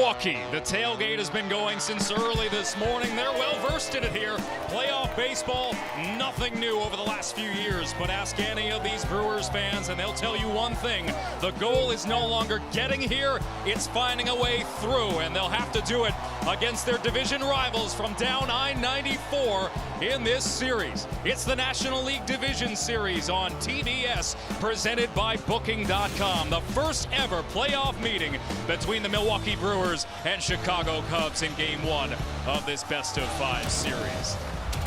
Milwaukee. The tailgate has been going since early this morning. They're well versed in it here. Playoff baseball, nothing new over the last few years, but ask any of these Brewers fans and they'll tell you one thing. The goal is no longer getting here, it's finding a way through, and they'll have to do it against their division rivals from down I-94 in this series. It's the National League Division Series on TBS, presented by Booking.com. The first ever playoff meeting between the Milwaukee Brewers and Chicago Cubs in Game 1 of this best-of-5 series.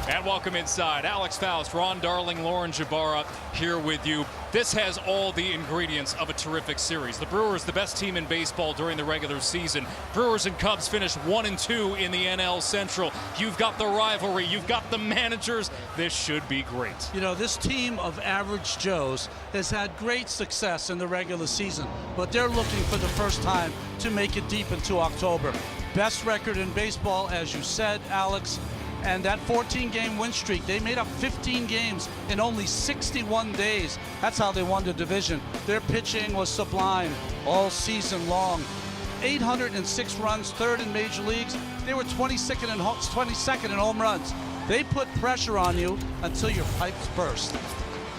And welcome inside. Alex Faust, Ron Darling, Lauren Jabara here with you. This has all the ingredients of a terrific series. The Brewers, the best team in baseball during the regular season. Brewers and Cubs finished 1-2 in the NL Central. You've got the rivalry. You've got the managers. This should be great. You know, this team of average Joes has had great success in the regular season, but they're looking for the first time to make it deep into October. Best record in baseball, as you said, Alex. And that 14-game win streak, they made up 15 games in only 61 days. That's how they won the division. Their pitching was sublime all season long. 806 runs, third in major leagues. They were 22nd in home runs. They put pressure on you until your pipes burst.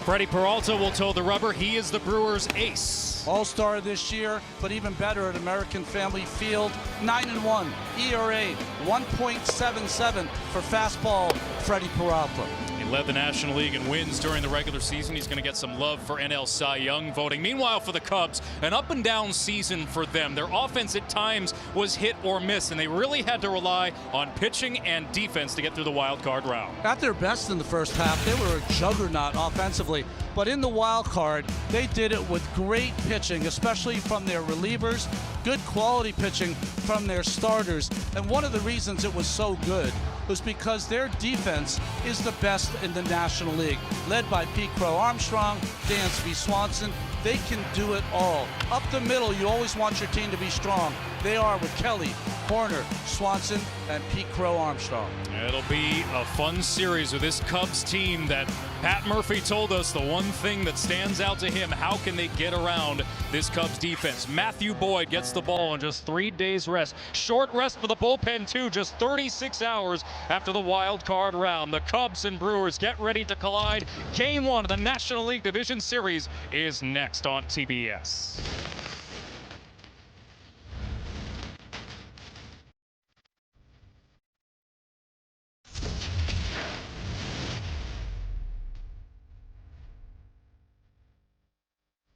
Freddie Peralta will toe the rubber. He is the Brewers' ace. All-star this year, but even better at American Family Field. 9-1 ERA, 1.77 for fastball Freddie Peralta. He led the National League in wins during the regular season. He's going to get some love for NL Cy Young voting. Meanwhile, for the Cubs, an up-and-down season for them. Their offense at times was hit or miss, and they really had to rely on pitching and defense to get through the wild card round. At their best in the first half, they were a juggernaut offensively. But in the wild card, they did it with great pitching, especially from their relievers, good quality pitching from their starters. And one of the reasons it was so good was because their defense is the best in the National League. Led by Pete Crow Armstrong, Dansby Swanson, they can do it all. Up the middle, you always want your team to be strong. They are with Kelly, Horner, Swanson, and Pete Crow Armstrong. It'll be a fun series with this Cubs team that Pat Murphy told us the one thing that stands out to him, how can they get around this Cubs defense? Matthew Boyd gets the ball in just 3 days rest. Short rest for the bullpen too, just 36 hours after the wild card round. The Cubs and Brewers get ready to collide. Game 1 of the National League Division Series is next on TBS.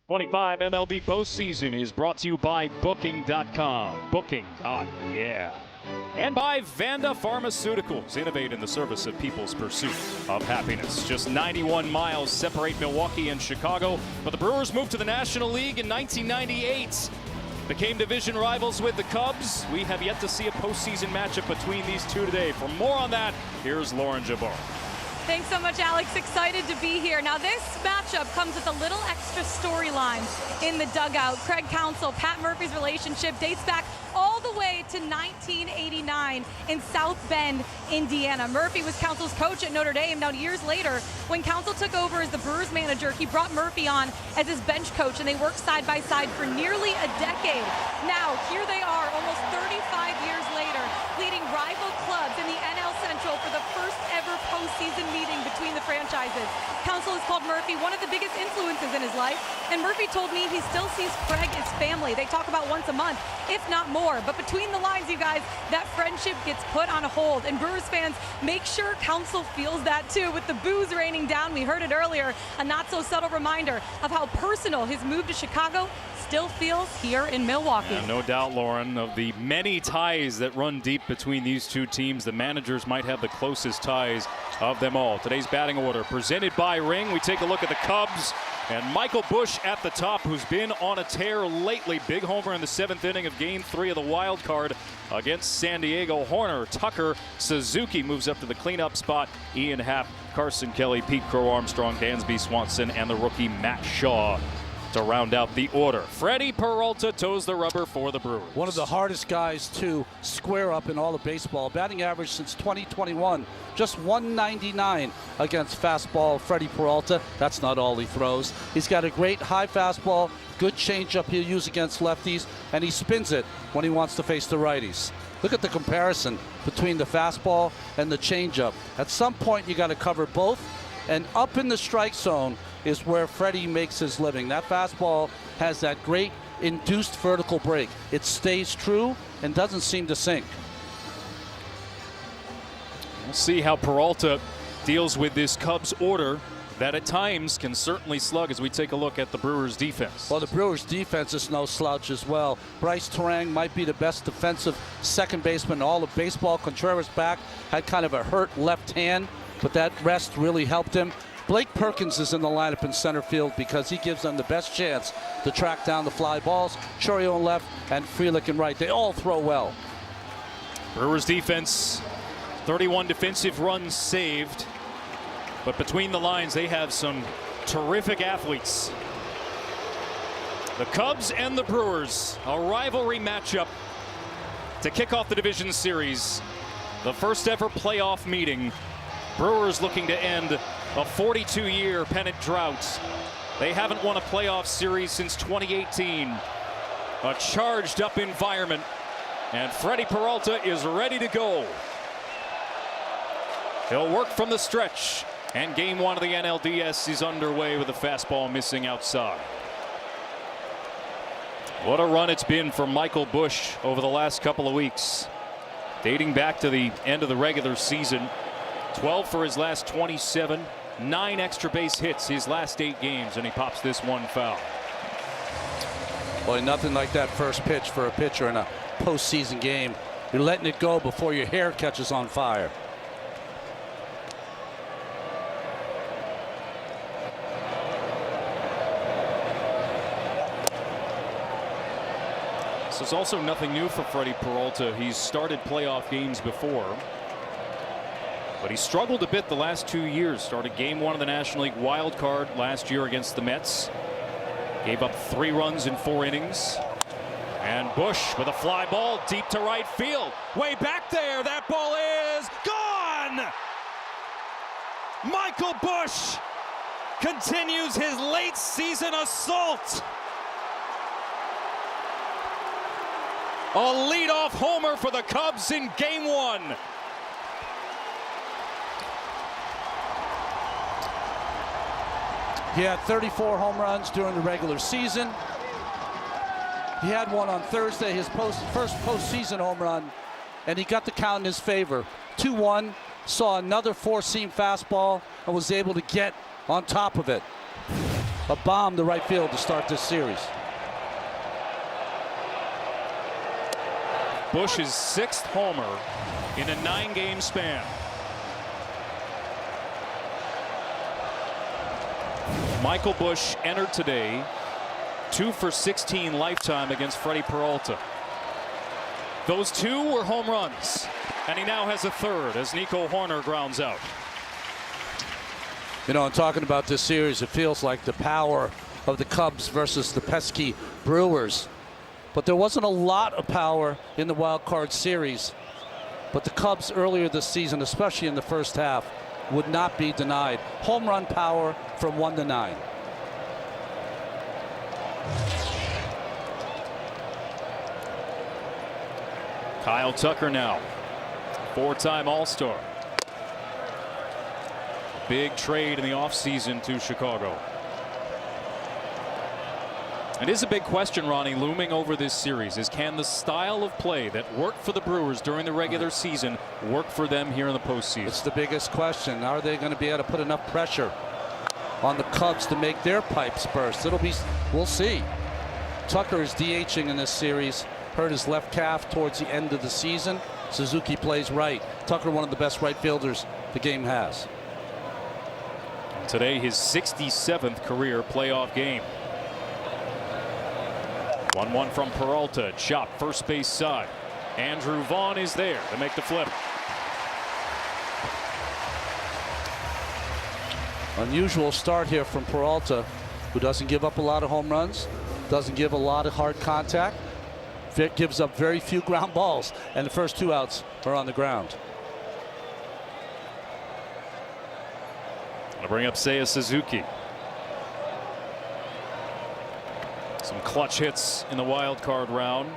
'25 MLB postseason is brought to you by Booking.com. Booking. Yeah. And by Vanda Pharmaceuticals. Innovate in the service of people's pursuit of happiness. Just 91 miles separate Milwaukee and Chicago, but the Brewers moved to the National League in 1998. Became division rivals with the Cubs. We have yet to see a postseason matchup between these two today. For more on that, here's Lauren Jabbar. Thanks so much, Alex. Excited to be here. Now, this matchup comes with a little extra storyline in the dugout. Craig Counsell, Pat Murphy's relationship dates back all the way to 1989 in South Bend, Indiana. Murphy was Counsell's coach at Notre Dame. Now, years later, when Counsell took over as the Brewers manager, he brought Murphy on as his bench coach, and they worked side by side for nearly a decade. Now, here they are, almost 35 years later, leading rival clubs in the NL Central for the first ever postseason meeting between the franchises. Counsell has called Murphy one of the biggest influences in his life, and Murphy told me he still sees Craig as family. They talk about once a month, if not more. But between the lines, you guys, that friendship gets put on hold, and Brewers fans, make sure Counsell feels that too. With the boos raining down, we heard it earlier, a not-so-subtle reminder of how personal his move to Chicago still feels here in Milwaukee. Yeah, no doubt, Lauren, of the many ties that run deep between these two teams, the managers might have the closest ties of them all. Today's batting order presented by Ring. We take a look at the Cubs and Michael Busch at the top, who's been on a tear lately. Big homer in the 7th inning of Game 3 of the wild card against San Diego. Horner, Tucker, Suzuki moves up to the cleanup spot. Ian Happ, Carson Kelly, Pete Crow Armstrong, Dansby Swanson, and the rookie Matt Shaw to round out the order. Freddie Peralta toes the rubber for the Brewers. One of the hardest guys to square up in all of baseball. Batting average since 2021, just 199 against fastball Freddie Peralta. That's not all he throws. He's got a great high fastball, good changeup he'll use against lefties, and he spins it when he wants to face the righties. Look at the comparison between the fastball and the changeup. At some point, you got to cover both, and up in the strike zone is where Freddie makes his living. That fastball has that great induced vertical break. It stays true and doesn't seem to sink. We'll see how Peralta deals with this Cubs order that at times can certainly slug as we take a look at the Brewers defense. Well, the Brewers defense is no slouch as well. Bryce Terang might be the best defensive second baseman in all of baseball. Contreras back, had kind of a hurt left hand, but that rest really helped him. Blake Perkins is in the lineup in center field because he gives them the best chance to track down the fly balls. Chorio in left and Frelick in right. They all throw well. Brewers defense, 31 defensive runs saved. But between the lines, they have some terrific athletes. The Cubs and the Brewers, a rivalry matchup to kick off the Division Series. The first ever playoff meeting. Brewers looking to end a 42-year pennant drought. They haven't won a playoff series since 2018. A charged up environment. And Freddie Peralta is ready to go. He'll work from the stretch. And game one of the NLDS is underway with the fastball missing outside. What a run it's been for Michael Busch over the last couple of weeks. Dating back to the end of the regular season. 12 for his last 27. 9 extra base hits his last 8 games, and he pops this one foul. Boy, nothing like that first pitch for a pitcher in a postseason game. You're letting it go before your hair catches on fire. This is also nothing new for Freddie Peralta. He's started playoff games before, but he struggled a bit the last 2 years. Started game 1 of the National League wild card last year against the Mets. Gave up 3 runs in 4 innings. And Busch with a fly ball deep to right field. Way back there. That ball is gone. Michael Busch continues his late season assault. A leadoff homer for the Cubs in game 1. He had 34 home runs during the regular season. He had one on Thursday, his first postseason home run, and he got the count in his favor. 2-1, saw another 4-seam fastball and was able to get on top of it. A bomb to right field to start this series. Busch's 6th homer in a 9-game span. Michael Busch entered today 2 for 16 lifetime against Freddie Peralta. Those 2 were home runs, and he now has a 3rd as Nico Horner grounds out. You know, in talking about this series, it feels like the power of the Cubs versus the pesky Brewers. But there wasn't a lot of power in the wild card series. But the Cubs earlier this season, especially in the first half, would not be denied. Home run power from 1 to 9. Kyle Tucker now, 4-time All-Star. Big trade in the offseason to Chicago. It is a big question, Ronnie, looming over this series is, can the style of play that worked for the Brewers during the regular season work for them here in the postseason? It's the biggest question. Are they going to be able to put enough pressure on the Cubs to make their pipes burst? We'll see. Tucker is DHing in this series. Hurt his left calf towards the end of the season. Suzuki plays right. Tucker, one of the best right fielders the game has. Today, his 67th career playoff game. 1-1 from Peralta. Chop first base side. Andrew Vaughn is there to make the flip. Unusual start here from Peralta. who doesn't give up a lot of home runs, doesn't give a lot of hard contact, gives up very few ground balls, and the first 2 outs are on the ground. I'll bring up Seiya Suzuki. Some clutch hits in the wild card round.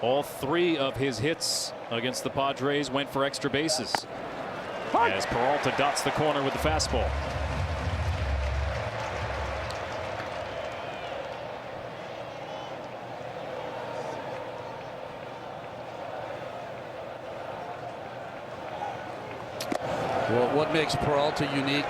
All 3 of his hits against the Padres went for extra bases. As Peralta dots the corner with the fastball. Well, what makes Peralta unique?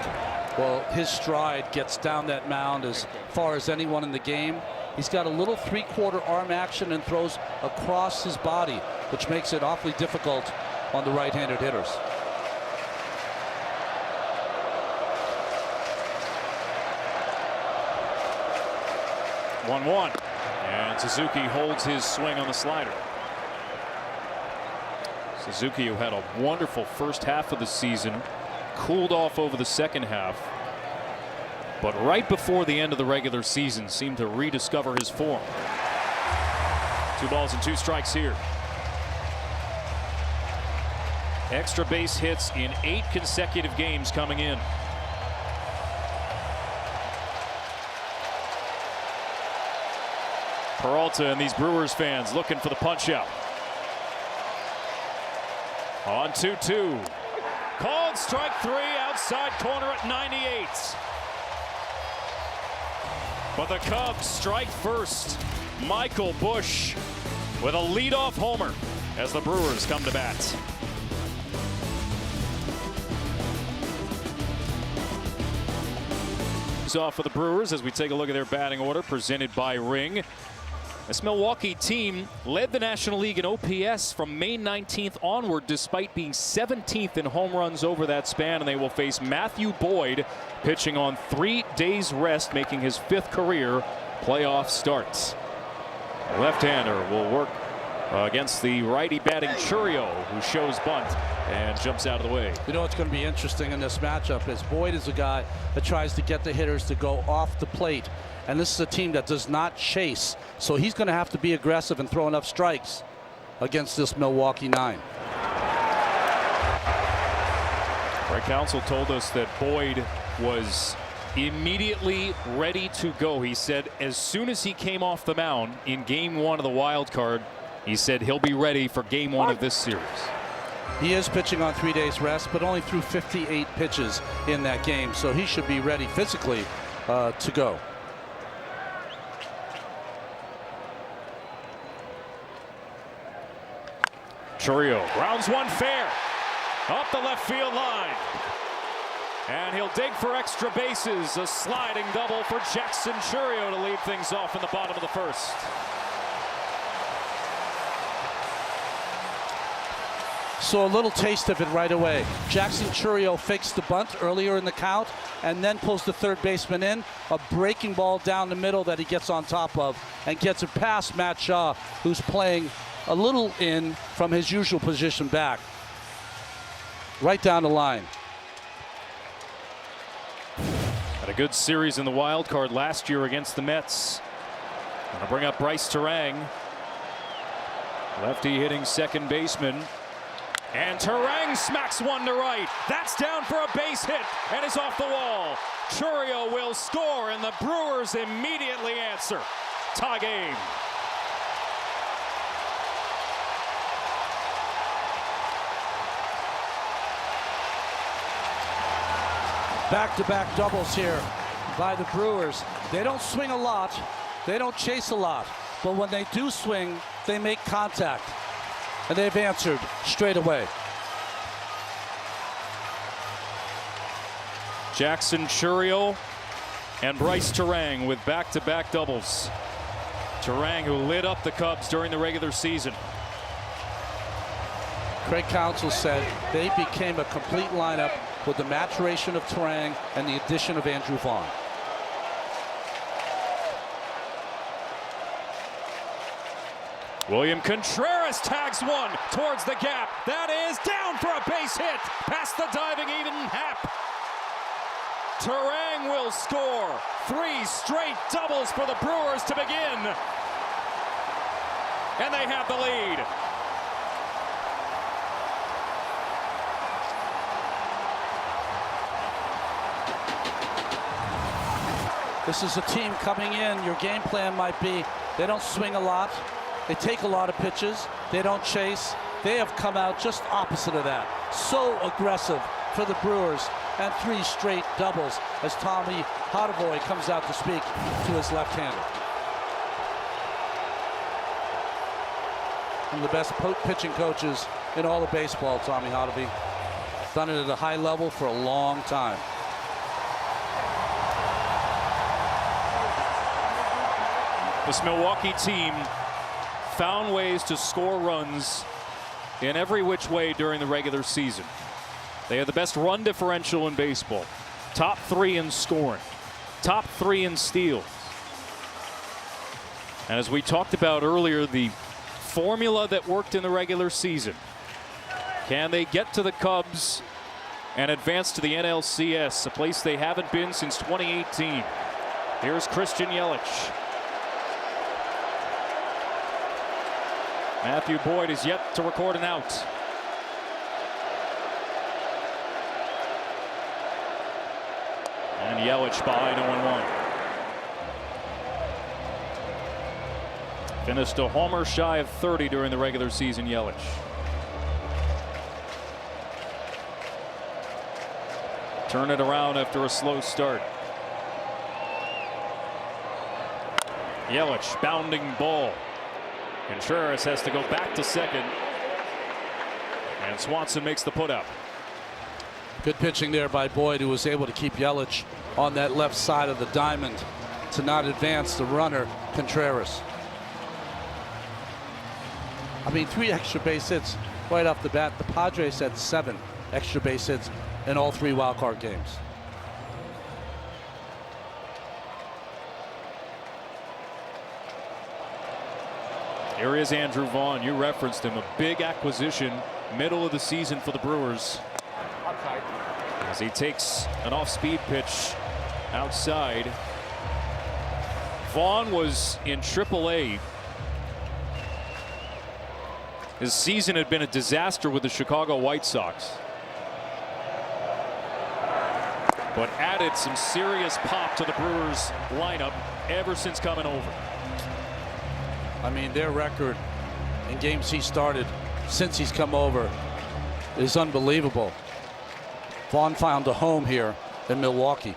Well, his stride gets down that mound as far as anyone in the game. He's got a little 3/4 arm action and throws across his body, which makes it awfully difficult on the right-handed hitters. One, and Suzuki holds his swing on the slider. Suzuki, who had a wonderful first half of the season, cooled off over the second half, but right before the end of the regular season seemed to rediscover his form. 2 balls and 2 strikes here. Extra base hits in 8 consecutive games coming in. Peralta and these Brewers fans looking for the punch out. On 2-2. Called strike 3, outside corner at 98. But the Cubs strike first. Michael Busch with a leadoff homer as the Brewers come to bat. Off for the Brewers as we take a look at their batting order presented by Ring. This Milwaukee team led the National League in OPS from May 19th onward, despite being 17th in home runs over that span, and they will face Matthew Boyd pitching on 3 days rest, making his 5th career playoff starts. Left-hander will work against the righty batting Churio, who shows bunt and jumps out of the way. You know what's going to be interesting in this matchup is Boyd is a guy that tries to get the hitters to go off the plate, and this is a team that does not chase, so he's going to have to be aggressive and throw enough strikes against this Milwaukee 9. Craig Counsell told us that Boyd was immediately ready to go. He said as soon as he came off the mound in game 1 of the wild card, he said he'll be ready for game 1 of this series. He is pitching on 3 days rest, but only threw 58 pitches in that game, so he should be ready physically to go. Churio grounds one fair up the left field line, and he'll dig for extra bases. A sliding double for Jackson Churio to lead things off in the bottom of the 1st. So a little taste of it right away. Jackson Churio fakes the bunt earlier in the count and then pulls the third baseman in. A breaking ball down the middle that he gets on top of and gets it past Matt Shaw, who's playing a little in from his usual position back. Right down the line. Had a good series in the wild card last year against the Mets. Gonna bring up Bryce Terang. Lefty hitting second baseman. And Terang smacks one to right. That's down for a base hit and is off the wall. Churio will score, and the Brewers immediately answer. Tie game. Back-to-back doubles here by the Brewers. They don't swing a lot. They don't chase a lot. But when they do swing, they make contact. And they've answered straight away. Jackson Churio and Bryce Terang with back-to-back doubles. Terang, who lit up the Cubs during the regular season. Craig Counsell said they became a complete lineup with the maturation of Terang and the addition of Andrew Vaughn. William Contreras tags one towards the gap. That is down for a base hit past the diving Eden Happ. Terang will score. 3 straight doubles for the Brewers to begin. And they have the lead. This is a team coming in. Your game plan might be they don't swing a lot. They take a lot of pitches. They don't chase. They have come out just opposite of that. So aggressive for the Brewers, and 3 straight doubles as Tommy Hardavoy comes out to speak to his left-hander. One of the best pitching coaches in all of baseball, Tommy Hardavoy. Done it at a high level for a long time. This Milwaukee team found ways to score runs in every which way during the regular season. They have the best run differential in baseball. Top 3 in scoring. Top 3 in steals. And as we talked about earlier, the formula that worked in the regular season. Can they get to the Cubs and advance to the NLCS, a place they haven't been since 2018? Here's Christian Yelich. Matthew Boyd is yet to record an out. And Yelich behind 0-1. Finished a homer shy of 30 during the regular season, Yelich. Turn it around after a slow start. Yelich, bounding ball. Contreras has to go back to second. And Swanson makes the put-out. Good pitching there by Boyd, who was able to keep Yelich on that left side of the diamond to not advance the runner, Contreras. I mean, 3 extra base hits right off the bat. The Padres had 7 extra base hits in all 3 wild card games. Here is Andrew Vaughn. You referenced him. A big acquisition middle of the season for the Brewers. As he takes an off-speed pitch outside. Vaughn was in AAA. His season had been a disaster with the Chicago White Sox, but added some serious pop to the Brewers lineup ever since coming over. I mean, their record in games he started since he's come over is unbelievable. Vaughn found a home here in Milwaukee.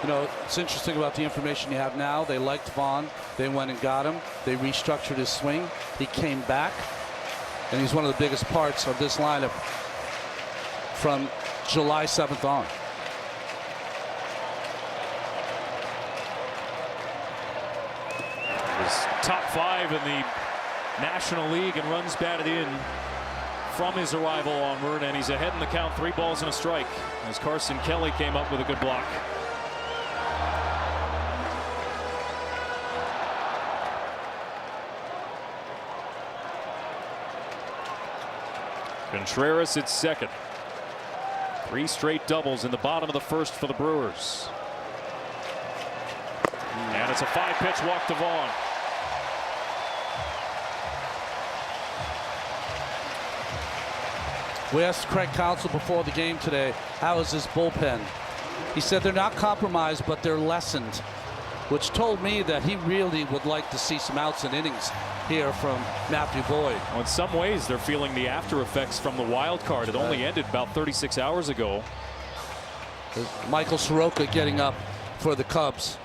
You know, it's interesting about the information you have now. They liked Vaughn. They went and got him. They restructured his swing. He came back, and he's one of the biggest parts of this lineup from July 7th on. Top 5 in the National League in runs batted in from his arrival onward, and he's ahead in the count, 3 balls and a strike, as Carson Kelly came up with a good block. Contreras at second. 3 straight doubles in the bottom of the first for the Brewers. And it's a 5-pitch walk to Vaughn. We asked Craig Counsell before the game today, how is his bullpen? He said they're not compromised, but they're lessened, which told me that he really would like to see some outs and innings here from Matthew Boyd. Well, in some ways, they're feeling the after effects from the wild card. It only ended about 36 hours ago. Michael Soroka getting up for the Cubs.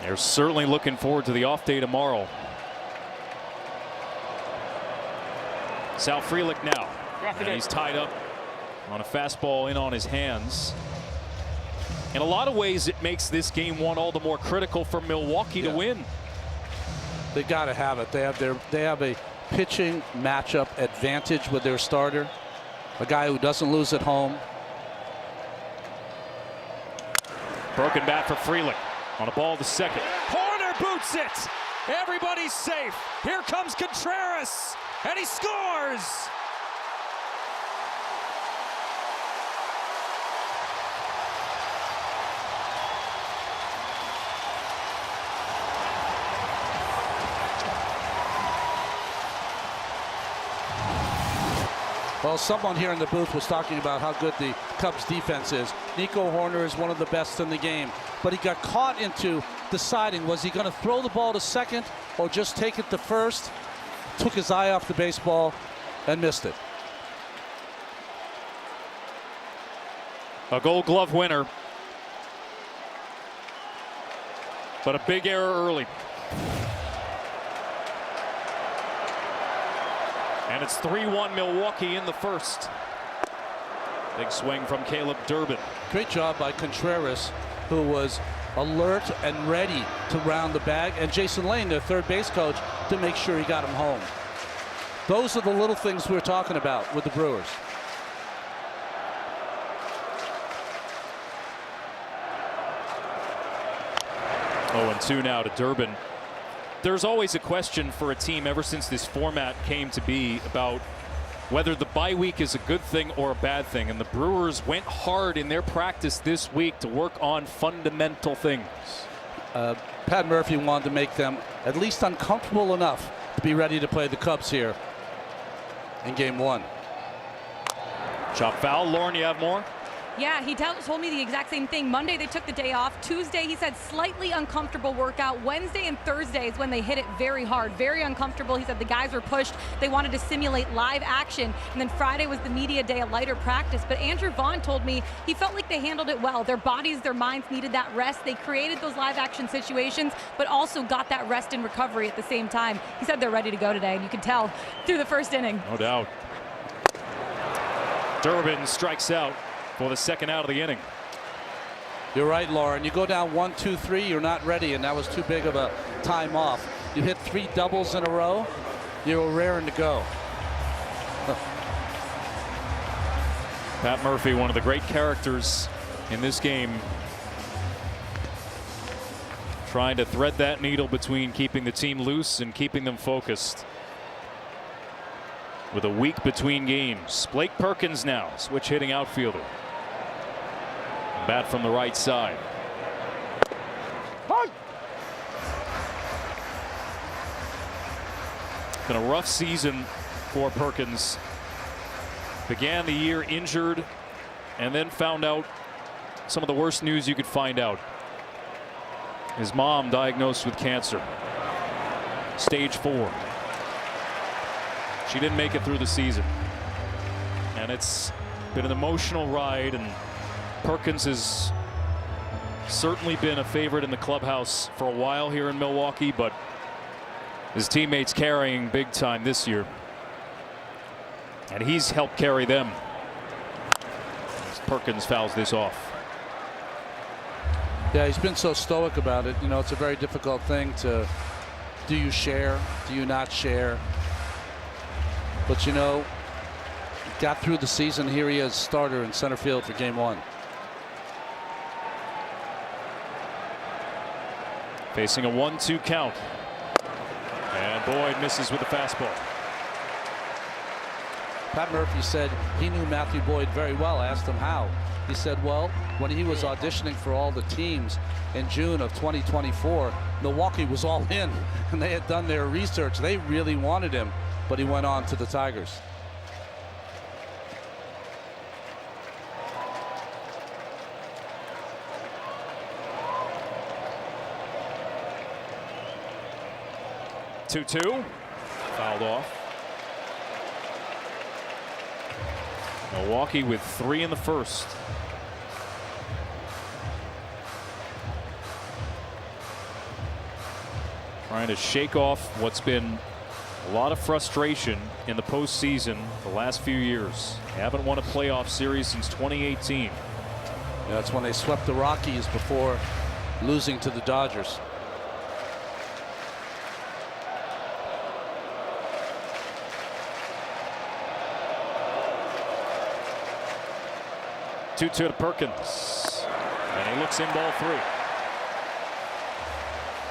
They're certainly looking forward to the off day tomorrow. Sal Frelick now, and he's tied up on a fastball in on his hands. In a lot of ways, it makes this game one all the more critical for Milwaukee to win. They got to have it. They have a pitching matchup advantage with their starter, a guy who doesn't lose at home. Broken bat for Frelick on a ball to second. Horner boots it. Everybody's safe. Here comes Contreras, and he scores. Well, someone here in the booth was talking about how good the Cubs defense is. Nico Horner is one of the best in the game, but he got caught into deciding, was he going to throw the ball to second or just take it to first? Took his eye off the baseball and missed it. A Gold Glove winner, but a big error early. And it's 3-1 Milwaukee in the first. Big swing from Caleb Durbin. Great job by Contreras, who was alert and ready to round the bag, and Jason Lane, their third base coach, to make sure he got him home. Those are the little things we're talking about with the Brewers. Oh, 2 now to Durbin. There's always a question for a team ever since this format came to be about whether the bye week is a good thing or a bad thing. And the Brewers went hard in their practice this week to work on fundamental things. Pat Murphy wanted to make them at least uncomfortable enough to be ready to play the Cubs here in game 1. Chop foul. Lauren, you have more? Yeah, he told me the exact same thing. Monday, they took the day off. Tuesday, he said slightly uncomfortable workout. Wednesday and Thursday is when they hit it very hard, very uncomfortable. He said the guys were pushed. They wanted to simulate live action. And then Friday was the media day, a lighter practice. But Andrew Vaughn told me he felt like they handled it well. Their bodies, their minds needed that rest. They created those live action situations, but also got that rest and recovery at the same time. He said they're ready to go today, and you can tell through the first inning. No doubt. Durbin strikes out for the second out of the inning. You're right, Lauren. You go down 1, 2, 3, you're not ready, and that was too big of a time off. You hit 3 doubles in a row, you're raring to go. Pat Murphy, one of the great characters in this game, trying to thread that needle between keeping the team loose and keeping them focused. With a week between games, Blake Perkins now, switch hitting outfielder. Bat from the right side. Been a rough season for Perkins. Began the year injured and then found out some of the worst news you could find out. His mom diagnosed with cancer. Stage 4. She didn't make it through the season. And it's been an emotional ride, and Perkins has certainly been a favorite in the clubhouse for a while here in Milwaukee, but his teammates carrying big time this year. And he's helped carry them. As Perkins fouls this off. Yeah, he's been so stoic about it. You know, it's a very difficult thing to, do you share? Do you not share? But you know, got through the season. Here he is, starter in center field for game 1. Facing a 1-2 count. And Boyd misses with the fastball. Pat Murphy said he knew Matthew Boyd very well. Asked him how. He said, well, when he was auditioning for all the teams in June of 2024, Milwaukee was all in, and they had done their research. They really wanted him, but he went on to the Tigers. Two, fouled off. Milwaukee with 3 in the first. Trying to shake off what's been a lot of frustration in the postseason the last few years. They haven't won a playoff series since 2018. Yeah, that's when they swept the Rockies before losing to the Dodgers. Two to Perkins, and he looks in ball 3.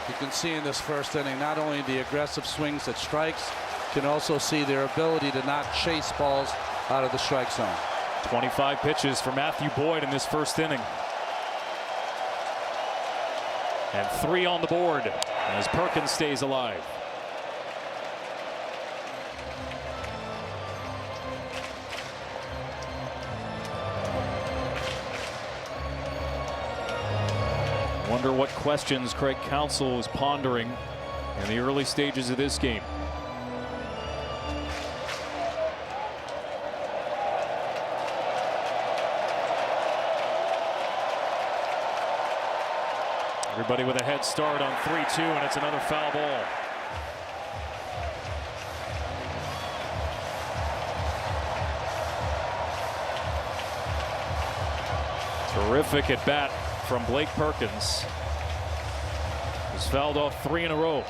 You can see in this first inning not only the aggressive swings at strikes, you can also see their ability to not chase balls out of the strike zone. 25 pitches for Matthew Boyd in this first inning. And 3 on the board as Perkins stays alive. Wonder what questions Craig Counsell is pondering in the early stages of this game. Everybody with a head start on 3-2, and it's another foul ball. Terrific at bat from Blake Perkins. He's fouled off 3 in a row.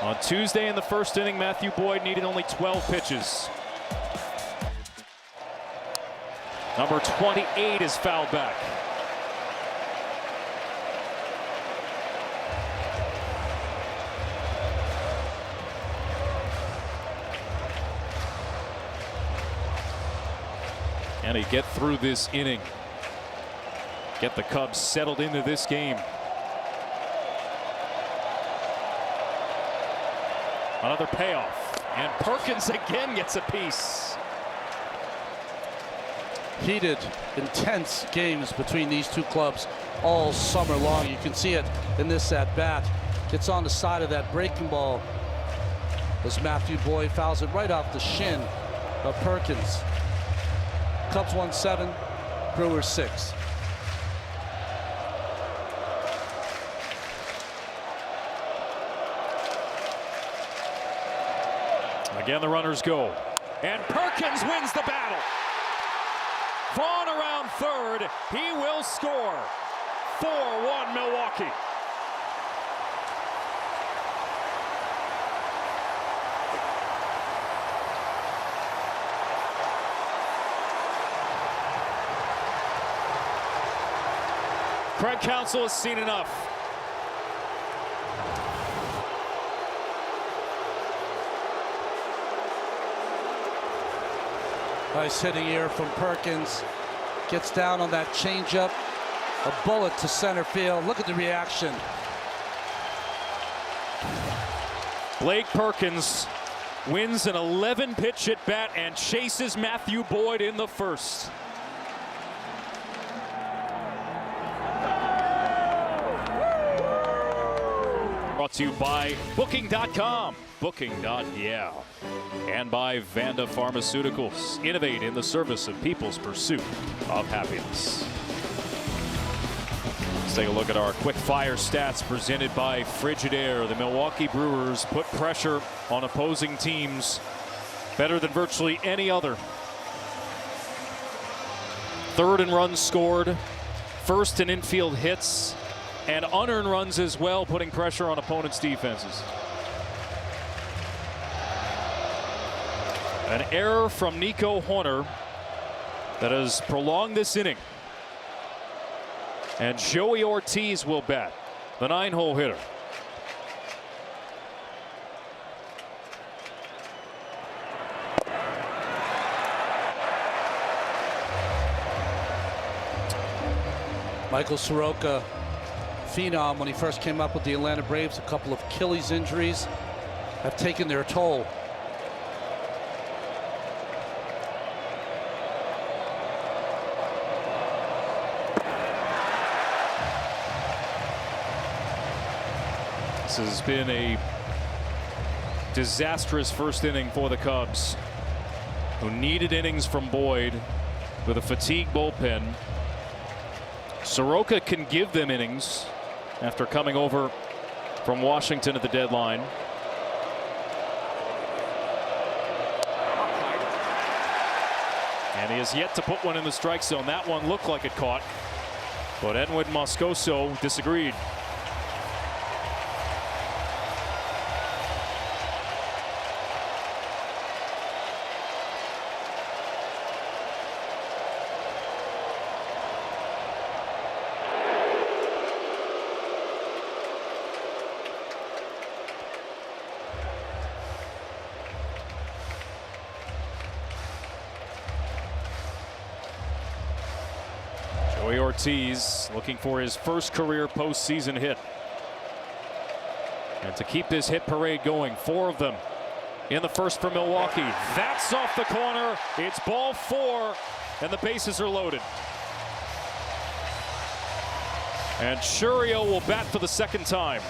On Tuesday in the first inning, Matthew Boyd needed only 12 pitches. Number 28 is fouled back. And he get through this inning. Get the Cubs settled into this game. Another payoff. And Perkins again gets a piece. Heated, intense games between these two clubs all summer long. You can see it in this at bat. Gets on the side of that breaking ball as Matthew Boyd fouls it right off the shin of Perkins. Cubs won 7, Brewers 6. Again, the runners go. And Perkins wins the battle. Vaughn around third. He will score. 4-1 Milwaukee. Craig Counsell has seen enough. Nice hitting here from Perkins. Gets down on that changeup. A bullet to center field. Look at the reaction. Blake Perkins wins an 11-pitch at bat and chases Matthew Boyd in the first. Brought to you by Booking.com. Booking.yeah. And by Vanda Pharmaceuticals. Innovate in the service of people's pursuit of happiness. Let's take a look at our quick fire stats presented by Frigidaire. The Milwaukee Brewers put pressure on opposing teams better than virtually any other. 3rd in runs scored, 1st in infield hits, and unearned runs as well, putting pressure on opponents' defenses. An error from Nico Horner that has prolonged this inning. And Joey Ortiz will bat, the 9-hole hitter. Michael Soroka, phenom when he first came up with the Atlanta Braves. A couple of Achilles injuries have taken their toll. This has been a disastrous first inning for the Cubs, who needed innings from Boyd with a fatigued bullpen. Soroka can give them innings after coming over from Washington at the deadline. And he has yet to put one in the strike zone. That one looked like it caught, but Edwin Moscoso disagreed. Ortiz looking for his first career postseason hit. And to keep this hit parade going, 4 of them in the first for Milwaukee. That's off the corner. It's ball 4, and the bases are loaded. And Chourio will bat for the second time.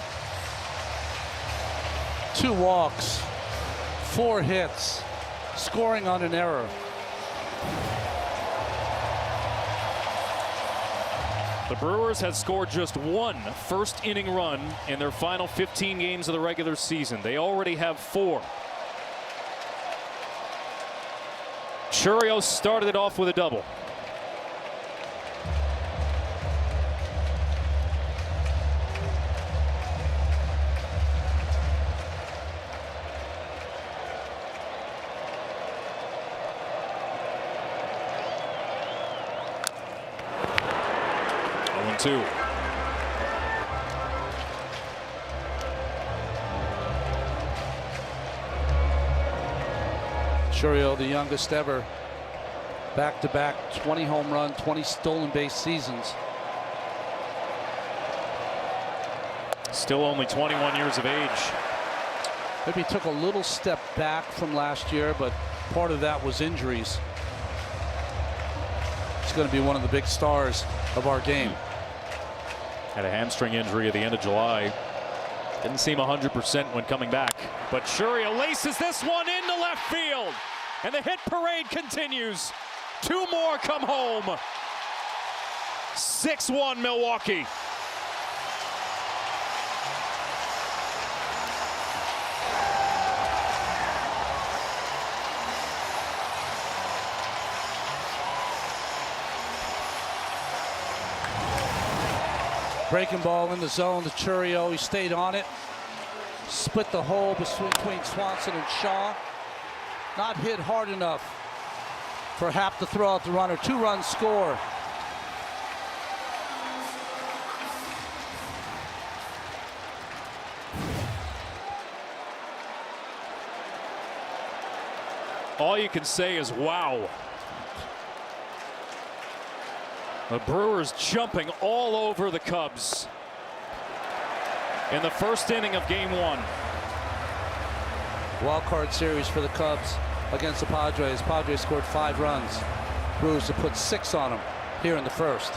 2 walks, 4 hits, scoring on an error. The Brewers had scored just 1 first-inning run in their final 15 games of the regular season. They already have 4. Chourio started it off with a double. Two. Chourio, the youngest ever, back-to-back 20 home run, 20 stolen base seasons. Still only 21 years of age. Maybe took a little step back from last year, but part of that was injuries. He's going to be one of the big stars of our game. Had a hamstring injury at the end of July. Didn't seem 100% when coming back. But Chourio laces this one into left field. And the hit parade continues. 2 more come home. 6-1 Milwaukee. Breaking ball in the zone to Chourio. He stayed on it. Split the hole between Swanson and Shaw. Not hit hard enough for Happ to throw out the runner. 2-run score. All you can say is wow. The Brewers jumping all over the Cubs in the first inning of game 1. Wild card series for the Cubs against the Padres. Padres scored 5 runs. Brewers have put 6 on them here in the first.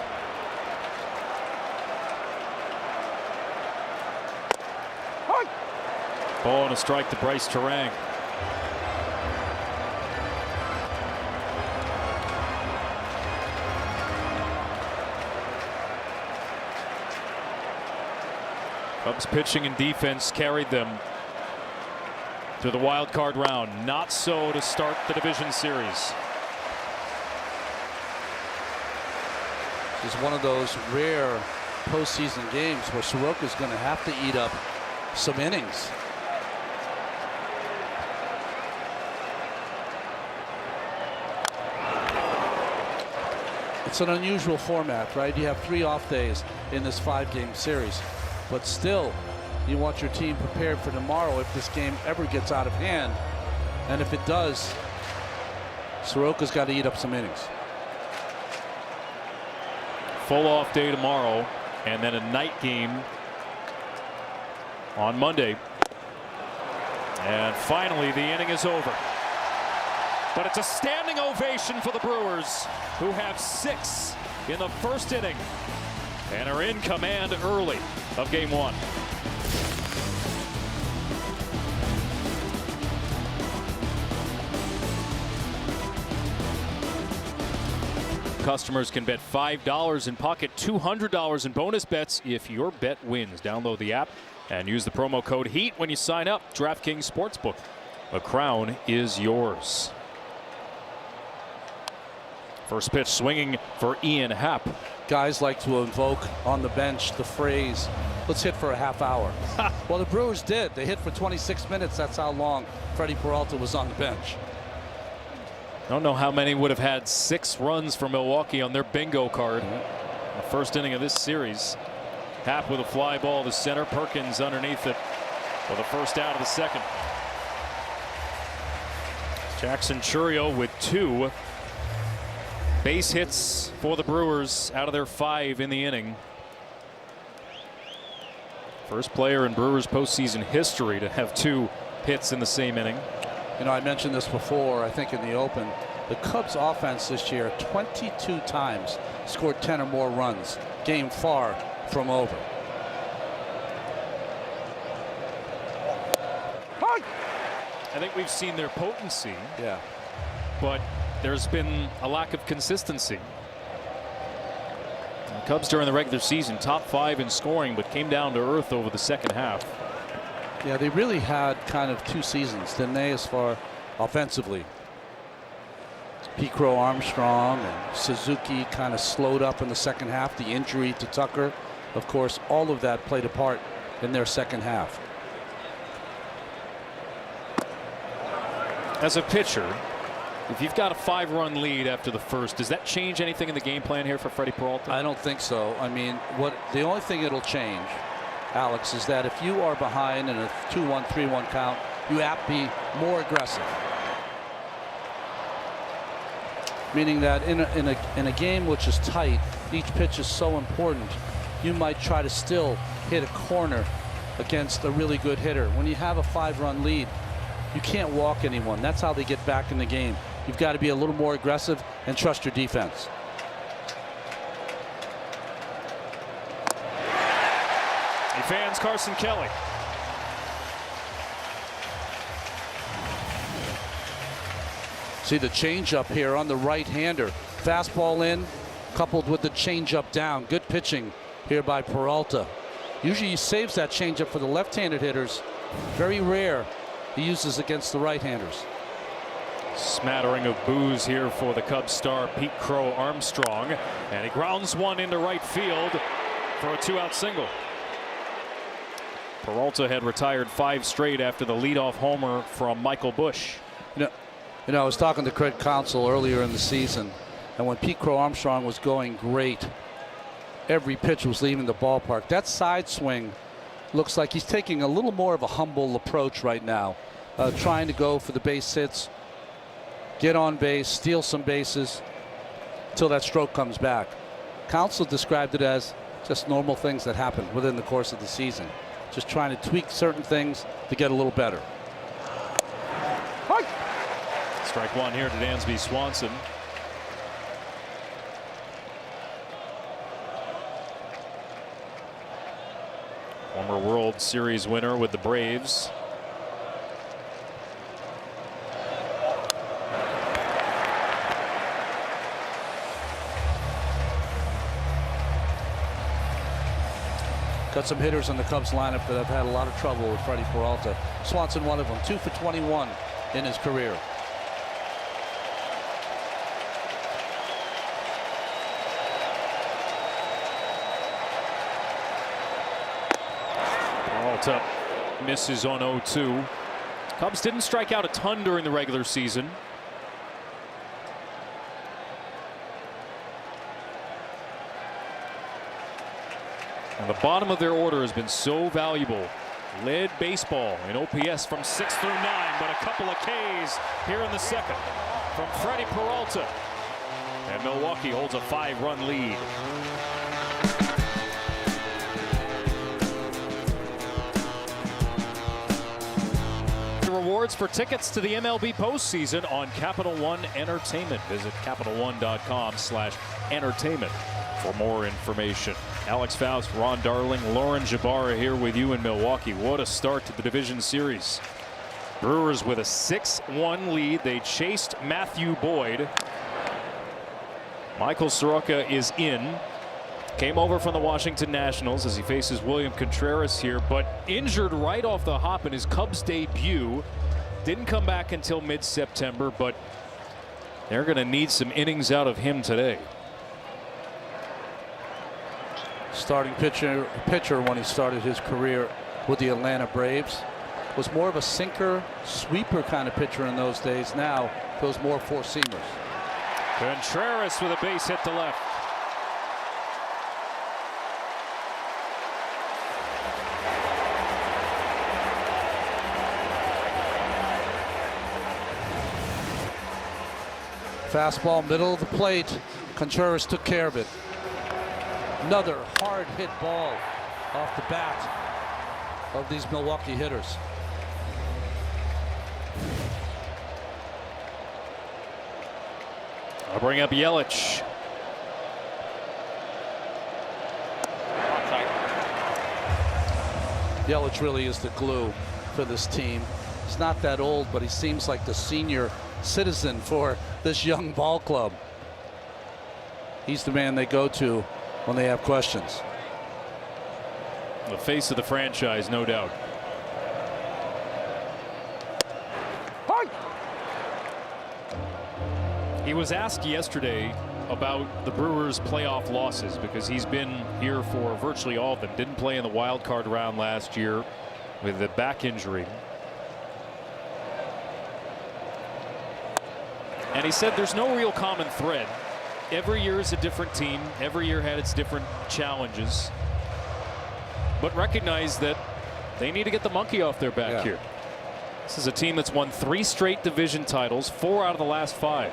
Ball and a strike to Bryce Terang. Cubs pitching and defense carried them to the wild card round. Not so to start the division series. This is one of those rare postseason games where Soroka's going to have to eat up some innings. It's an unusual format, right? You have 3 off days in this 5-game series. But still, you want your team prepared for tomorrow if this game ever gets out of hand. And if it does, Soroka's got to eat up some innings. Full off day tomorrow, and then a night game on Monday. And finally, the inning is over. But it's a standing ovation for the Brewers, who have 6 in the first inning and are in command early of game 1. Customers can bet $5 and pocket $200 in bonus bets if your bet wins. Download the app and use the promo code HEAT when you sign up. DraftKings Sportsbook. The crown is yours. First pitch swinging for Ian Happ. Guys like to invoke on the bench the phrase, let's hit for a half hour. Well, the Brewers did. They hit for 26 minutes. That's how long Freddie Peralta was on the bench. I don't know how many would have had 6 runs for Milwaukee on their bingo card. The first inning of this series. Happ with a fly ball to center. Perkins underneath it for the first out of the second. Jackson Chourio with 2. Base hits for the Brewers out of their 5 in the inning. First player in Brewers postseason history to have 2 hits in the same inning. You know, I mentioned this before, I think in the open. The Cubs offense this year 22 times scored 10 or more runs. Game far from over. I think we've seen their potency. Yeah. But there's been a lack of consistency. The Cubs during the regular season top 5 in scoring, but came down to earth over the second half. Yeah, they really had kind of 2 seasons, didn't they, as far offensively? Pete Crow Armstrong and Suzuki kind of slowed up in the second half. The injury to Tucker, of course, all of that played a part in their second half. As a pitcher, if you've got a 5-run lead after the first, does that change anything in the game plan here for Freddie Peralta? I don't think so. I mean, the only thing it'll change, Alex, is that if you are behind in a 2-1, 3-1 count, you have to be more aggressive. Meaning that in a game which is tight, each pitch is so important, you might try to still hit a corner against a really good hitter. When you have a 5-run lead, you can't walk anyone. That's how they get back in the game. You've got to be a little more aggressive and trust your defense. He fans Carson Kelly. See the changeup here on the right-hander. Fastball in, coupled with the changeup down. Good pitching here by Peralta. Usually he saves that changeup for the left-handed hitters. Very rare he uses against the right-handers. Smattering of boos here for the Cubs star Pete Crow Armstrong, and he grounds one into right field for a 2-out single. Peralta had retired 5 straight after the leadoff homer from Michael Busch. You know, I was talking to Craig Counsell earlier in the season, and when Pete Crow Armstrong was going great, every pitch was leaving the ballpark. That side swing looks like he's taking a little more of a humble approach right now, trying to go for the base hits, get on base, steal some bases until that stroke comes back. Counsell described it as just normal things that happen within the course of the season. Just trying to tweak certain things to get a little better. Strike one here to Dansby Swanson. Former World Series winner with the Braves. Got some hitters in the Cubs lineup that have had a lot of trouble with Freddie Peralta. Swanson one of them, 2 for 21 in his career. Peralta misses on 0-2. Cubs didn't strike out a ton during the regular season. And the bottom of their order has been so valuable. Led baseball in OPS from 6 through 9, but a couple of Ks here in the second from Freddie Peralta. And Milwaukee holds a 5-run lead. Rewards for tickets to the MLB postseason on Capital One Entertainment. Visit CapitalOne.com/entertainment for more information. Alex Faust, Ron Darling, Lauren Jabara here with you in Milwaukee. What a start to the division series. Brewers with a 6-1 lead. They chased Matthew Boyd. Michael Soroka is in. Came over from the Washington Nationals as he faces William Contreras here, but injured right off the hop in his Cubs debut. Didn't come back until mid-September, but they're going to need some innings out of him today. Starting pitcher when he started his career with the Atlanta Braves was more of a sinker sweeper kind of pitcher in those days. Now those more four-seamers. Contreras with a base hit to left. Fastball, middle of the plate. Contreras took care of it. Another hard hit ball off the bat of these Milwaukee hitters. I'll bring up Yelich. Yelich really is the glue for this team. He's not that old, but he seems like the senior citizen for this young ball club. He's the man they go to when they have questions. The face of the franchise, no doubt. He was asked yesterday about the Brewers' playoff losses because he's been here for virtually all of them. Didn't play in the wild card round last year with a back injury. And he said there's no real common thread. Every year is a different team. Every year had its different challenges. But recognize that they need to get the monkey off their back here. This is a team that's won 3 straight division titles, 4 out of the last 5.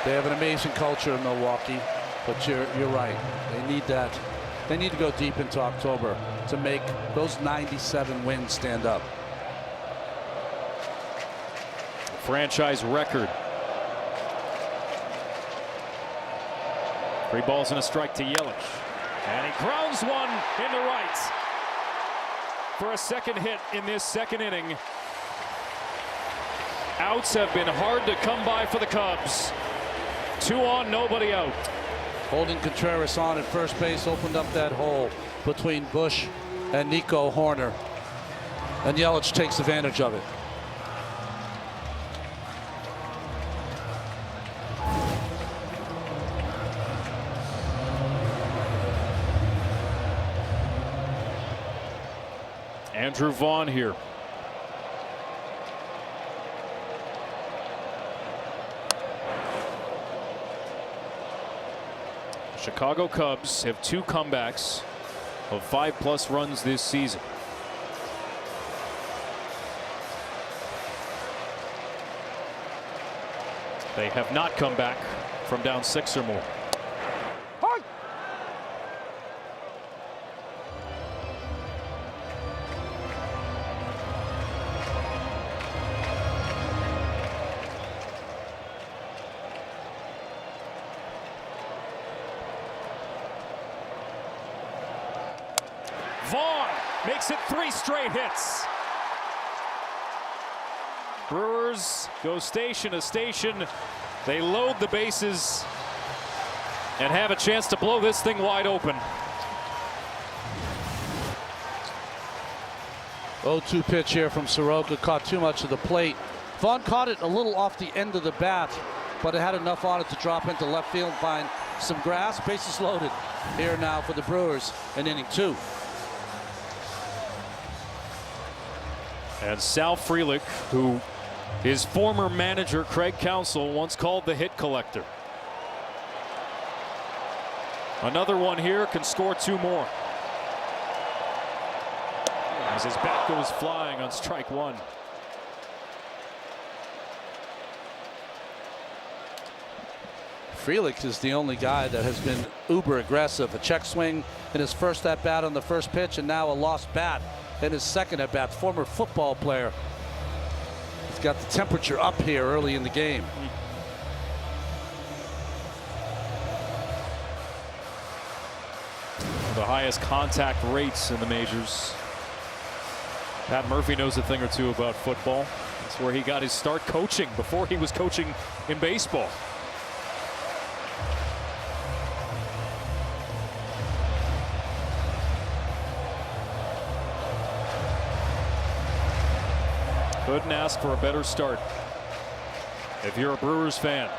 They have an amazing culture in Milwaukee, but you're right. They need that. They need to go deep into October to make those 97 wins stand up. Franchise record. 3 balls and a strike to Yelich. And he grounds one into right for a second hit in this second inning. Outs have been hard to come by for the Cubs. 2 on, nobody out. Holding Contreras on at first base opened up that hole between Bush and Nico Horner. And Yelich takes advantage of it. Andrew Vaughn here. Chicago Cubs have 2 comebacks of 5+ runs this season. They have not come back from down 6 or more. Vaughn makes it 3 straight hits. Brewers go station to station. They load the bases and have a chance to blow this thing wide open. 0-2 pitch here from Soroka, caught too much of the plate. Vaughn caught it a little off the end of the bat, but it had enough on it to drop into left field and find some grass. Bases loaded here now for the Brewers in inning 2. And Sal Frelick, who his former manager Craig Counsell once called the hit collector. Another one here, can score 2 more. As his bat goes flying on strike 1. Frelick is the only guy that has been uber aggressive. A check swing in his first at bat on the first pitch, and now a lost bat in his second at bat. Former football player. He's got the temperature up here early in the game. The highest contact rates in the majors. Pat Murphy knows a thing or two about football. That's where he got his start coaching before he was coaching in baseball. Couldn't ask for a better start if you're a Brewers fan.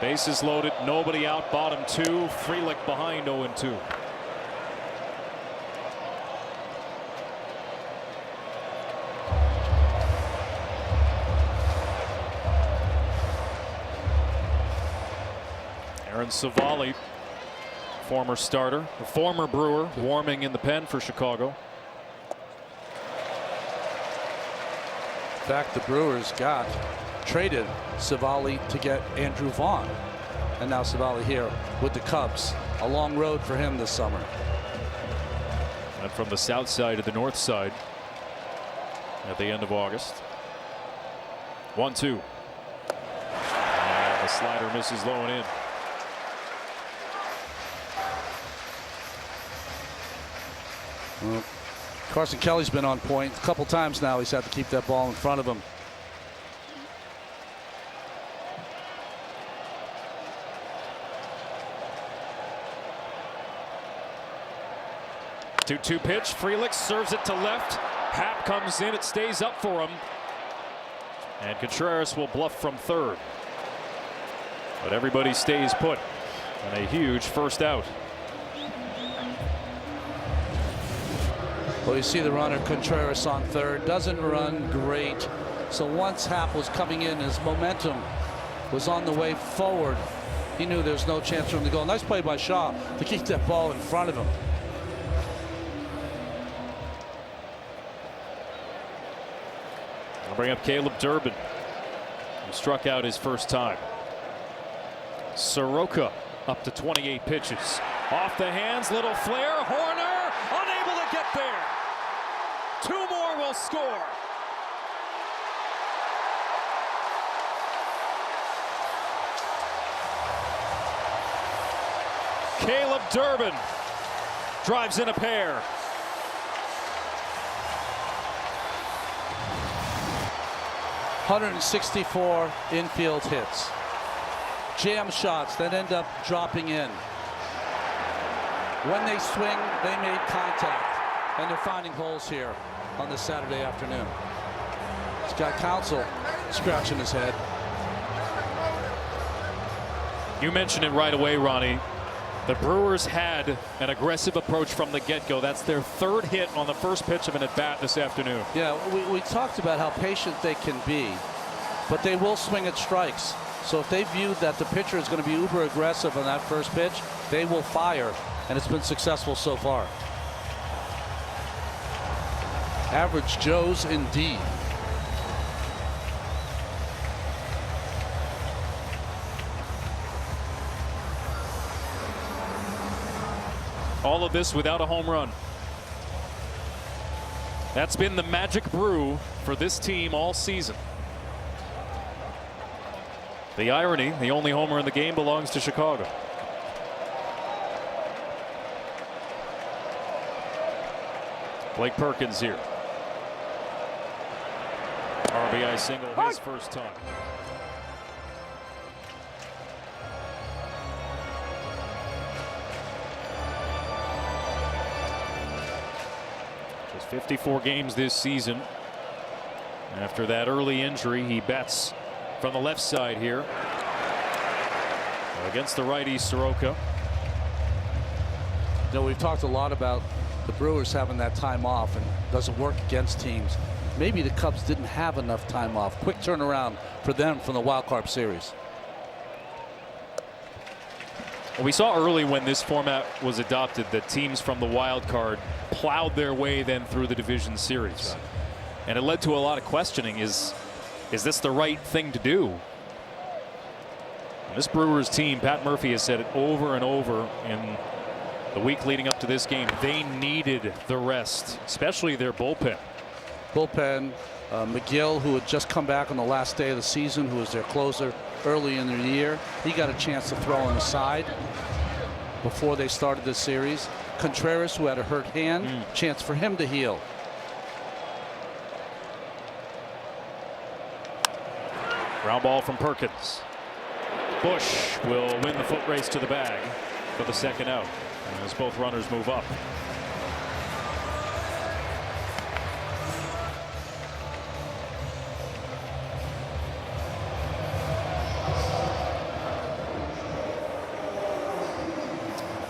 Bases loaded, nobody out, bottom 2. Frelick behind 0-2. Aaron Savali, former starter, a former Brewer, warming in the pen for Chicago. fact, the Brewers traded Savali to get Andrew Vaughn. And now Savali here with the Cubs. A long road for him this summer. And from the south side to the north side at the end of August. 1-2. And the slider misses low and in. Well, Carson Kelly's been on point a couple times now. He's had to keep that ball in front of him. Two pitch. Frelick serves it to left. Happ comes in. It stays up for him. And Contreras will bluff from third. But everybody stays put. And a huge first out. Well, you see the runner Contreras on third. Doesn't run great. So once Happ was coming in, his momentum was on the way forward. He knew there's no chance for him to go. Nice play by Shaw to keep that ball in front of him. I'll bring up Caleb Durbin, who struck out his first time. Soroka up to 28 pitches. Off the hands, little flare. Horner unable to get there. Two more will score. Caleb Durbin drives in a pair. .164 infield hits. Jam shots that end up dropping in. When they swing, they made contact. And they're finding holes here on this Saturday afternoon. Scott Counsell scratching his head. You mentioned it right away, Ronnie. The Brewers had an aggressive approach from the get-go. That's their third hit on the first pitch of an at-bat this afternoon. Yeah, we talked about how patient they can be, but they will swing at strikes. So if they viewed that the pitcher is going to be uber aggressive on that first pitch, they will fire, and it's been successful so far. Average Joes indeed. All of this without a home run. That's been the magic brew for this team all season. The irony, the only homer in the game belongs to Chicago. Blake Perkins here. RBI single his first time. Just 54 games this season. After that early injury, he bats from the left side here against the righty Soroka. You know, we've talked a lot about the Brewers having that time off, and doesn't work against teams. Maybe the Cubs didn't have enough time off. Quick turnaround for them from the wild card series. Well, we saw early when this format was adopted that teams from the wild card plowed their way then through the division series. Right. And it led to a lot of questioning. Is this the right thing to do? And this Brewers team, Pat Murphy has said it over and over in the week leading up to this game, they needed the rest, especially their bullpen. McGill, who had just come back on the last day of the season, who was their closer early in the year, he got a chance to throw on the side before they started this series. Contreras, who had a hurt hand, chance for him to heal. Ground ball from Perkins. Bush will win the foot race to the bag for the second out as both runners move up.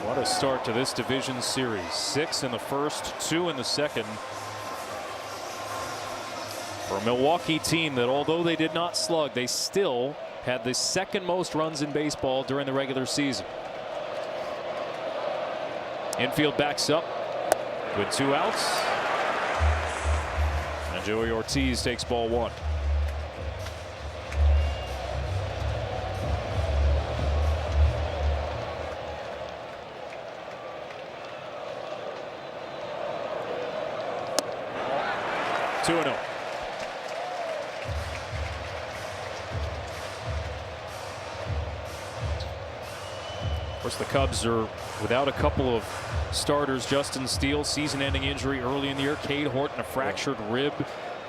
What a start to this division series. 6 in the first, 2 in the second. For a Milwaukee team that, although they did not slug, they still had the second most runs in baseball during the regular season. Infield backs up with 2 outs. And Joey Ortiz takes ball 1. 2-0. Of course, the Cubs are without a couple of starters. Justin Steele, season-ending injury early in the year. Cade Horton, a fractured rib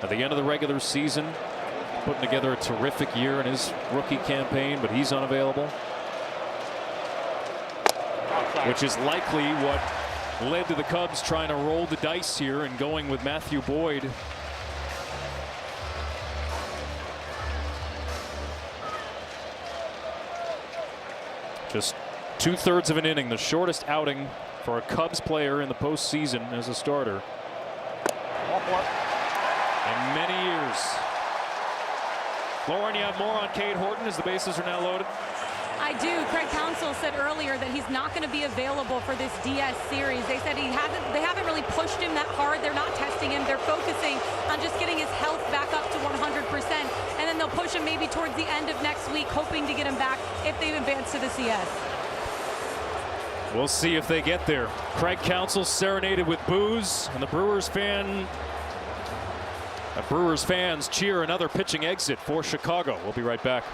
at the end of the regular season. Putting together a terrific year in his rookie campaign, but he's unavailable. Which is likely what led to the Cubs trying to roll the dice here and going with Matthew Boyd. Just 2/3 of an inning, the shortest outing for a Cubs player in the postseason as a starter in many years. Lauren, you have more on Cade Horton as the bases are now loaded? I do. Craig Counsell said earlier that he's not going to be available for this DS series. They said they haven't really pushed him that hard. They're not testing him. They're focusing on just getting his health back up to 100%. And then they'll push him maybe towards the end of next week, hoping to get him back if they advance to the CS. We'll see if they get there. Craig Counsell serenaded with booze, and the Brewers fans cheer another pitching exit for Chicago. We'll be right back.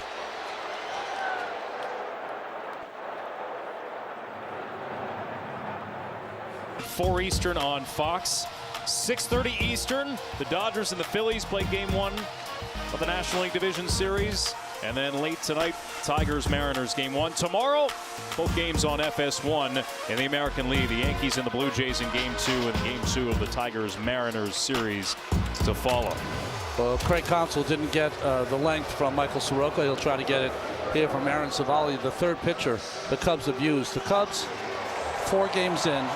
Four Eastern on Fox. 6:30 Eastern. The Dodgers and the Phillies play Game 1 of the National League Division Series. And then late tonight, Tigers-Mariners Game 1. Tomorrow, both games on FS1 in the American League. The Yankees and the Blue Jays in Game 2, and Game 2 of the Tigers-Mariners series to follow. Well, Craig Counsell didn't get the length from Michael Soroka. He'll try to get it here from Aaron Civale, the third pitcher the Cubs have used. The Cubs, 4 games in.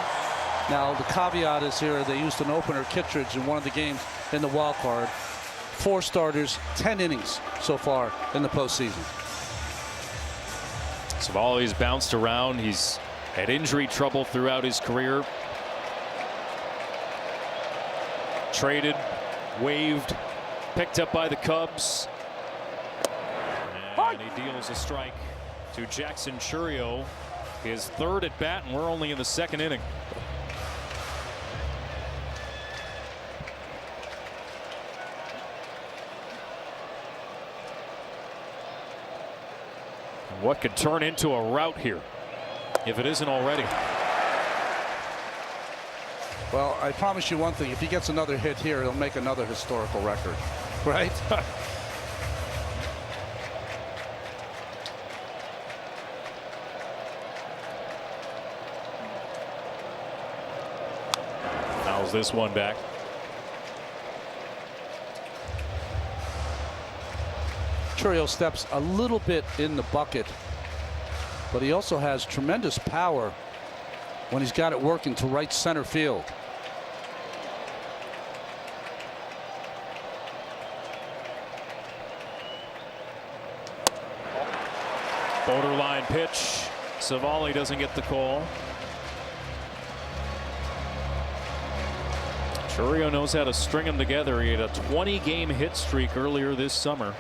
Now, the caveat is here, they used an opener, Kittredge, in one of the games in the wild card. 4 starters, 10 innings so far in the postseason. Civale's bounced around. He's had injury trouble throughout his career. Traded, waived, picked up by the Cubs. And he deals a strike to Jackson Chourio. His third at bat, and we're only in the second inning. What could turn into a rout here, if it isn't already. Well, I promise you one thing. If he gets another hit here, he'll make another historical record, right? Fouls this one back. Chourio steps a little bit in the bucket, but he also has tremendous power when he's got it working to right center field. Borderline pitch. Civale doesn't get the call. Chourio knows how to string them together. He had a 20-game hit streak earlier this summer.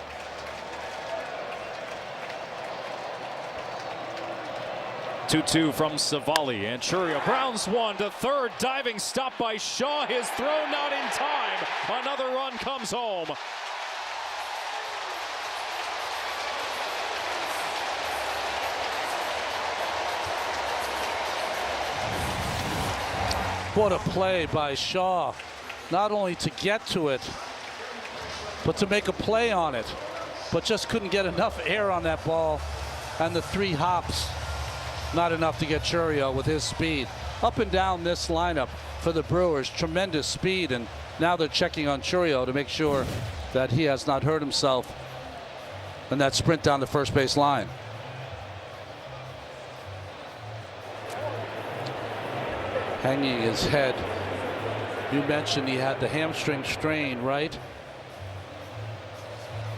2-2 from Civale, and Chourio grounds one to third. Diving stop by Shaw. His throw not in time. Another run comes home. What a play by Shaw. Not only to get to it, but to make a play on it. But just couldn't get enough air on that ball. And the 3 hops, not enough to get Chourio with his speed. Up and down this lineup for the Brewers, tremendous speed, and now they're checking on Chourio to make sure that he has not hurt himself in that sprint down the first base line. Hanging his head. You mentioned he had the hamstring strain, right?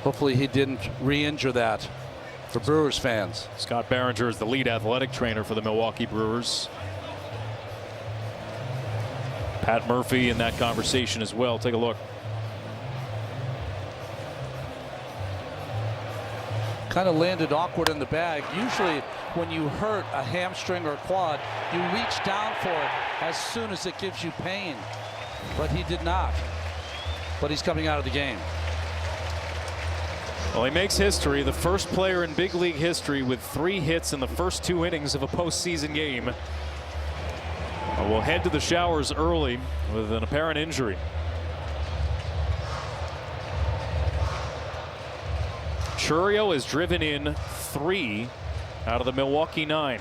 Hopefully he didn't re-injure that for Brewers fans. Scott Behringer is the lead athletic trainer for the Milwaukee Brewers. Pat Murphy in that conversation as well. Take a look. Kind of landed awkward in the bag. Usually when you hurt a hamstring or quad, you reach down for it as soon as it gives you pain. But he did not. but he's coming out of the game. Well, he makes history, the first player in big league history with 3 hits in the first 2 innings of a postseason game. We'll head to the showers early with an apparent injury. Chourio has driven in 3 out of the Milwaukee 9.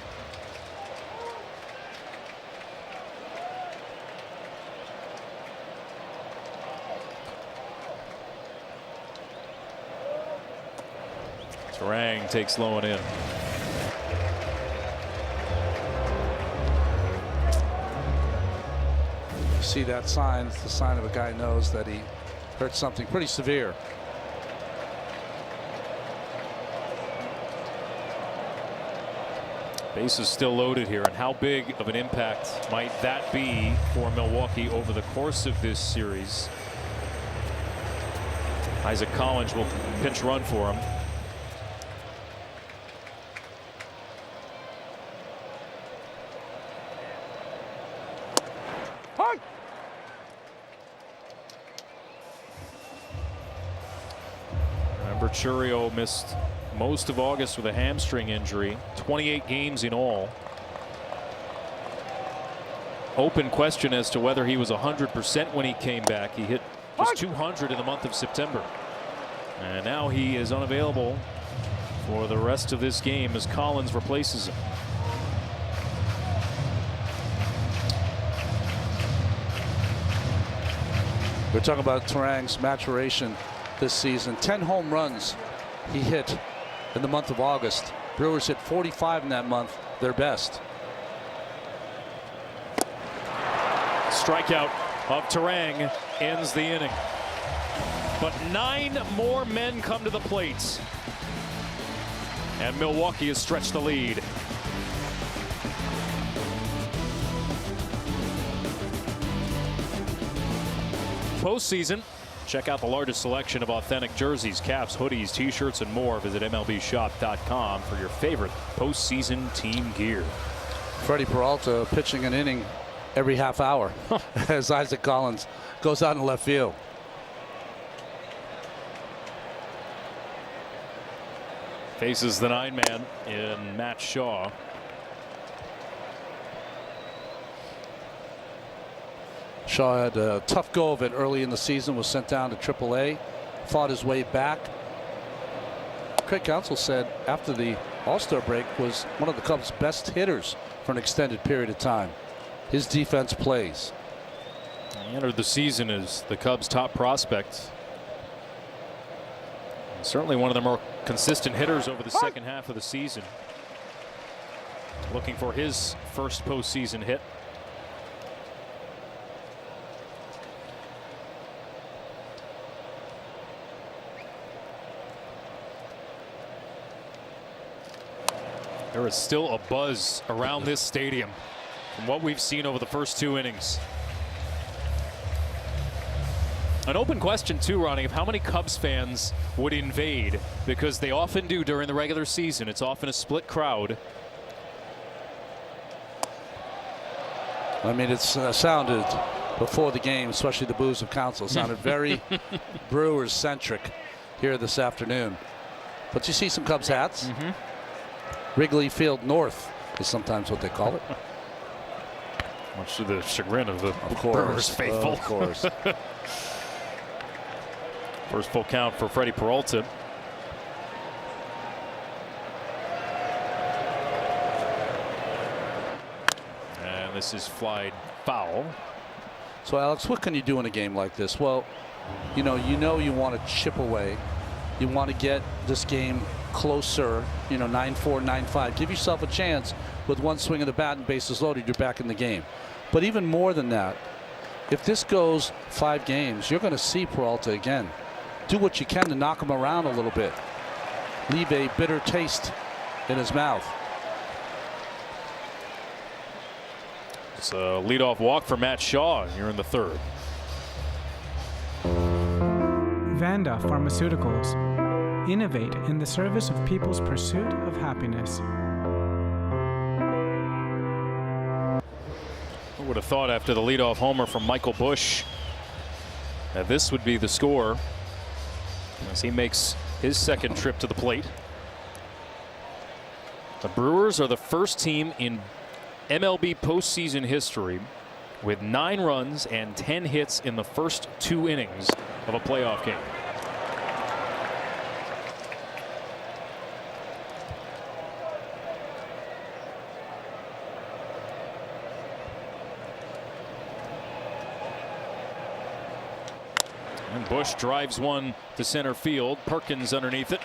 Turang takes low and in. See that sign? It's the sign of a guy knows that he hurt something pretty severe. Base is still loaded here, and how big of an impact might that be for Milwaukee over the course of this series? Isaac Collins will pinch run for him. Remember, Chourio missed most of August with a hamstring injury, 28 games in all. Open question as to whether he was 100% when he came back. He hit just 200 in the month of September. And now he is unavailable for the rest of this game as Collins replaces him. We're talking about Turang's maturation this season. 10 home runs he hit in the month of August. Brewers hit 45 in that month, their best. Strikeout of Turang ends the inning. But 9 more men come to the plate. And Milwaukee has stretched the lead. Postseason. Check out the largest selection of authentic jerseys, caps, hoodies, t-shirts, and more. Visit MLBshop.com for your favorite postseason team gear. Freddie Peralta pitching an inning every half hour as Isaac Collins goes out in left field. Faces the 9-man in Matt Shaw. Shaw had a tough go of it early in the season, was sent down to AAA, fought his way back. Craig Counsell said after the All-Star break was one of the Cubs' best hitters for an extended period of time. His defense plays. He entered the season as the Cubs' top prospect. And certainly one of the more consistent hitters over the second half of the season. Looking for his first postseason hit. There is still a buzz around this stadium from what we've seen over the first 2 innings. An open question too, Ronnie, of how many Cubs fans would invade, because they often do during the regular season. It's often a split crowd. I mean, it's sounded before the game, especially the boos of Counsell, sounded very Brewers centric here this afternoon. But you see some Cubs hats. Wrigley Field North is sometimes what they call it. Much to the chagrin of the Brewers faithful. Of course. First full count for Freddie Peralta. And this is flied foul. So, Alex, what can you do in a game like this? Well, you want to chip away. You want to get this game closer, 9-4, 9-5. Give yourself a chance with one swing of the bat and bases loaded, you're back in the game. But even more than that, if this goes 5 games, you're going to see Peralta again. Do what you can to knock him around a little bit. Leave a bitter taste in his mouth. It's a leadoff walk for Matt Shaw here in the 3rd. Vanda Pharmaceuticals. Innovate in the service of people's pursuit of happiness. Who would have thought after the leadoff homer from Michael Busch Now this would be the score as he makes his second trip to the plate. The Brewers are the first team in MLB postseason history with 9 runs and 10 hits in the first 2 innings of a playoff game. And Bush drives one to center field. Perkins underneath it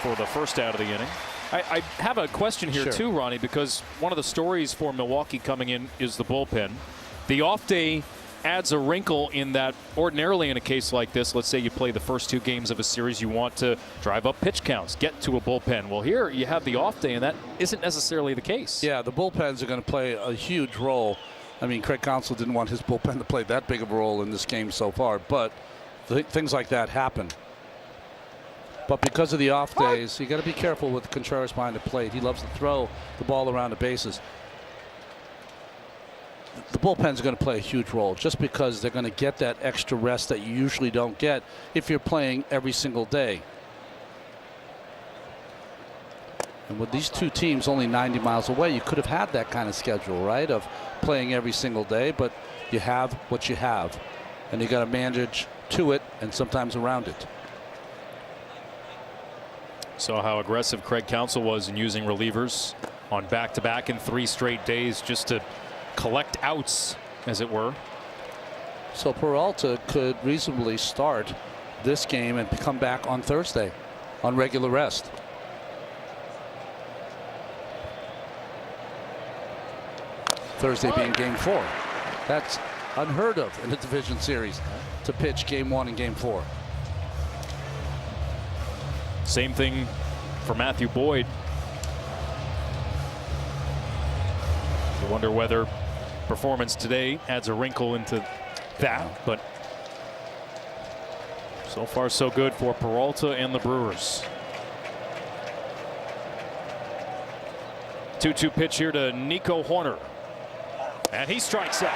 for the first out of the inning. I have a question here too, Ronnie, because one of the stories for Milwaukee coming in is the bullpen. The off day adds a wrinkle in that ordinarily in a case like this, let's say you play the first 2 games of a series, you want to drive up pitch counts, get to a bullpen. Well, here you have the off day, and that isn't necessarily the case. Yeah, the bullpens are going to play a huge role. I mean, Craig Counsell didn't want his bullpen to play that big of a role in this game so far, but things like that happen. But because of the off days, you got to be careful with Contreras behind the plate. He loves to throw the ball around the bases. The bullpens are going to play a huge role just because they're going to get that extra rest that you usually don't get if you're playing every single day. And with these 2 teams only 90 miles away, you could have had that kind of schedule, right, of playing every single day, but you have what you have, and you got to manage to it and sometimes around it. Saw how aggressive Craig Counsell was in using relievers on back-to-back in 3 straight days just to collect outs, as it were. So Peralta could reasonably start this game and come back on Thursday on regular rest. Thursday being game 4. That's unheard of in the division series, to pitch game 1 and game 4. Same thing for Matthew Boyd. You wonder whether performance today adds a wrinkle into that, but so far so good for Peralta and the Brewers. 2-2 pitch here to Nico Horner, and he strikes out.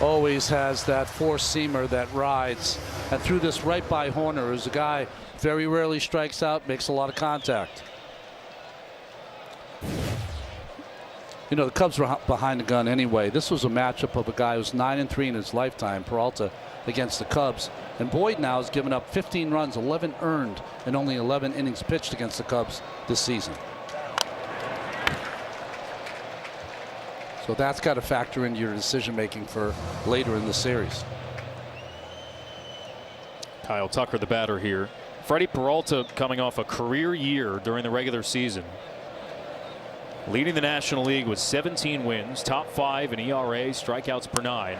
Always has that 4-seamer that rides, and threw this right by Horner, who's a guy very rarely strikes out, makes a lot of contact. You know, the Cubs were behind the gun anyway. This was a matchup of a guy who's 9-3 in his lifetime, Peralta, against the Cubs. And Boyd now has given up 15 runs, 11 earned, and only 11 innings pitched against the Cubs this season. So that's got to factor into your decision making for later in the series. Kyle Tucker, the batter here. Freddie Peralta coming off a career year during the regular season, leading the National League with 17 wins, top 5 in ERA, strikeouts per 9.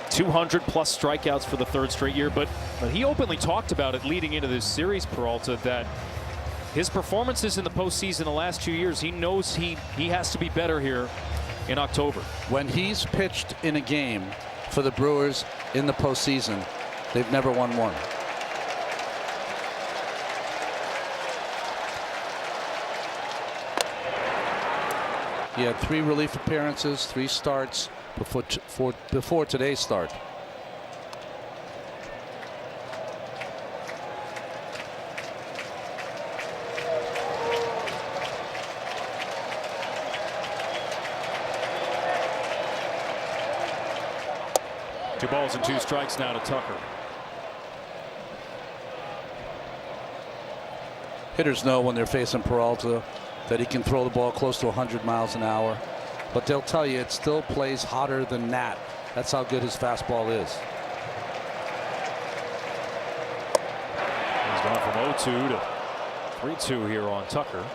200 plus strikeouts for the 3rd straight year, but he openly talked about it leading into this series, Peralta, that his performances in the postseason the last 2 years, he knows he has to be better here in October. When he's pitched in a game for the Brewers in the postseason, they've never won one. He had 3 relief appearances, 3 starts before today's start. Two balls and 2 strikes now to Tucker. Hitters know when they're facing Peralta that he can throw the ball close to 100 miles an hour, but they'll tell you it still plays hotter than that. That's how good his fastball is. He's gone from 0-2 to 3-2 here on Tucker.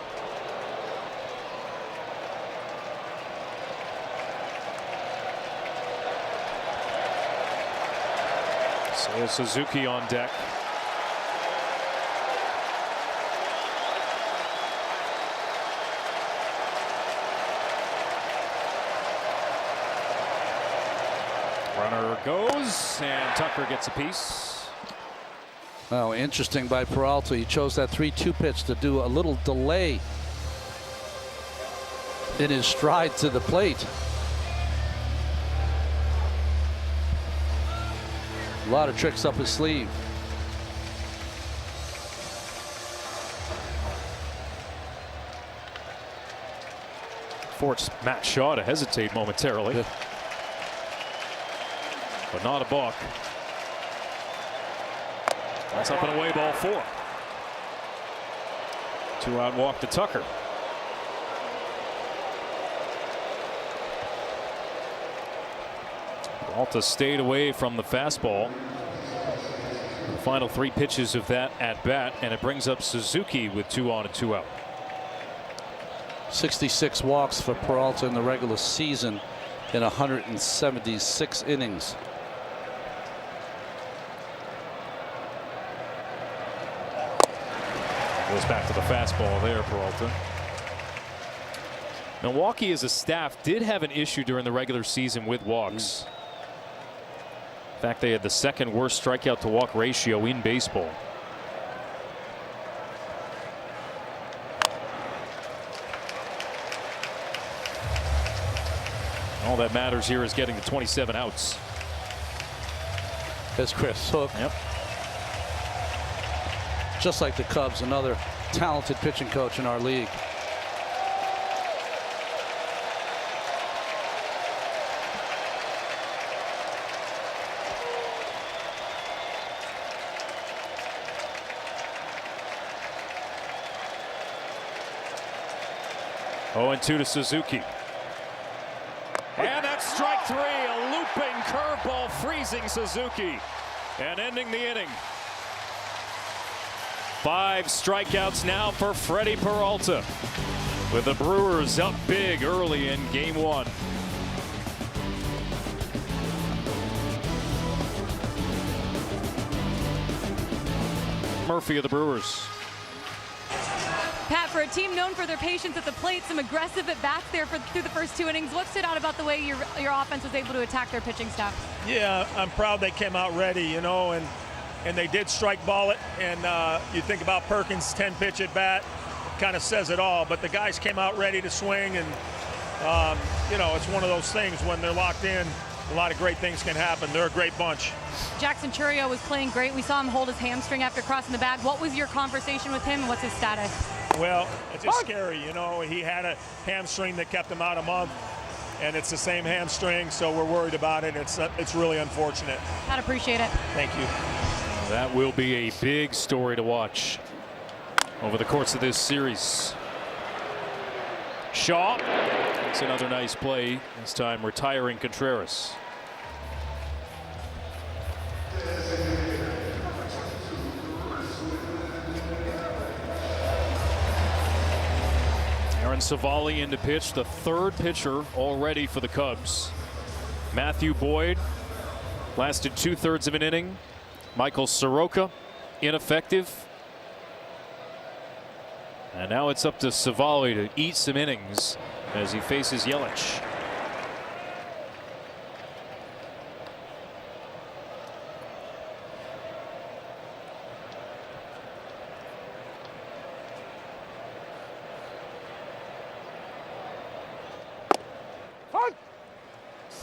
So Suzuki on deck. Runner goes, and Tucker gets a piece. Well, interesting by Peralta. He chose that 3-2 pitch to do a little delay in his stride to the plate. A lot of tricks up his sleeve. Forced Matt Shaw to hesitate momentarily. Yeah. But not a balk. That's up and away, ball 4. 2-out walk to Tucker. Peralta stayed away from the fastball. The final 3 pitches of that at bat, and it brings up Suzuki with 2 on and 2 out. 66 walks for Peralta in the regular season in 176 innings. Goes back to the fastball there, Peralta. Milwaukee as a staff did have an issue during the regular season with walks. In fact, they had the 2nd worst strikeout to walk ratio in baseball. All that matters here is getting to 27 outs. That's Chris Hook. Yep. Just like the Cubs, another talented pitching coach in our league. Oh, and 2 to Suzuki. And that's strike 3. A looping curveball freezing Suzuki and ending the inning. 5 strikeouts now for Freddie Peralta, with the Brewers up big early in game 1. Murphy of the Brewers. Pat, for a team known for their patience at the plate, some aggressive at bats there through the first 2 innings. What stood out about the way your offense was able to attack their pitching staff? Yeah, I'm proud they came out ready, you know, and they did strike ball it. And you think about Perkins' 10-pitch at bat, kind of says it all. But the guys came out ready to swing, and you know, it's one of those things when they're locked in. A lot of great things can happen. They're a great bunch. Jackson Chourio was playing great. We saw him hold his hamstring after crossing the bag. What was your conversation with him, and what's his status? Well, it's just scary, you know. He had a hamstring that kept him out a month, and it's the same hamstring, so we're worried about it. It's really unfortunate. I'd appreciate it. Thank you. That will be a big story to watch over the course of this series. Shaw makes another nice play, this time retiring Contreras. Aaron Savali in to pitch, the 3rd pitcher already for the Cubs. Matthew Boyd lasted 2/3 of an inning. Michael Soroka ineffective. And now it's up to Savali to eat some innings as he faces Yelich.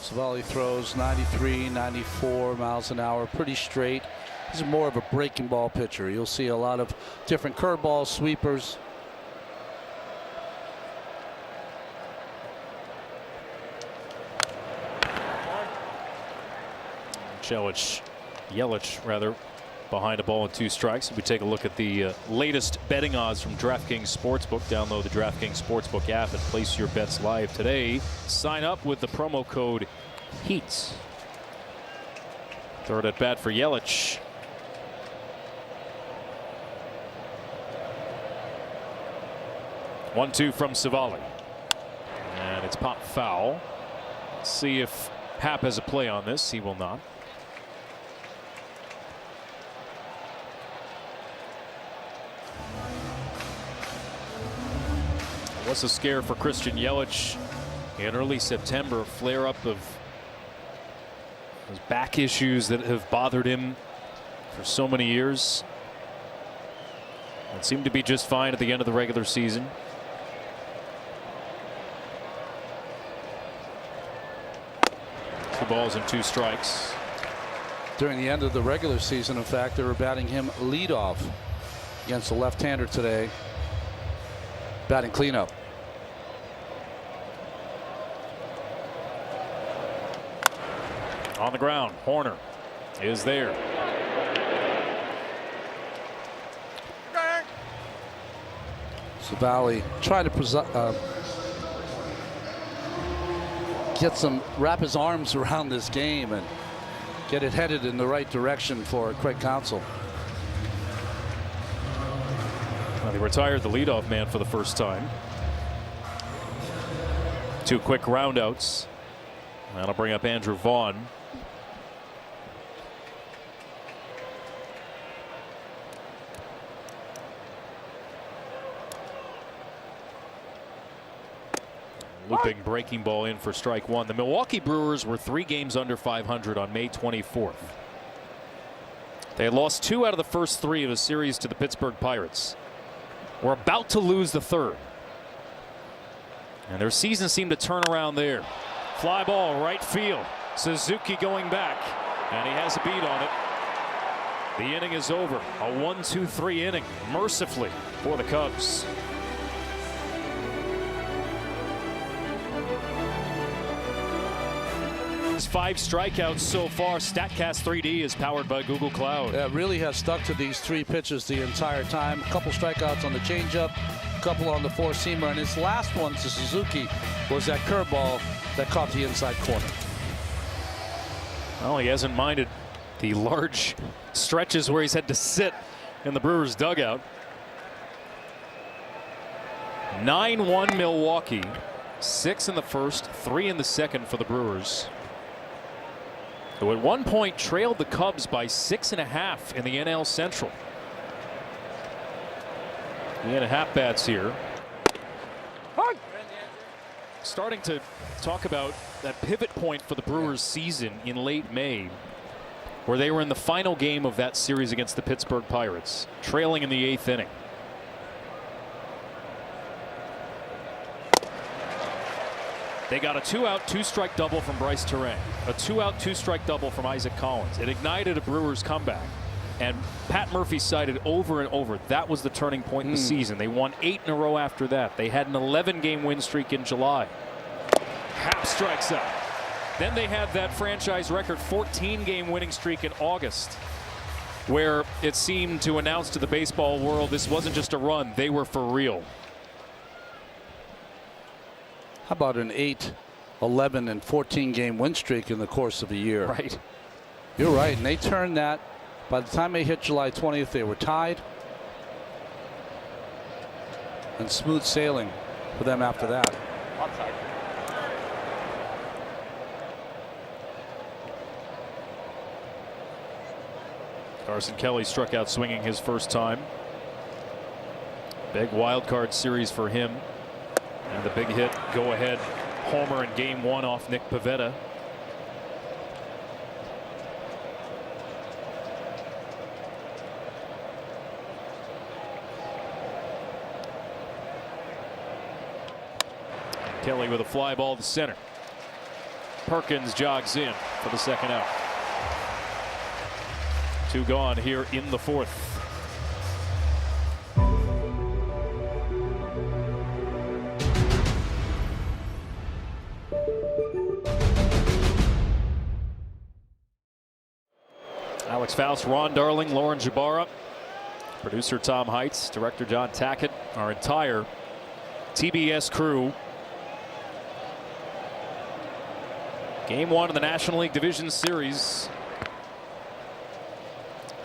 Savali throws 93, 94 miles an hour, pretty straight. He's more of a breaking ball pitcher. You'll see a lot of different curveballs, sweepers. Yelich rather, behind a ball and 2 strikes. If we take a look at the latest betting odds from DraftKings Sportsbook, download the DraftKings Sportsbook app and place your bets live today. Sign up with the promo code HEATS. 3rd at bat for Yelich. One-two from Savali, and it's popped foul. Let's see if Happ has a play on this. He will not. What's a scare for Christian Yelich in early September? Flare-up of those back issues that have bothered him for so many years. It seemed to be just fine at the end of the regular season. Two balls and 2 strikes. During the end of the regular season, in fact, they were batting him leadoff against the left-hander today. Batting cleanup. On the ground, Horner is there. Savali trying to wrap his arms around this game and get it headed in the right direction for Craig Counsell. Well, they retired the leadoff man for the first time. 2 quick groundouts. That'll bring up Andrew Vaughn. Looping breaking ball in for strike 1. The Milwaukee Brewers were 3 games under 500 on May 24th. They had lost 2 out of the first 3 of a series to the Pittsburgh Pirates. We're about to lose the 3rd. And their season seemed to turn around there. Fly ball right field. Suzuki going back. And he has a beat on it. The inning is over. A 1-2-3 inning, mercifully, for the Cubs. His 5 strikeouts so far. StatCast 3D is powered by Google Cloud. Yeah, really has stuck to these 3 pitches the entire time. A couple strikeouts on the changeup, a couple on the 4-seamer, and his last one to Suzuki was that curveball that caught the inside corner. Well, he hasn't minded the large stretches where he's had to sit in the Brewers dugout. 9-1 Milwaukee. 6 in the first, 3 in the second for the Brewers, who at one point trailed the Cubs by 6.5 in the NL Central. He had half bats here. Starting to talk about that pivot point for the Brewers season in late May, where they were in the final game of that series against the Pittsburgh Pirates, trailing in the 8th inning. They got a 2-out, 2-strike double from Bryce Terang, a 2-out, 2-strike double from Isaac Collins. It ignited a Brewers comeback, and Pat Murphy cited over and over that was the turning point in the season. They won 8 in a row after that. They had an 11-game win streak in July. Happ strikes out. Then they had that franchise record 14-game winning streak in August, where it seemed to announce to the baseball world this wasn't just a run, they were for real. How about an 8, 11, and 14-game win streak in the course of a year? Right. You're right, and they turned that. By the time they hit July 20th, they were tied. And smooth sailing for them after that. Carson Kelly struck out swinging his first time. Big wild card series for him. And the big hit, go-ahead homer in Game 1 off Nick Pivetta. Kelly with a fly ball to center. Perkins jogs in for the 2nd out. 2 gone here in the 4th. Alex Faust, Ron Darling, Lauren Jabara, producer Tom Heitz, director John Tackett, our entire TBS crew. Game 1 of the National League Division Series.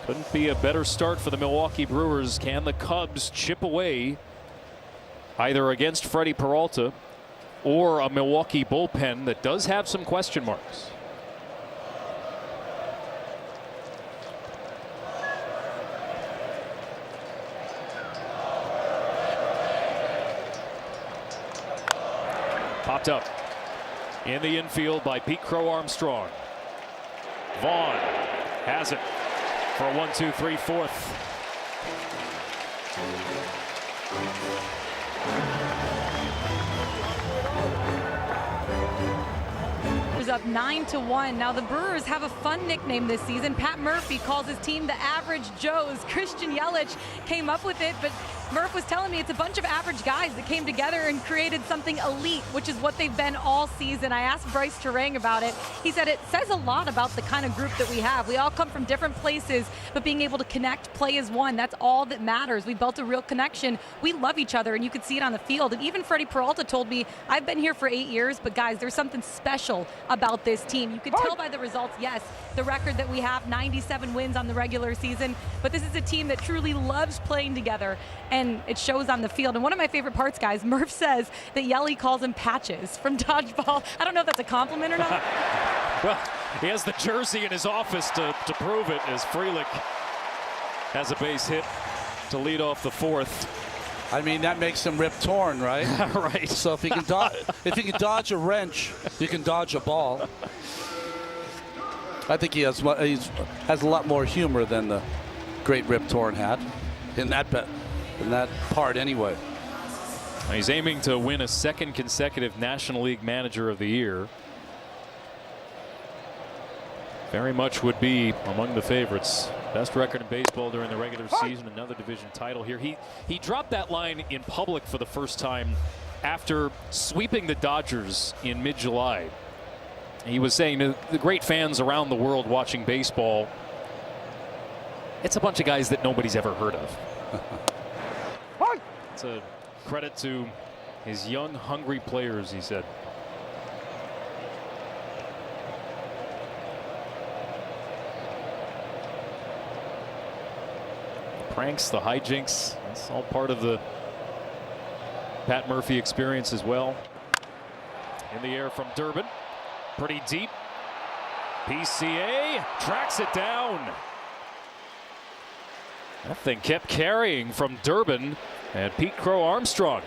Couldn't be a better start for the Milwaukee Brewers. Can the Cubs chip away either against Freddie Peralta or a Milwaukee bullpen that does have some question marks? Popped up in the infield by Pete Crow Armstrong. Vaughn has it for a 1-2-3 4th. Up 9-1. Now the Brewers have a fun nickname this season. Pat Murphy calls his team the Average Joes. Christian Yelich came up with it, but Murph was telling me it's a bunch of average guys that came together and created something elite, which is what they've been all season. I asked Bryce Terang about it. He said it says a lot about the kind of group that we have. We all come from different places, but being able to connect, play as one, that's all that matters. We built a real connection. We love each other, and you could see it on the field. And even Freddie Peralta told me, I've been here for 8 years, but guys, there's something special about this team. You can tell by the results, yes, the record that we have, 97 wins on the regular season, but this is a team that truly loves playing together, and it shows on the field. And one of my favorite parts, guys, Murph says that Yelly calls him Patches from dodgeball. I don't know if that's a compliment or not. Well, he has the jersey in his office to prove it, as Frelick has a base hit to lead off the fourth. I mean, that makes him Rip Torn, right? Right. So if he can dodge a wrench, you can dodge a ball. I think he has a lot more humor than the great Rip Torn had in that part anyway. He's aiming to win a second consecutive National League Manager of the Year. Very much would be among the favorites. Best record in baseball during the regular season, another division title here. He dropped that line in public for the first time after sweeping the Dodgers in mid-July. He was saying to the great fans around the world watching baseball, it's a bunch of guys that nobody's ever heard of. It's a credit to his young, hungry players, he said. Pranks, the hijinks, that's all part of the Pat Murphy experience as well. In the air from Durbin, pretty deep. PCA tracks it down. That thing kept carrying from Durbin, and Pete Crow Armstrong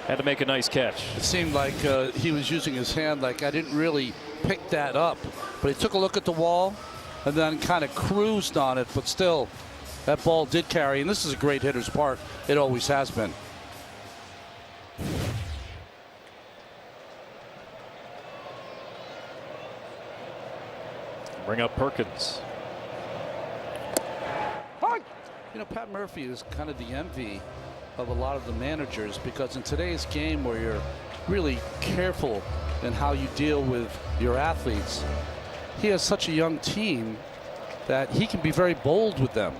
had to make a nice catch. It seemed like he was using his hand like I didn't really pick that up, but he took a look at the wall and then kind of cruised on it, but still that ball did carry, and this is a great hitter's part. It always has been. Bring up Perkins. You know, Pat Murphy is kind of the envy of a lot of the managers, because in today's game where you're really careful in how you deal with your athletes, he has such a young team that he can be very bold with them.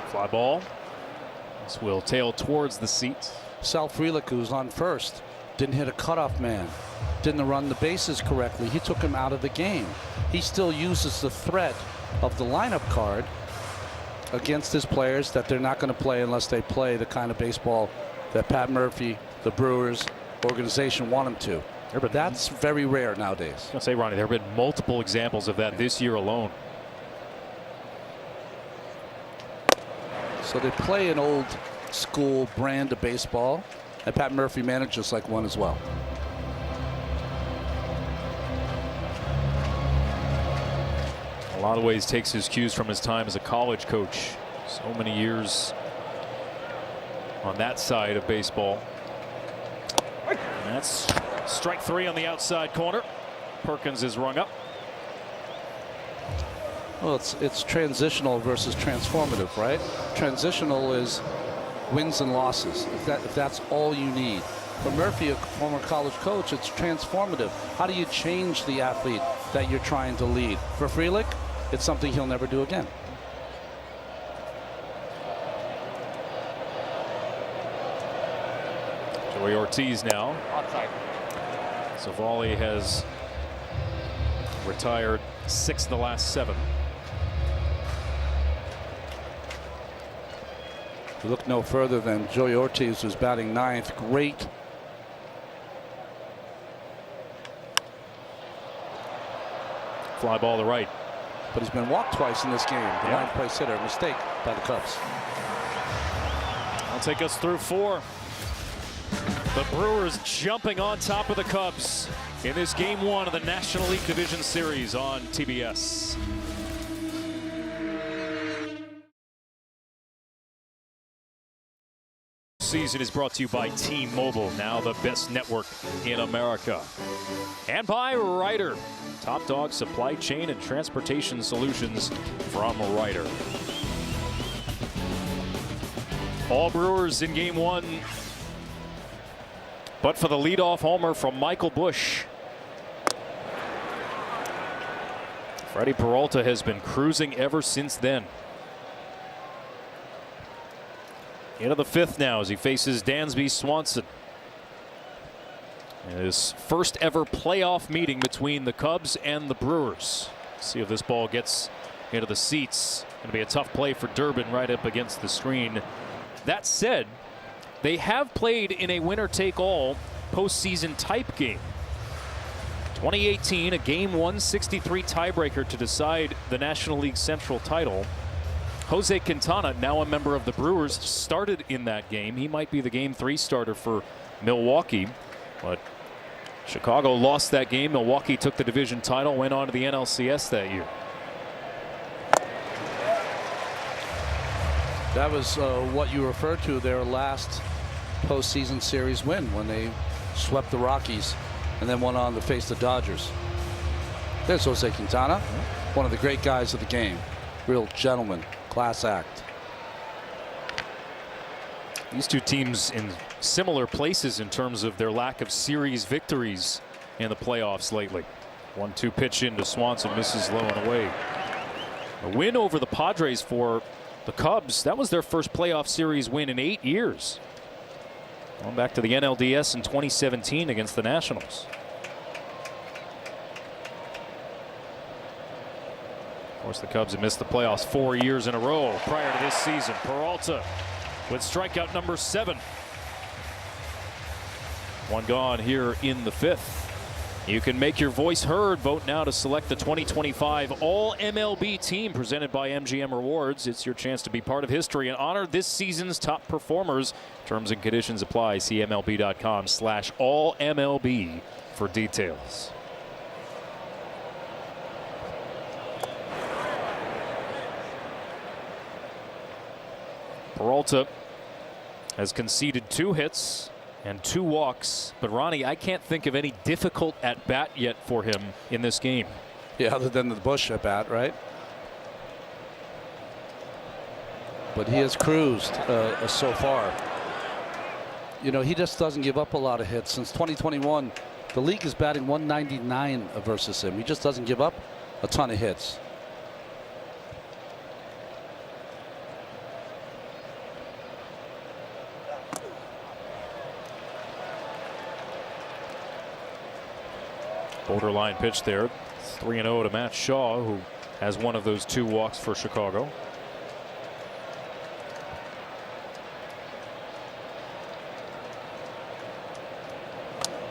Fly ball. This will tail towards the seats. Sal Frelick, who's on first, didn't hit a cutoff man, didn't run the bases correctly. He took him out of the game. He still uses the threat of the lineup card against his players that they're not going to play unless they play the kind of baseball that Pat Murphy, the Brewers organization want them to. But that's very rare nowadays. I was going to say, Ronnie, there have been multiple examples of that this year alone. So they play an old school brand of baseball, and Pat Murphy manages like one as well. In a lot of ways takes his cues from his time as a college coach. So many years on that side of baseball. And that's strike three on the outside corner. Perkins is rung up. Well, it's transitional versus transformative, right? Transitional is wins and losses, if that's all you need. For Murphy, a former college coach, it's transformative. How do you change the athlete that you're trying to lead? For Frelick, it's something he'll never do again. Joey Ortiz now. Savali has retired 6 of the last 7. You look no further than Joey Ortiz, who's batting 9th. Great. Fly ball to right. But he's been walked twice in this game. The 9th place hitter, mistake by the Cubs. That'll take us through 4. The Brewers jumping on top of the Cubs in this game 1 of the National League Division Series on TBS. season is brought to you by T-Mobile, now the best network in America. And by Ryder, top dog supply chain and transportation solutions from Ryder. All Brewers in game one. But for the leadoff homer from Michael Busch. Freddie Peralta has been cruising ever since then. Into the fifth now as he faces Dansby Swanson. His first ever playoff meeting between the Cubs and the Brewers. See if this ball gets into the seats. Going to be a tough play for Durbin right up against the screen. That said, they have played in a winner-take-all postseason type game. 2018, a Game 163 tiebreaker to decide the National League Central title. Jose Quintana, now a member of the Brewers, started in that game. He might be the Game 3 starter for Milwaukee, but Chicago lost that game. Milwaukee took the division title, went on to the NLCS that year. That was what you referred to, their last postseason series win when they swept the Rockies and then went on to face the Dodgers. There's Jose Quintana, one of the great guys of the game. Real gentleman, class act. These two teams in similar places in terms of their lack of series victories in the playoffs lately. 1-2 pitch into Swanson, misses low and away. A win over the Padres for the Cubs. That was their first playoff series win in 8 years. Going back to the NLDS in 2017 against the Nationals. Of course, the Cubs have missed the playoffs 4 years in a row prior to this season. Peralta with strikeout number 7. One gone here in the fifth. You can make your voice heard. Vote now to select the 2025 All-MLB team presented by MGM Rewards. It's your chance to be part of history and honor this season's top performers. Terms and conditions apply. See MLB.com/AllMLB for details. Peralta has conceded 2 hits and 2 walks, but Ronnie, I can't think of any difficult at bat yet for him in this game. Yeah, other than the Busch at bat, right? But he has cruised so far. You know, he just doesn't give up a lot of hits. Since 2021, the league is batting 199 versus him. He just doesn't give up a ton of hits. Borderline pitch there. 3-0 to Matt Shaw, who has one of those 2 walks for Chicago.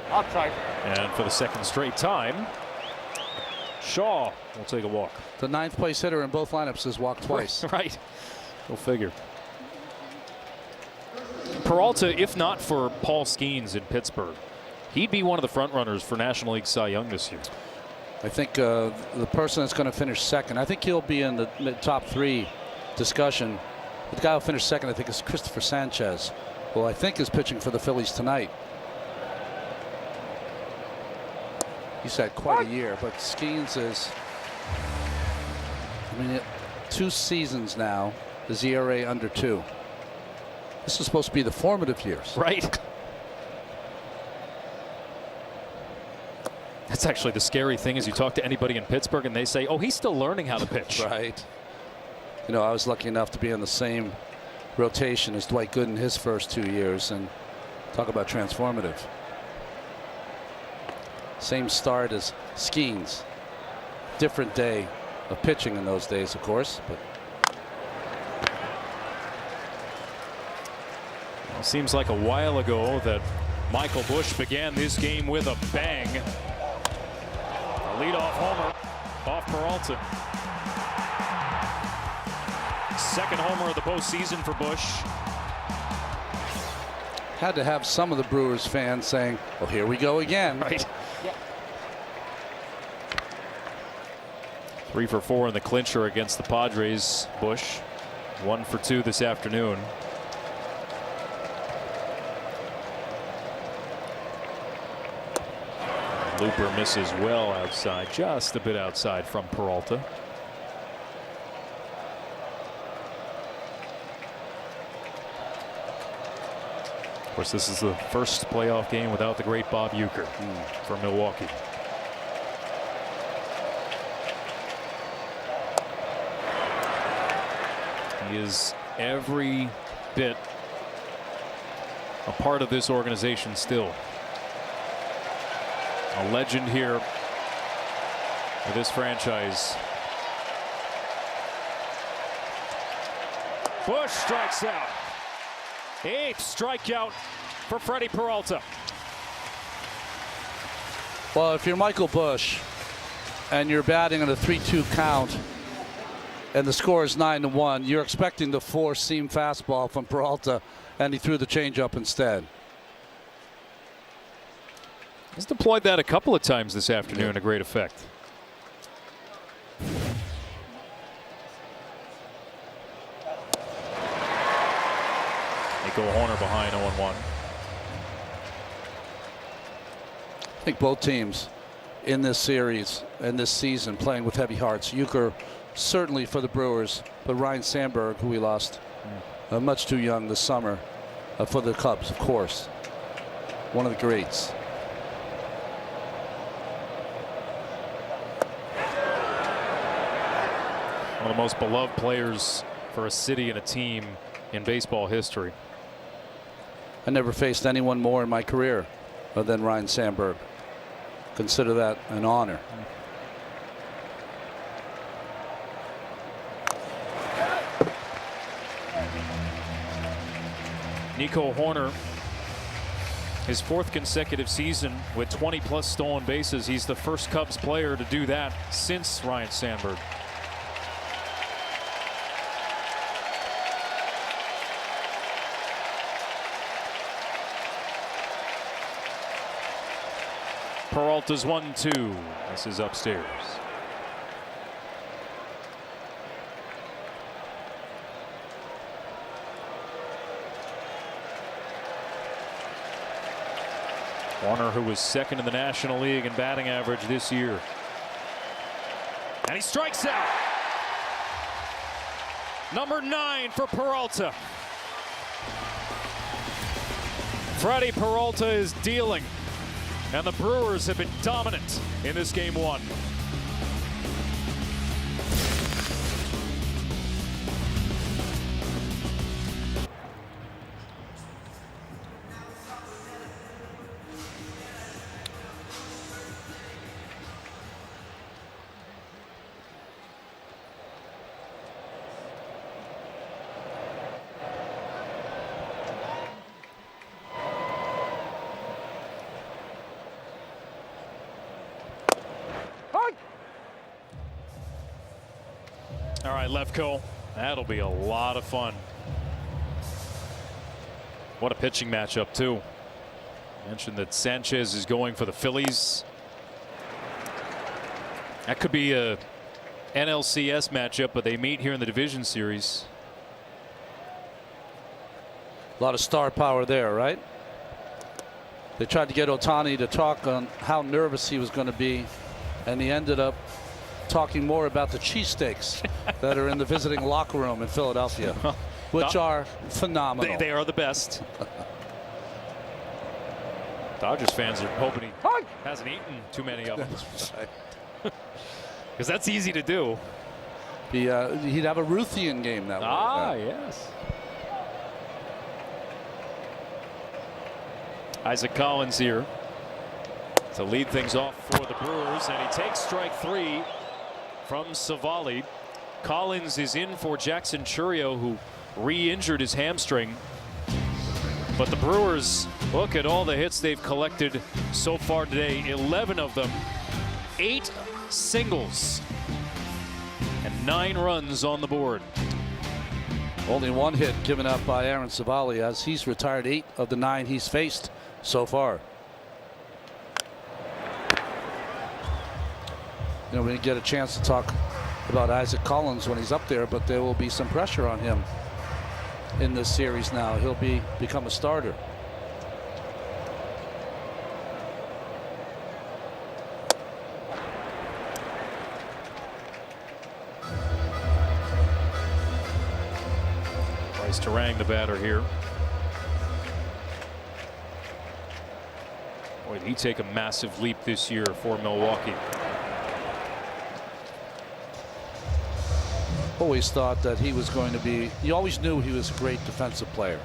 Outside. And for the second straight time, Shaw will take a walk. The 9th place hitter in both lineups has walked twice. Right. Go figure. Peralta, if not for Paul Skeens in Pittsburgh, he'd be one of the front runners for National League Cy Young this year. I think the person that's going to finish second, I think he'll be in the top 3 discussion. But the guy who finished second, I think, is Christopher Sanchez, who I think is pitching for the Phillies tonight. He's had quite a year, but Skeens is, I mean, 2 seasons now, his ERA under 2. This is supposed to be the formative years. Right. That's actually the scary thing is you talk to anybody in Pittsburgh and they say, oh, he's still learning how to pitch. Right. You know, I was lucky enough to be in the same rotation as Dwight Gooden his first 2 years, and talk about transformative. Same start as Skeens. Different day of pitching in those days, of course. But well, it seems like a while ago that Michael Busch began this game with a bang. A leadoff homer off Peralta. Second homer of the postseason for Busch. had to have some of the Brewers fans saying, well, here we go again. Right. 3 for 4 in the clincher against the Padres. Busch 1 for 2 this afternoon. Looper misses well outside, just a bit outside from Peralta. Of course, this is the first playoff game without the great Bob Uecker for Milwaukee. He is every bit a part of this organization still. A legend here with this franchise. Bush strikes out. 8th strikeout for Freddie Peralta. Well, if you're Michael Bush and you're batting on a 3-2 count and the score is 9-1, you're expecting the 4-seam fastball from Peralta, and he threw the changeup instead. He's deployed that a couple of times this afternoon to great effect. Nico Horner behind 0-1. I think both teams in this series and this season playing with heavy hearts. Uecker certainly for the Brewers, but Ryan Sandberg, who we lost much too young this summer, for the Cubs, of course. One of the greats. One of the most beloved players for a city and a team in baseball history. I never faced anyone more in my career than Ryan Sandberg. Consider that an honor. Nico Horner, his 4th consecutive season with 20+ stolen bases. He's the first Cubs player to do that since Ryan Sandberg. Peralta's 1-2. This is upstairs. Warner, who was 2nd in the National League in batting average this year. And he strikes out. Number 9 for Peralta. Freddie Peralta is dealing. And the Brewers have been dominant in this game 1. All right, Lefko, that'll be a lot of fun. What a pitching matchup, too. Mentioned that Sanchez is going for the Phillies. That could be a NLCS matchup, but they meet here in the Division Series. A lot of star power there, right? They tried to get Ohtani to talk on how nervous he was going to be, and he ended up talking more about the cheesesteaks that are in the visiting locker room in Philadelphia, which are phenomenal. They are the best. Dodgers fans are hoping he hasn't eaten too many of them. Because that's easy to do. He'd have a Ruthian game that way. Yes. Isaac Collins here to lead things off for the Brewers, and he takes strike 3 from Savali. Collins is in for Jackson Chourio, who re-injured his hamstring. But the Brewers, look at all the hits they've collected so far today. 11 of them, 8 singles, and 9 runs on the board. Only 1 hit given up by Aaron Savali, as he's retired 8 of the 9 he's faced so far. You know, we didn't get a chance to talk about Isaac Collins when he's up there, but there will be some pressure on him in this series now. He'll become a starter. As Turang, the batter here. Boy, did he take a massive leap this year for Milwaukee. Always thought that he was going to be, you always knew he was a great defensive player.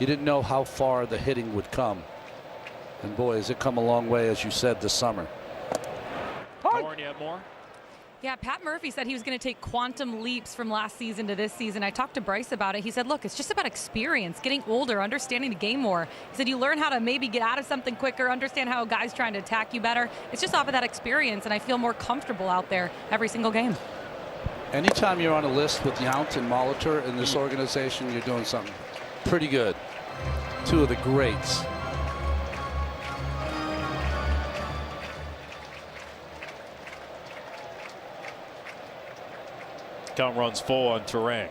You didn't know how far the hitting would come. And boy, has it come a long way, as you said, this summer. More, and you have more? Yeah, Pat Murphy said he was going to take quantum leaps from last season to this season. I talked to Bryce about it. He said, look, it's just about experience, getting older, understanding the game more. He said you learn how to maybe get out of something quicker, understand how a guy's trying to attack you better. It's just off of that experience, and I feel more comfortable out there every single game. Anytime you're on a list with Yount and Molitor in this organization, you're doing something pretty good. Two of the greats. Count runs full on Turang.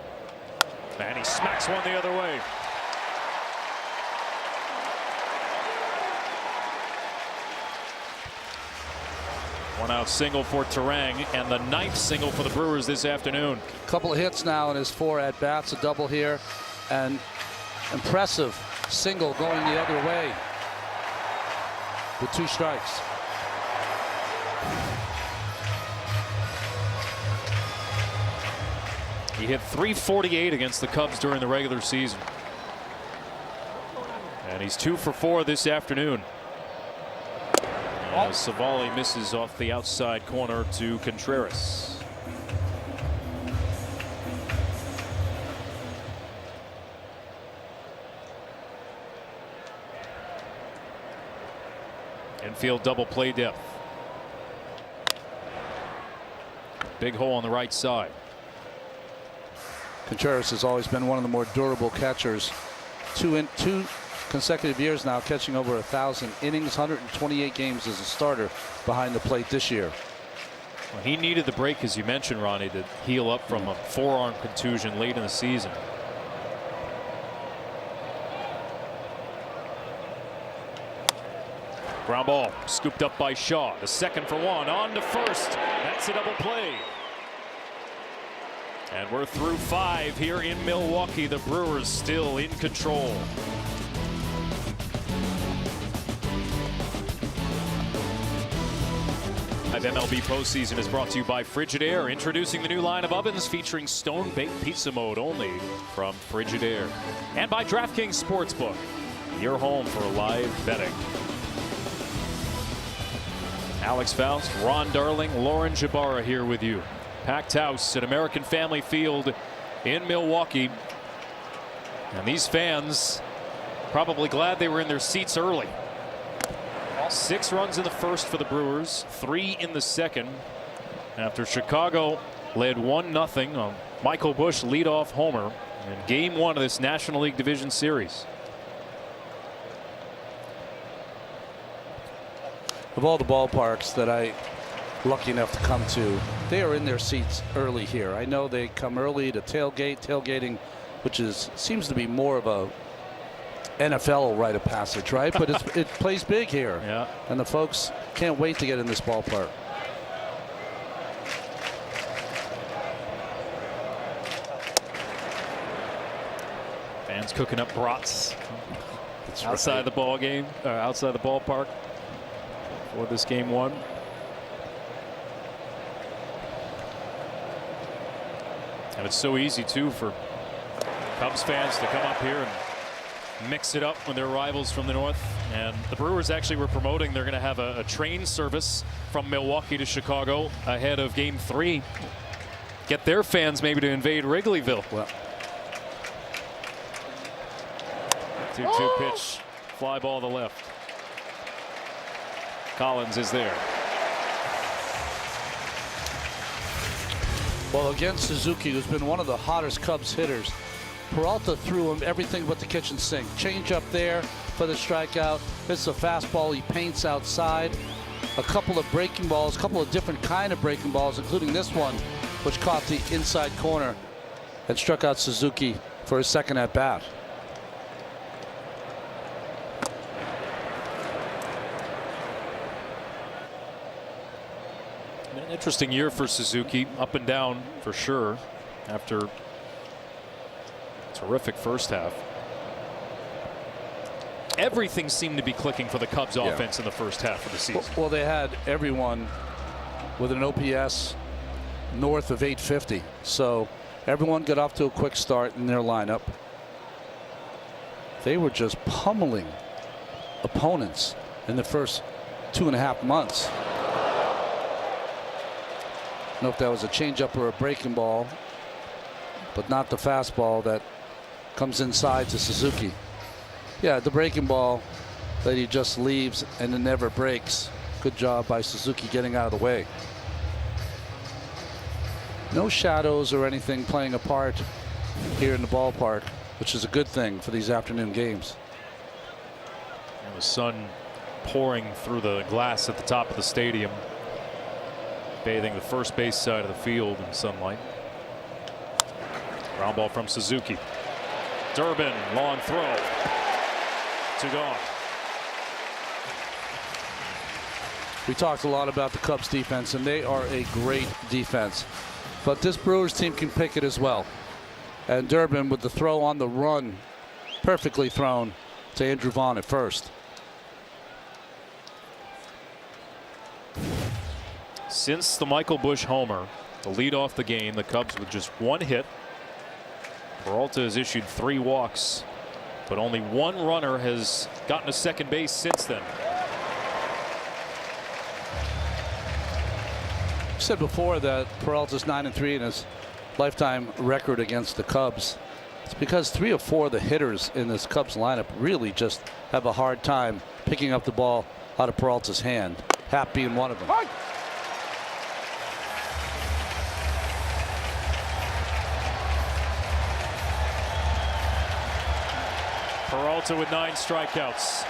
And he smacks one the other way. One out single for Turang, and the 9th single for the Brewers this afternoon. Couple of hits now in his 4 at-bats, a double here, and impressive single going the other way with 2 strikes. He hit .348 against the Cubs during the regular season. And he's 2 for 4 this afternoon. As Savali misses off the outside corner to Contreras. Infield double play depth. Big hole on the right side. Contreras has always been one of the more durable catchers. Two consecutive years now catching over 1,000 innings, 128 games as a starter behind the plate this year. Well, he needed the break, as you mentioned, Ronnie, to heal up from a forearm contusion late in the season. Ground ball scooped up by Shaw. The second for one, on to first. That's a double play. And we're through 5 here in Milwaukee. The Brewers still in control. MLB postseason is brought to you by Frigidaire, introducing the new line of ovens featuring stone-baked pizza mode only from Frigidaire. And by DraftKings Sportsbook, your home for live betting. Alex Faust, Ron Darling, Lauren Jabara here with you. Packed house at American Family Field in Milwaukee. And these fans probably glad they were in their seats early. 6 runs in the first for the Brewers, 3 in the second, after Chicago led 1-0 on Michael Busch leadoff homer in Game 1 of this National League Division Series. Of all the ballparks that I'm lucky enough to come to, they are in their seats early here. I know they come early to tailgating, which seems to be more of a NFL rite of passage, right? But it plays big here. Yeah. And the folks can't wait to get in this ballpark. Fans cooking up brats outside right. the ball game, outside the ballpark for this Game 1. And it's so easy too for Cubs fans to come up here and mix it up with their rivals from the north. And the Brewers actually were promoting they're going to have a train service from Milwaukee to Chicago ahead of Game 3. Get their fans maybe to invade Wrigleyville. Well, 2-2 pitch, fly ball to the left. Collins is there. well, against Suzuki, who's been one of the hottest Cubs hitters, Peralta threw him everything but the kitchen sink. Change up there for the strikeout. This is a fastball he paints outside. A couple of breaking balls, a couple of different kind of breaking balls, including this one, which caught the inside corner and struck out Suzuki for his second at bat. An interesting year for Suzuki, up and down for sure, after Terrific first half. Everything seemed to be clicking for the Cubs offense in the first half of the season. Well, they had everyone with an OPS north of 850. So everyone got off to a quick start in their lineup. They were just pummeling opponents in the first 2.5 months. I don't know if that was a changeup or a breaking ball, but not the fastball that comes inside to Suzuki. Yeah, the breaking ball that he just leaves and it never breaks. Good job by Suzuki getting out of the way. No shadows or anything playing a part here in the ballpark, which is a good thing for these afternoon games. And the sun pouring through the glass at the top of the stadium, bathing the first base side of the field in sunlight. Ground ball from Suzuki. Durbin, long throw. 2 gone. We talked a lot about the Cubs defense, and they are a great defense. But this Brewers team can pick it as well. And Durbin with the throw on the run, perfectly thrown to Andrew Vaughn at first. Since the Michael Busch homer to lead off the game, the Cubs with just 1 hit. Peralta has issued 3 walks, but only 1 runner has gotten to second base since then. I said before that Peralta's 9-3 in his lifetime record against the Cubs. It's because 3 or 4 of the hitters in this Cubs lineup really just have a hard time picking up the ball out of Peralta's hand. Happ being one of them. Peralta with 9 strikeouts.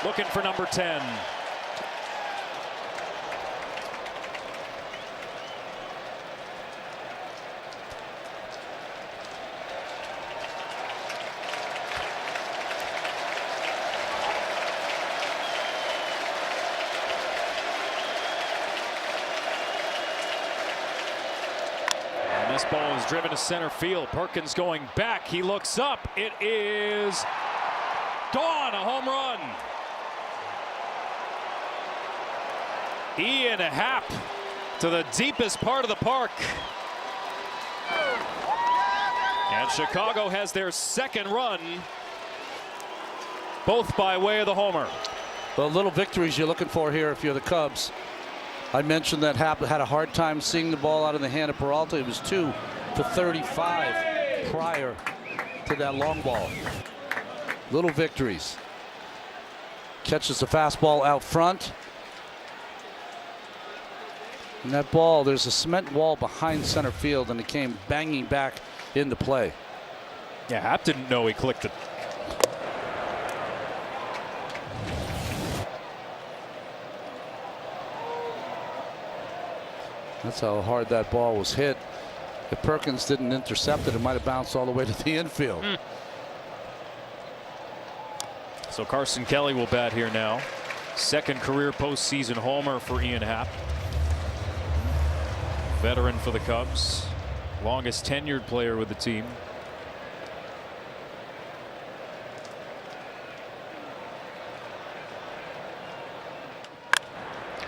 Looking for number 10. This ball is driven to center field. Perkins going back. He looks up. It is gone. A home run. Ian Happ to the deepest part of the park. And Chicago has their second run, both by way of the homer. The little victories you're looking for here if you're the Cubs. I mentioned that Happ had a hard time seeing the ball out of the hand of Peralta. It was 2 for 35 prior to that long ball. Little victories. Catches the fastball out front. And that ball, there's a cement wall behind center field, and it came banging back into play. Yeah, Happ didn't know he clicked it. That's how hard that ball was hit. If Perkins didn't intercept it, it might have bounced all the way to the infield. So Carson Kelly will bat here now. Second career postseason homer for Ian Happ. Veteran for the Cubs. Longest tenured player with the team.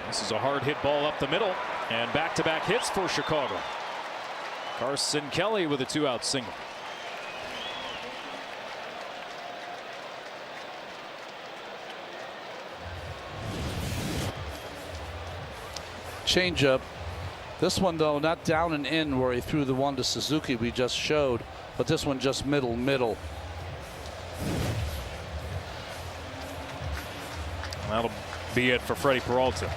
This is a hard hit ball up the middle. And back-to-back hits for Chicago. Carson Kelly with a 2-out single. Changeup. This one, though, not down and in where he threw the one to Suzuki we just showed, but this one just middle. That'll be it for Freddie Peralta.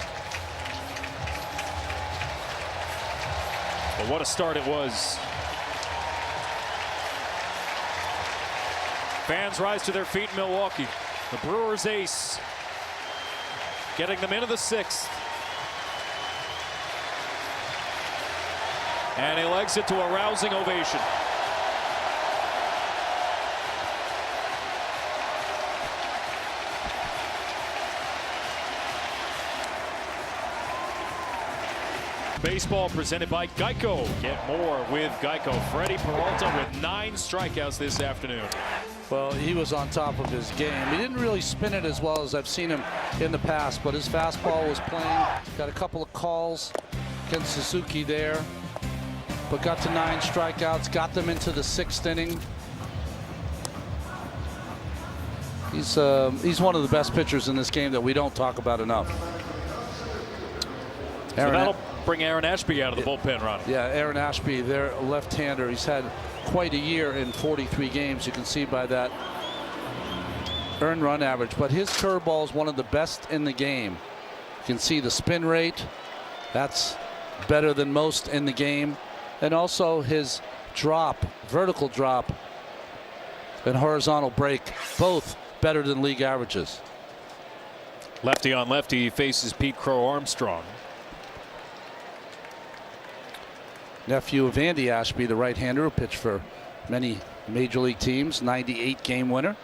But what a start it was. Fans rise to their feet in Milwaukee. The Brewers ace getting them into the 6th. And he legs it to a rousing ovation. Baseball presented by Geico. Get more with Geico. Freddie Peralta with 9 strikeouts this afternoon. Well, he was on top of his game. He didn't really spin it as well as I've seen him in the past, but his fastball was playing. Got a couple of calls against Suzuki there, but got to 9 strikeouts, got them into the 6th inning. He's one of the best pitchers in this game that we don't talk about enough. So that'll bring Aaron Ashby out of the bullpen, Ronnie. Yeah, Aaron Ashby, their left-hander. He's had quite a year in 43 games. You can see by that earned run average. But his curveball is one of the best in the game. You can see the spin rate. That's better than most in the game. And also his drop, vertical drop, and horizontal break, both better than league averages. Lefty on lefty faces Pete Crow Armstrong. Nephew of Andy Ashby, the right-hander who pitched for many major league teams, 98 game winner.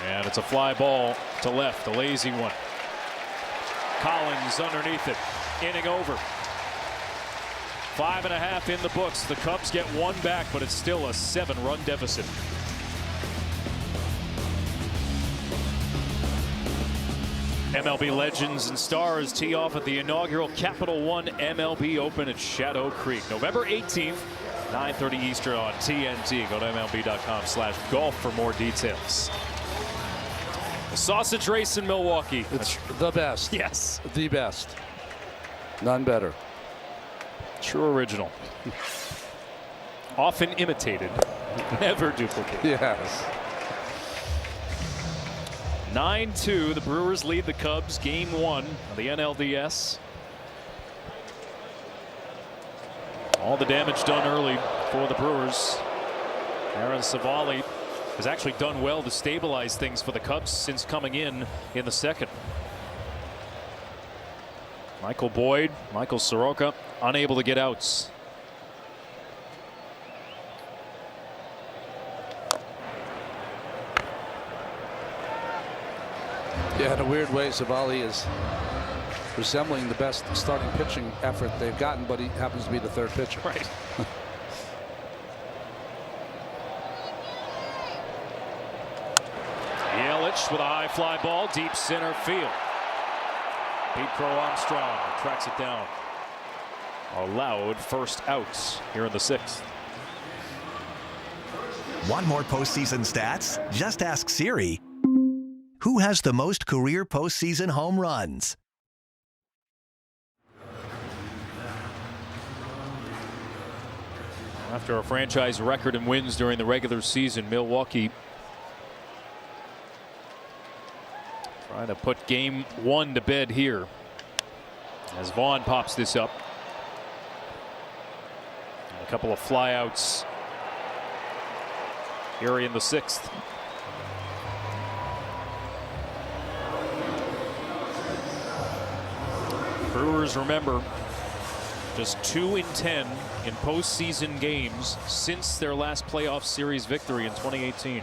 And it's a fly ball to left, a lazy one. Collins underneath it, inning over. 5.5 in the books. The Cubs get 1 back, but it's still a 7-run deficit. MLB legends and stars tee off at the inaugural Capital One MLB Open at Shadow Creek, November 18th, 9:30 Eastern on TNT. Go to MLB.com/golf for more details. The sausage race in Milwaukee. It's the best. Yes. The best. None better. True original. Often imitated, never duplicated. Yes. 9-2, the Brewers lead the Cubs game 1 of the NLDS. All the damage done early for the Brewers. Aaron Savali has actually done well to stabilize things for the Cubs since coming in the 2nd. Michael Boyd, Michael Soroka unable to get outs. Yeah, in a weird way, Savali is resembling the best starting pitching effort they've gotten, but he happens to be the 3rd pitcher. Right. Yelich with a high fly ball, deep center field. Pete Crow Armstrong tracks it down. Allowed first outs here in the 6th. Want more postseason stats? Just ask Siri. Who has the most career postseason home runs? After a franchise record in wins during the regular season, Milwaukee trying to put game 1 to bed here as Vaughn pops this up. And a couple of flyouts here in the 6th. Brewers, remember, just 2-10 in postseason games since their last playoff series victory in 2018.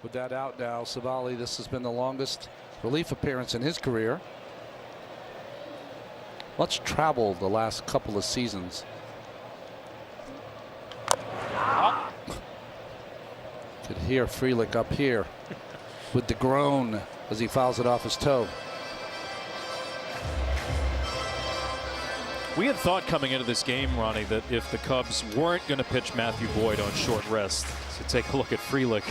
With that out now, Savali, this has been the longest relief appearance in his career. Much traveled the last couple of seasons. Could hear Frelick up here with the groan as he fouls it off his toe. We had thought coming into this game, Ronnie, that if the Cubs weren't going to pitch Matthew Boyd on short rest, so take a look at Frelick.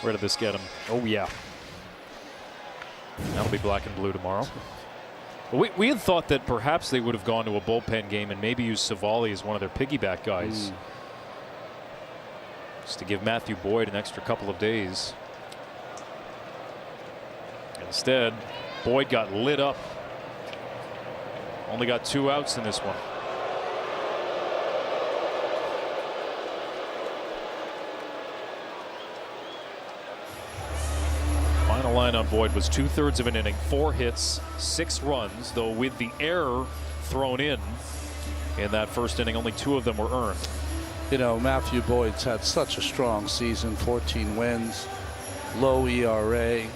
Where did this get him? Oh, yeah. That'll be black and blue tomorrow. We had thought that perhaps they would have gone to a bullpen game and maybe used Savali as one of their piggyback guys. Just to give Matthew Boyd an extra couple of days. Instead, Boyd got lit up. Only got 2 outs in this one. Final line on Boyd was 2/3 of an inning, 4 hits, 6 runs, though with the error thrown in that first inning, only 2 of them were earned. You know, Matthew Boyd's had such a strong season, 14 wins, low ERA.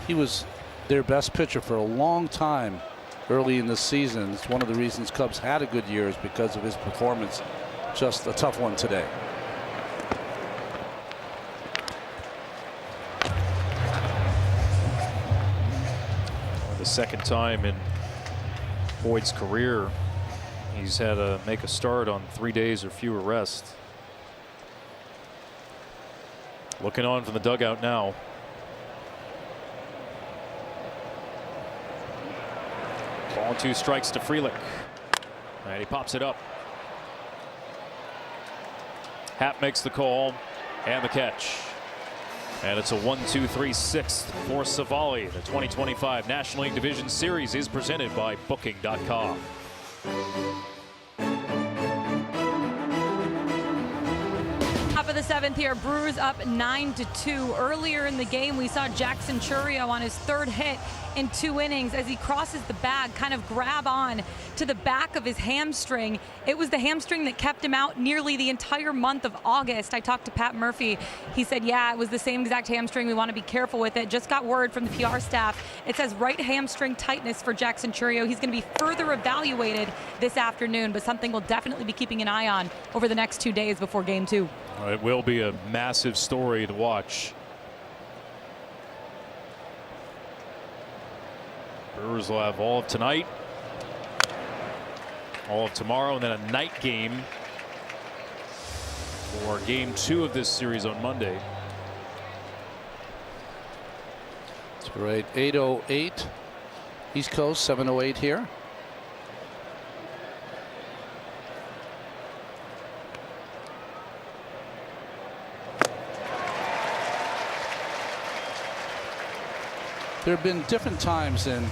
He was their best pitcher for a long time early in the season. It's one of the reasons Cubs had a good year is because of his performance. Just a tough one today. The second time in Boyd's career he's had to make a start on 3 days or fewer rest. Looking on from the dugout now. Ball and 2 strikes to Frelick. And he pops it up. Happ makes the call and the catch. And it's a 1-2-3-6 for Savali. The 2025 National League Division Series is presented by Booking.com. Top of the 7th here, Brewers up 9-2. Earlier in the game, we saw Jackson Chourio on his 3rd hit in 2 innings as he crosses the bag, kind of grab on to the back of his hamstring. It was the hamstring that kept him out nearly the entire month of August. I talked to Pat Murphy. He said, yeah, it was the same exact hamstring. We want to be careful with it. Just got word from the PR staff. It says right hamstring tightness for Jackson Chourio. He's going to be further evaluated this afternoon, but something we'll definitely be keeping an eye on over the next 2 days before Game 2. It will be a massive story to watch. Brewers will have all of tonight, all of tomorrow, and then a night game for Game 2 of this series on Monday. That's right. 8:08 East Coast, 7:08 here. There have been different times in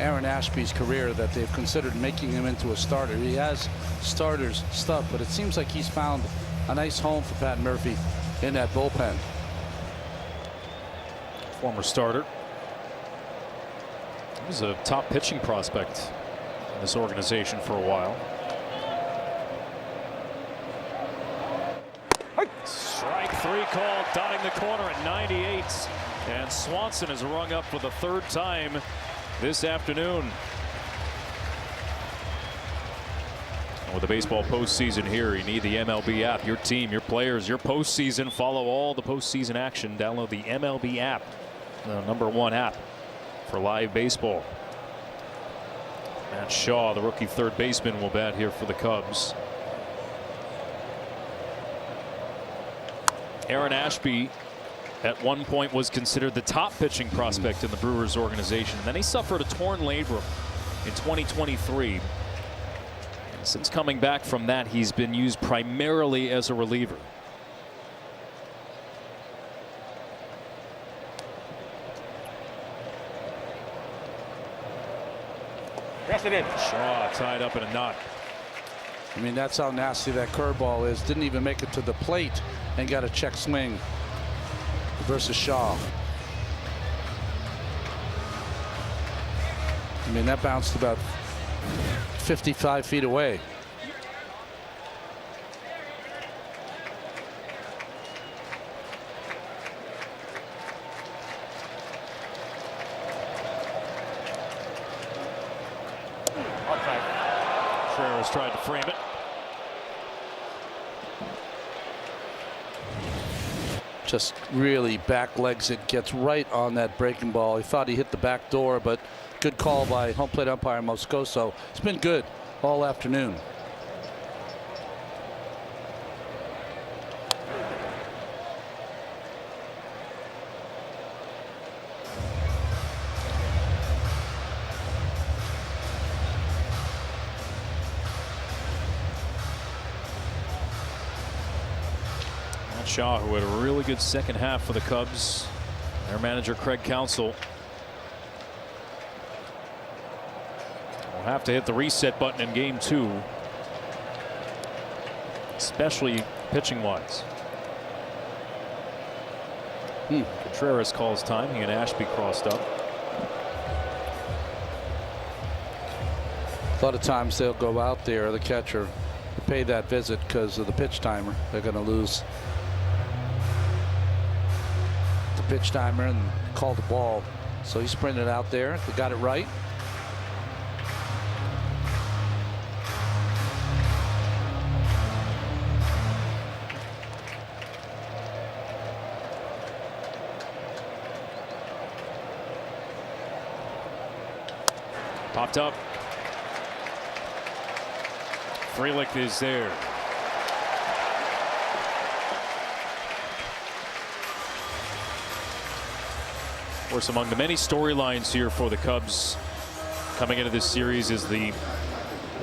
Aaron Ashby's career that they've considered making him into a starter. He has starters stuff, but it seems like he's found a nice home for Pat Murphy in that bullpen. Former starter. He was a top pitching prospect in this organization for a while. Strike 3 call, dotting the corner at 98. And Swanson is rung up for the 3rd time this afternoon. And with the baseball postseason here, you need the MLB app. Your team, your players, your postseason. Follow all the postseason action. Download the MLB app, the #1 app for live baseball. Matt Shaw, the rookie 3rd baseman, will bat here for the Cubs. Aaron Ashby at one point was considered the top pitching prospect in the Brewers organization. And then he suffered a torn labrum in 2023. And since coming back from that, he's been used primarily as a reliever. Shaw tied up in a knot. I mean, that's how nasty that curveball is. Didn't even make it to the plate and got a check swing versus Shaw. I mean, that bounced about 55 feet away. Contreras tried to frame it. Just really back legs it, gets right on that breaking ball. He thought he hit the back door, but good call by home plate umpire Moscoso. It's been good all afternoon. Shaw, who had a really good second half for the Cubs. Their manager Craig Counsell will have to hit the reset button in Game 2, especially pitching wise. Contreras calls time. He and Ashby crossed up. A lot of times they'll go out there, the catcher, to pay that visit because of the pitch timer. They're going to lose the pitch timer and call the ball. So he sprinted out there. They got it right. Popped up. Frelick is there. Of course, among the many storylines here for the Cubs coming into this series is the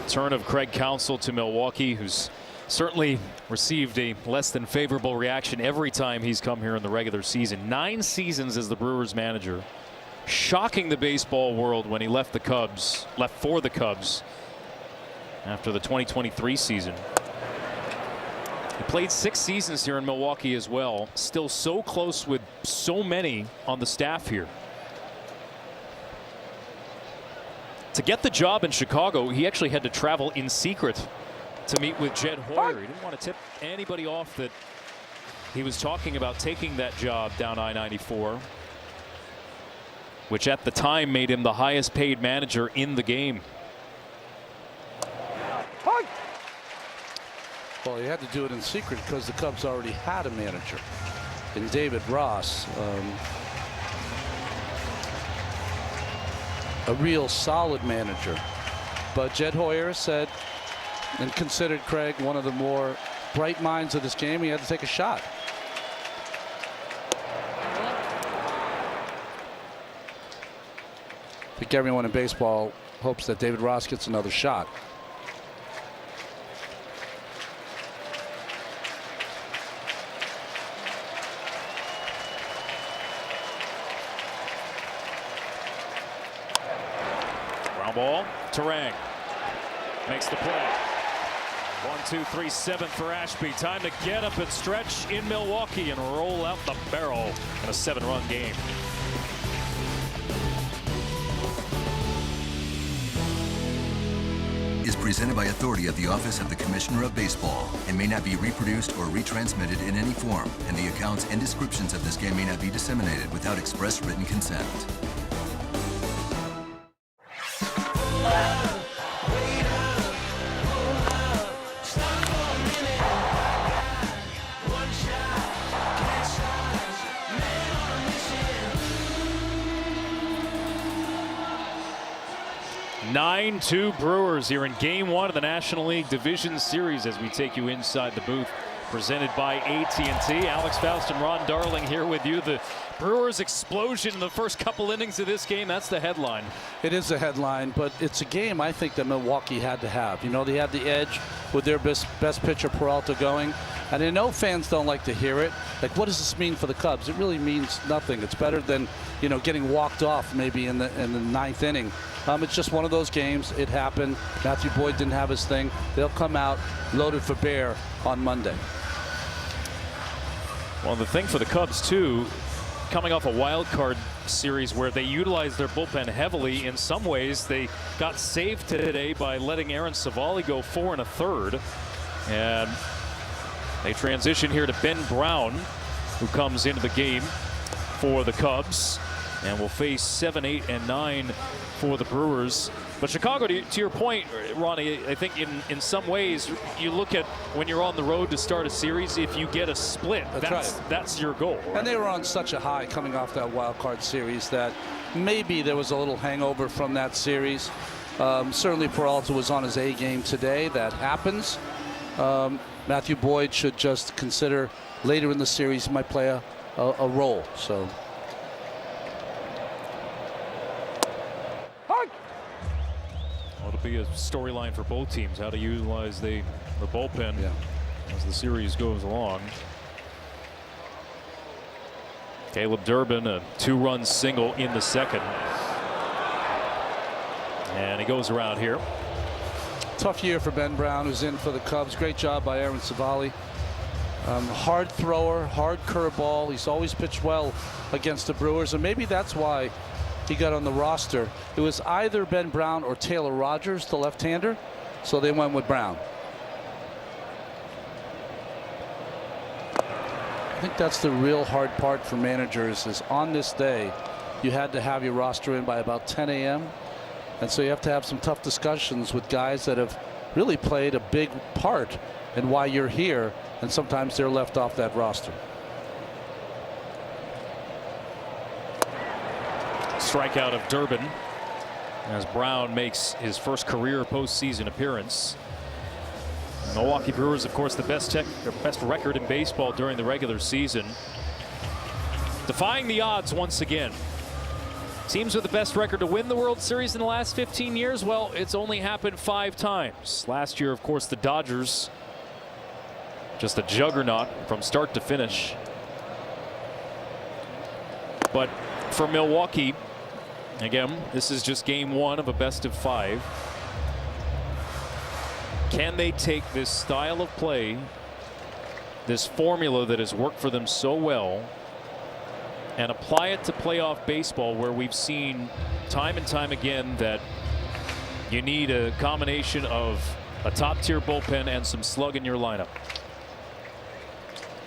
return of Craig Counsell to Milwaukee, who's certainly received a less than favorable reaction every time he's come here in the regular season. 9 seasons as the Brewers manager, shocking the baseball world when he left for the Cubs after the 2023 season. He played 6 seasons here in Milwaukee as well, still so close with so many on the staff here. To get the job in Chicago, he actually had to travel in secret to meet with Jed Hoyer. He didn't want to tip anybody off that he was talking about taking that job down I-94, which at the time made him the highest paid manager in the game. Well, he had to do it in secret because the Cubs already had a manager in David Ross, a real solid manager. But Jed Hoyer said and considered Craig one of the more bright minds of this game. He had to take a shot. I think everyone in baseball hopes that David Ross gets another shot. Ground ball. Terang makes the play. 1, 2, 3, 7 for Ashby. Time to get up and stretch in Milwaukee and roll out the barrel in a 7-run game. Is presented by authority of the Office of the Commissioner of Baseball and may not be reproduced or retransmitted in any form, and the accounts and descriptions of this game may not be disseminated without express written consent. Two Brewers here in Game 1 of the National League Division Series as we take you inside the booth presented by AT&T. Alex Faust and Ron Darling here with you. The Brewers' explosion in the first couple innings of this game, that's the headline. It is a headline, but it's a game I think that Milwaukee had to have. You know, they had the edge with their best pitcher Peralta going. And I know fans don't like to hear it. Like, what does this mean for the Cubs? It really means nothing. It's better than, you know, getting walked off maybe in the 9th inning. It's just one of those games. It happened. Matthew Boyd didn't have his thing. They'll come out loaded for bear on Monday. Well, the thing for the Cubs, too, coming off a wild card series where they utilized their bullpen heavily, in some ways they got saved today by letting Aaron Savali go 4 1/3. And they transition here to Ben Brown, who comes into the game for the Cubs and will face 7, 8, and 9 for the Brewers. But Chicago, to your point, Ronnie, I think in some ways you look at when you're on the road to start a series, if you get a split, that's your goal. Right? And they were on such a high coming off that wild card series that maybe there was a little hangover from that series. Certainly Peralta was on his A game today. That happens. Matthew Boyd should just consider later in the series he might play a role. So. It'll be a storyline for both teams, how to utilize the bullpen as the series goes along. Caleb Durbin, a 2-run single in the second. And he goes around here. Tough year for Ben Brown, who's in for the Cubs. Great job by Aaron Savali. Hard thrower, hard curveball. He's always pitched well against the Brewers, and maybe that's why he got on the roster. It was either Ben Brown or Taylor Rogers, the left-hander, so they went with Brown. I think that's the real hard part for managers, is on this day you had to have your roster in by about 10 a.m. and so you have to have some tough discussions with guys that have really played a big part in why you're here, and sometimes they're left off that roster. Strikeout of Durbin as Brown makes his first career postseason appearance. The Milwaukee Brewers, of course, the best record in baseball during the regular season, defying the odds once again. Teams with the best record to win the World Series in the last 15 years, well, it's only happened 5 times. Last year, of course, the Dodgers, just a juggernaut from start to finish. But for Milwaukee, again, this is just game 1 of a best of 5. Can they take this style of play, this formula that has worked for them so well, and apply it to playoff baseball, where we've seen time and time again that you need a combination of a top-tier bullpen and some slug in your lineup?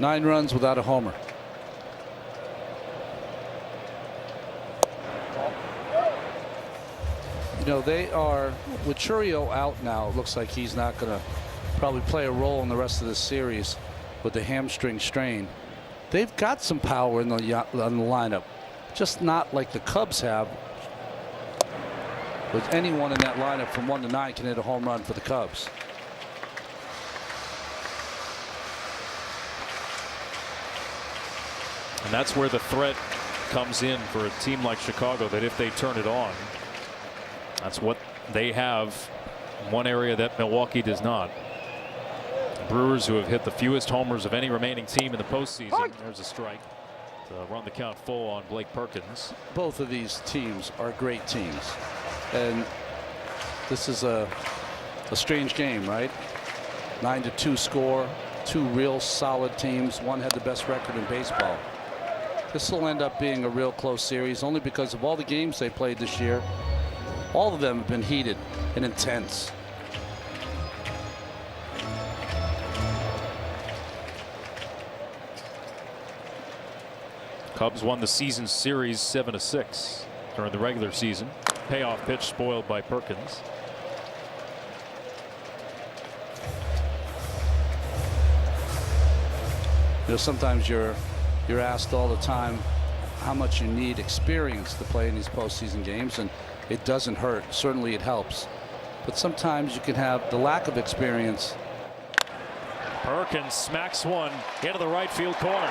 9 runs without a homer. You know, they are, with Churio out now, it looks like he's not going to probably play a role in the rest of this series with the hamstring strain. They've got some power in the lineup, just not like the Cubs have. With anyone in that lineup from 1 to 9 can hit a home run for the Cubs. And that's where the threat comes in for a team like Chicago, that if they turn it on, that's what they have. One area that Milwaukee does not. The Brewers, who have hit the fewest homers of any remaining team in the postseason. There's a strike to run the count full on Blake Perkins. Both of these teams are great teams, and this is a strange game, right? 9-2 score, 2 real solid teams. One had the best record in baseball. This will end up being a real close series, only because of all the games they played this year. All of them have been heated and intense. Cubs won the season series 7-6 during the regular season. Payoff pitch spoiled by Perkins. You know, sometimes you're asked all the time how much you need experience to play in these postseason games, and it doesn't hurt. Certainly it helps, but sometimes you can have the lack of experience. Perkins smacks one into the right field corner.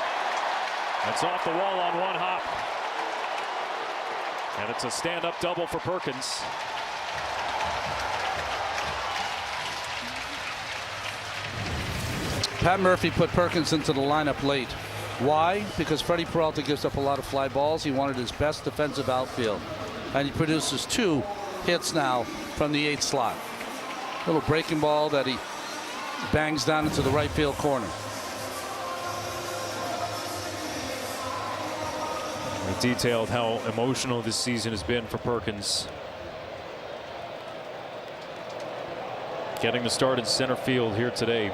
It's off the wall on one hop, and it's a stand-up double for Perkins. Pat Murphy put Perkins into the lineup late. Why? Because Freddie Peralta gives up a lot of fly balls. He wanted his best defensive outfield, and he produces 2 hits now from the 8th slot. Little breaking ball that he bangs down into the right field corner. We detailed how emotional this season has been for Perkins. Getting the start in center field here today.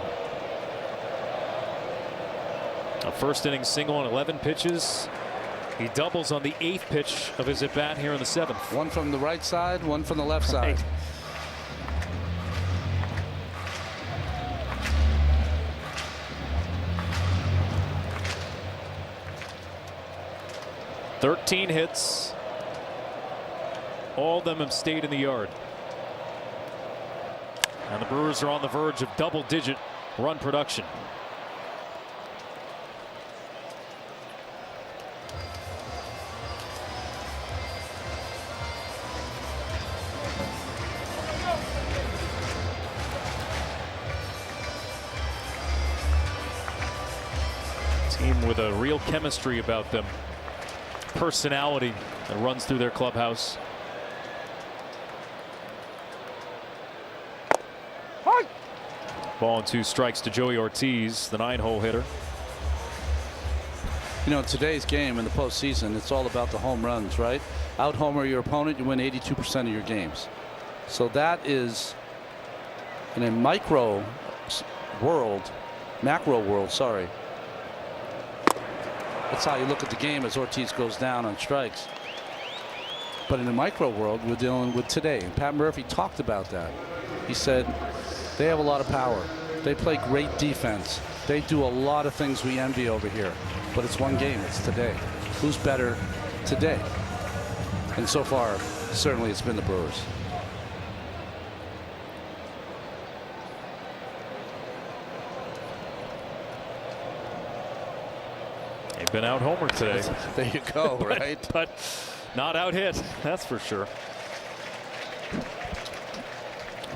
A first inning single on 11 pitches. He doubles on the 8th pitch of his at bat here in the 7th. One from the right side, one from the left side. 13 hits. All of them have stayed in the yard. And the Brewers are on the verge of double-digit run production. Team with a real chemistry about them. Personality that runs through their clubhouse. Ball and 2 strikes to Joey Ortiz, the 9-hole hitter. You know, in today's game in the postseason, it's all about the home runs, right? Out homer your opponent, you win 82% of your games. So that is, in a macro world, sorry. That's how you look at the game as Ortiz goes down on strikes. But in the micro world, we're dealing with today. And Pat Murphy talked about that. He said they have a lot of power. They play great defense. They do a lot of things we envy over here. But it's one game. It's today. Who's better today? And so far, certainly it's been the Brewers. They've been out homered today. There you go, right? but not out hit, that's for sure.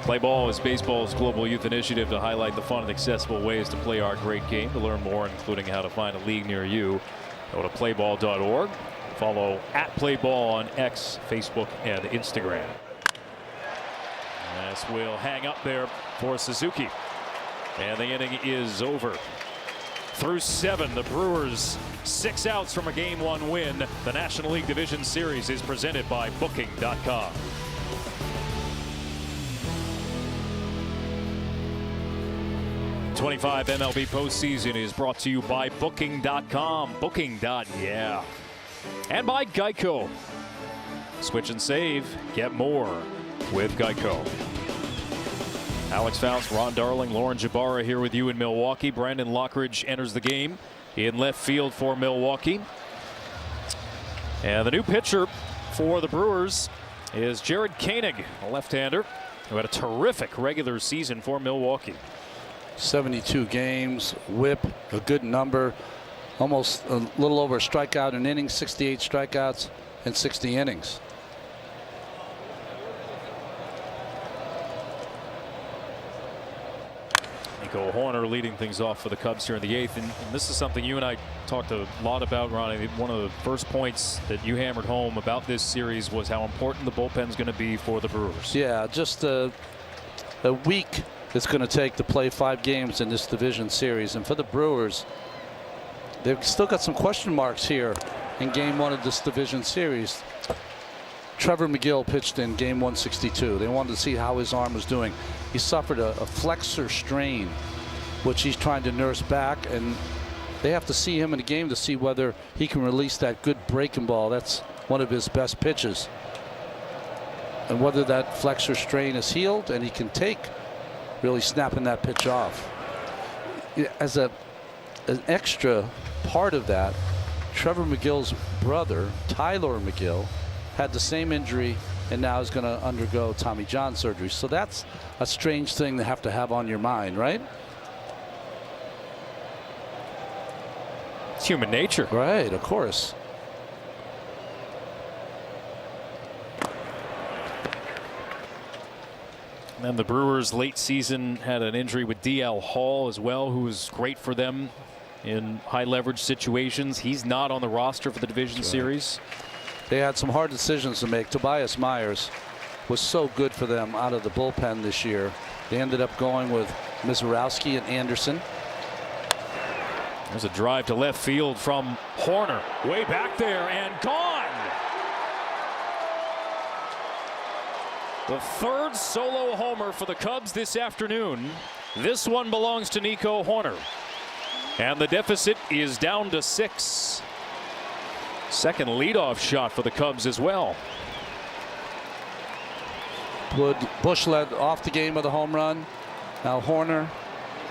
Play Ball is baseball's global youth initiative to highlight the fun and accessible ways to play our great game. To learn more, including how to find a league near you, go to playball.org. Follow @playball on X, Facebook, and Instagram. This will hang up there for Suzuki. And the inning is over. Through 7, the Brewers 6 outs from a Game 1 win. The National League Division Series is presented by Booking.com. '25 MLB postseason is brought to you by Booking.com. Booking.yeah. And by Geico. Switch and save. Get more with Geico. Alex Faust, Ron Darling, Lauren Jabara here with you in Milwaukee. Brandon Lockridge enters the game in left field for Milwaukee. And the new pitcher for the Brewers is Jared Koenig, a left-hander who had a terrific regular season for Milwaukee. 72 games, whip, a good number, almost a little over a strikeout an inning, 68 strikeouts in 60 innings. Nico Horner leading things off for the Cubs here in the 8th. And this is something you and I talked a lot about, Ronnie. One of the first points that you hammered home about this series was how important the bullpen is going to be for the Brewers. Yeah, just a week it's going to take to play 5 games in this division series. And for the Brewers, they've still got some question marks here in Game 1 of this division series. Trevor McGill pitched in Game 162. They wanted to see how his arm was doing. He suffered a flexor strain, which he's trying to nurse back, and they have to see him in the game to see whether he can release that good breaking ball. That's one of his best pitches. And whether that flexor strain is healed and he can take really snapping that pitch off. As an extra part of that, Trevor McGill's brother, Tyler McGill, had the same injury and now is going to undergo Tommy John surgery. So that's a strange thing to have on your mind, right? It's human nature. Right, of course. And the Brewers late season had an injury with DL Hall as well, who was great for them in high leverage situations. He's not on the roster for the division series. They had some hard decisions to make. Tobias Myers was so good for them out of the bullpen this year. They ended up going with Mizorowski and Anderson. There's a drive to left field from Horner. Way back there and gone. The 3rd solo homer for the Cubs this afternoon. This one belongs to Nico Horner. And the deficit is down to 6. Second leadoff shot for the Cubs as well. Bush led off the game with a home run. Now Horner,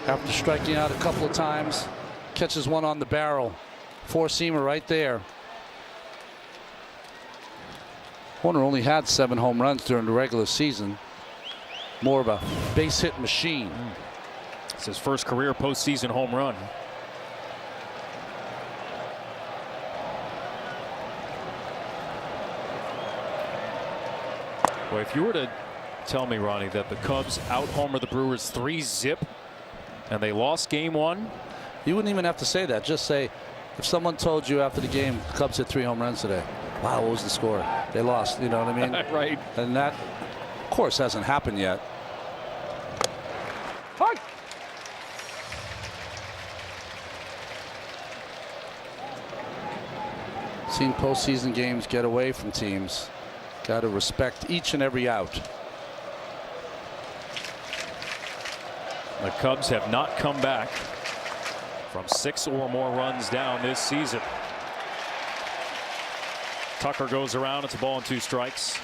after striking out a couple of times, catches one on the barrel. 4-seamer right there. Horner only had 7 home runs during the regular season. More of a base hit machine. It's his first career postseason home run. Well, if you were to tell me, Ronnie, that the Cubs out-homer the Brewers 3-zip and they lost Game 1, you wouldn't even have to say that. Just say, if someone told you after the game the Cubs hit 3 home runs today, wow, what was the score? They lost, you know what I mean? Right. And that, of course, hasn't happened yet. Seen postseason games get away from teams. Got to respect each and every out. The Cubs have not come back from 6 or more runs down this season. Tucker goes around. It's a ball and 2 strikes.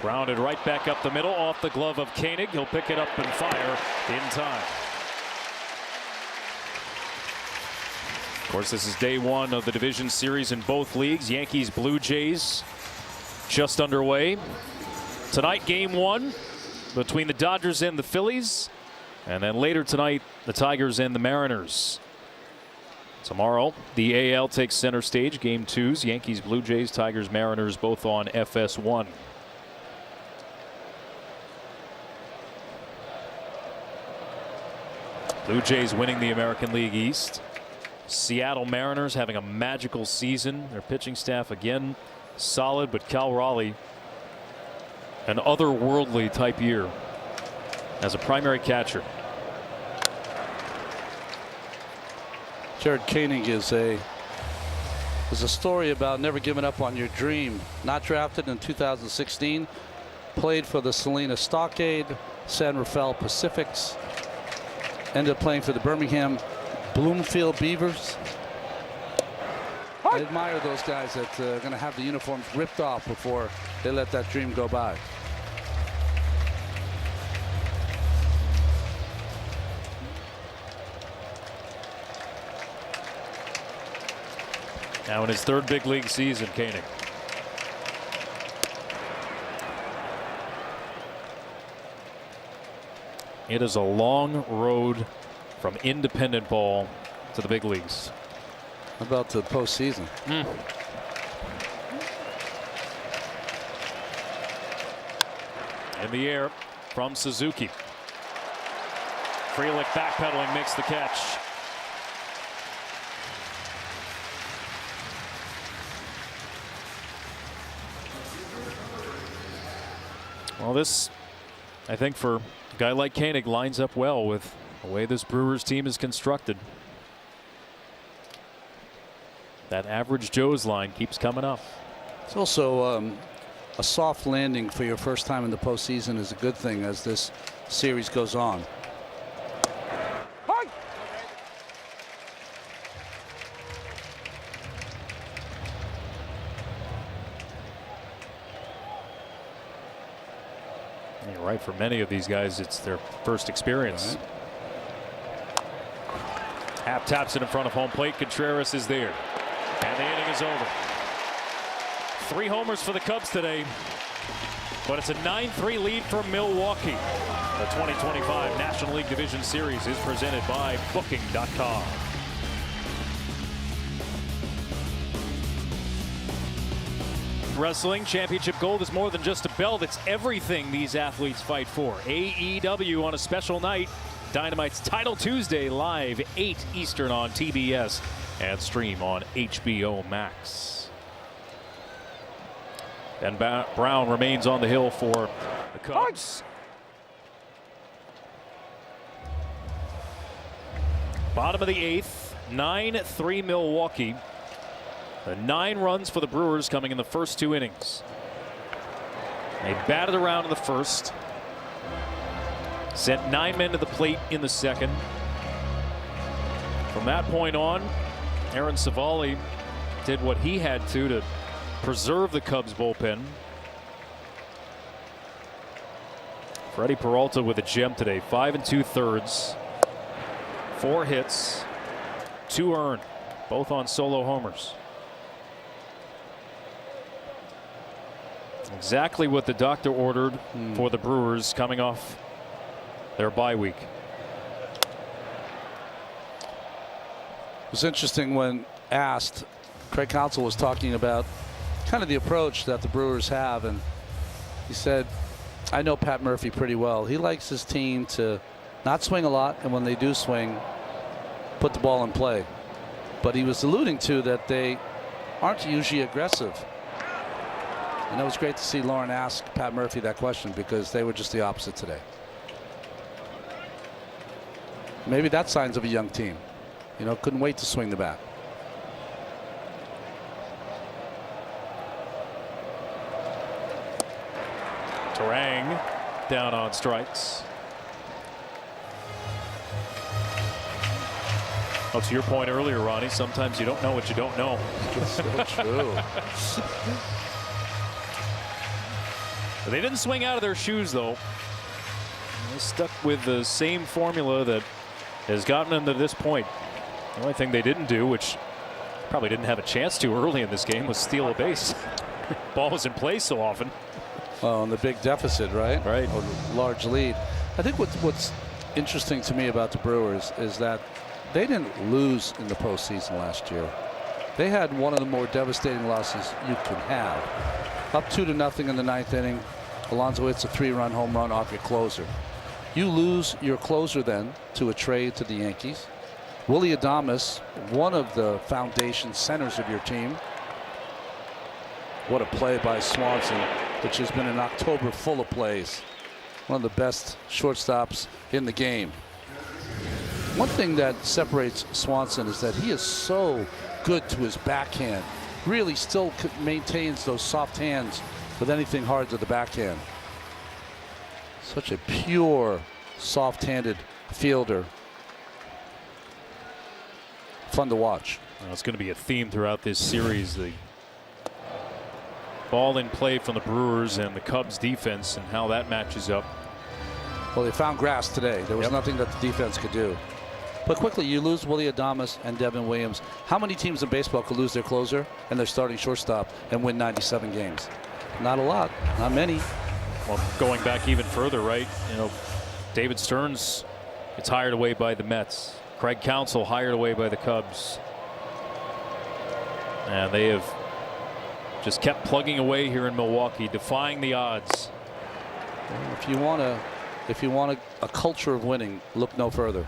Grounded right back up the middle off the glove of Koenig. He'll pick it up and fire in time. Of course, this is day 1 of the division series in both leagues. Yankees Blue Jays just underway. Tonight, game 1 between the Dodgers and the Phillies. And then later tonight, the Tigers and the Mariners. Tomorrow, the AL takes center stage. Game 2s, Yankees Blue Jays, Tigers Mariners, both on FS1. Blue Jays winning the American League East. Seattle Mariners having a magical season. Their pitching staff again solid, but Cal Raleigh an otherworldly type year as a primary catcher. Jared Koenig is a story about never giving up on your dream. Not drafted in 2016, played for the Salina Stockade, San Rafael Pacifics. Ended up playing for the Birmingham Bloomfield Beavers. I admire those guys that are going to have the uniforms ripped off before they let that dream go by. Now in his 3rd big league season, Koenig. It is a long road from independent ball to the big leagues. How about the postseason? In the air from Suzuki. Frelick backpedaling makes the catch. Well, this, I think, for a guy like Koenig lines up well with the way this Brewers team is constructed. That average Joe's line keeps coming up. It's also a soft landing for your first time in the postseason is a good thing as this series goes on. You're right, for many of these guys, it's their first experience. Happ taps it in front of home plate. Contreras is there. And the inning is over. 3 homers for the Cubs today. But it's a 9-3 lead for Milwaukee. The 2025 National League Division Series is presented by Booking.com. Wrestling championship gold is more than just a belt. It's everything these athletes fight for. AEW on a special night. Dynamite's Title Tuesday live 8 Eastern on TBS and stream on HBO Max. Ben Brown remains on the hill for the Cubs. Bottom of the 8th, 9-3 Milwaukee. 9 runs for the Brewers coming in the first 2 innings. They batted around in the first. Sent 9 men to the plate in the second. From that point on, Aaron Savali did what he had to preserve the Cubs bullpen. Freddie Peralta with a gem today. 5 2/3. 4 hits, 2 earned, both on solo homers. Exactly what the doctor ordered for the Brewers coming off their bye week. It was interesting when asked, Craig Counsell was talking about kind of the approach that the Brewers have, and he said, I know Pat Murphy pretty well. He likes his team to not swing a lot, and when they do swing, put the ball in play. But he was alluding to that they aren't usually aggressive. And it was great to see Lauren ask Pat Murphy that question, because they were just the opposite today. Maybe that's signs of a young team. You know, couldn't wait to swing the bat. Terang down on strikes. Well, to your point earlier, Ronnie, sometimes you don't know what you don't know. It's so true. They didn't swing out of their shoes, though. They stuck with the same formula that has gotten them to this point. The only thing they didn't do, which probably didn't have a chance to early in this game, was steal a base. Ball was in play so often. Well, on the big deficit, right? Right. Or large lead. I think what's interesting to me about the Brewers is that they didn't lose in the postseason last year. They had one of the more devastating losses you can have. Up 2-0 in the 9th inning. Alonso hits a 3-run home run off your closer. You lose your closer then to a trade to the Yankees. Willy Adames, one of the foundation centers of your team. What a play by Swanson, which has been an October full of plays. One of the best shortstops in the game. One thing that separates Swanson is that he is so good to his backhand. Really still maintains those soft hands with anything hard to the backhand. Such a pure, soft-handed fielder. Fun to watch. Well, it's going to be a theme throughout this series. The ball in play from the Brewers and the Cubs defense, and how that matches up. Well, they found grass today. There was nothing that the defense could do. But quickly, you lose Willy Adames and Devin Williams. How many teams in baseball could lose their closer and their starting shortstop and win 97 games? Not a lot. Not many. Well, going back even further, right? You know, David Stearns gets hired away by the Mets. Craig Counsell hired away by the Cubs. And they have just kept plugging away here in Milwaukee, defying the odds. If you want a culture of winning, look no further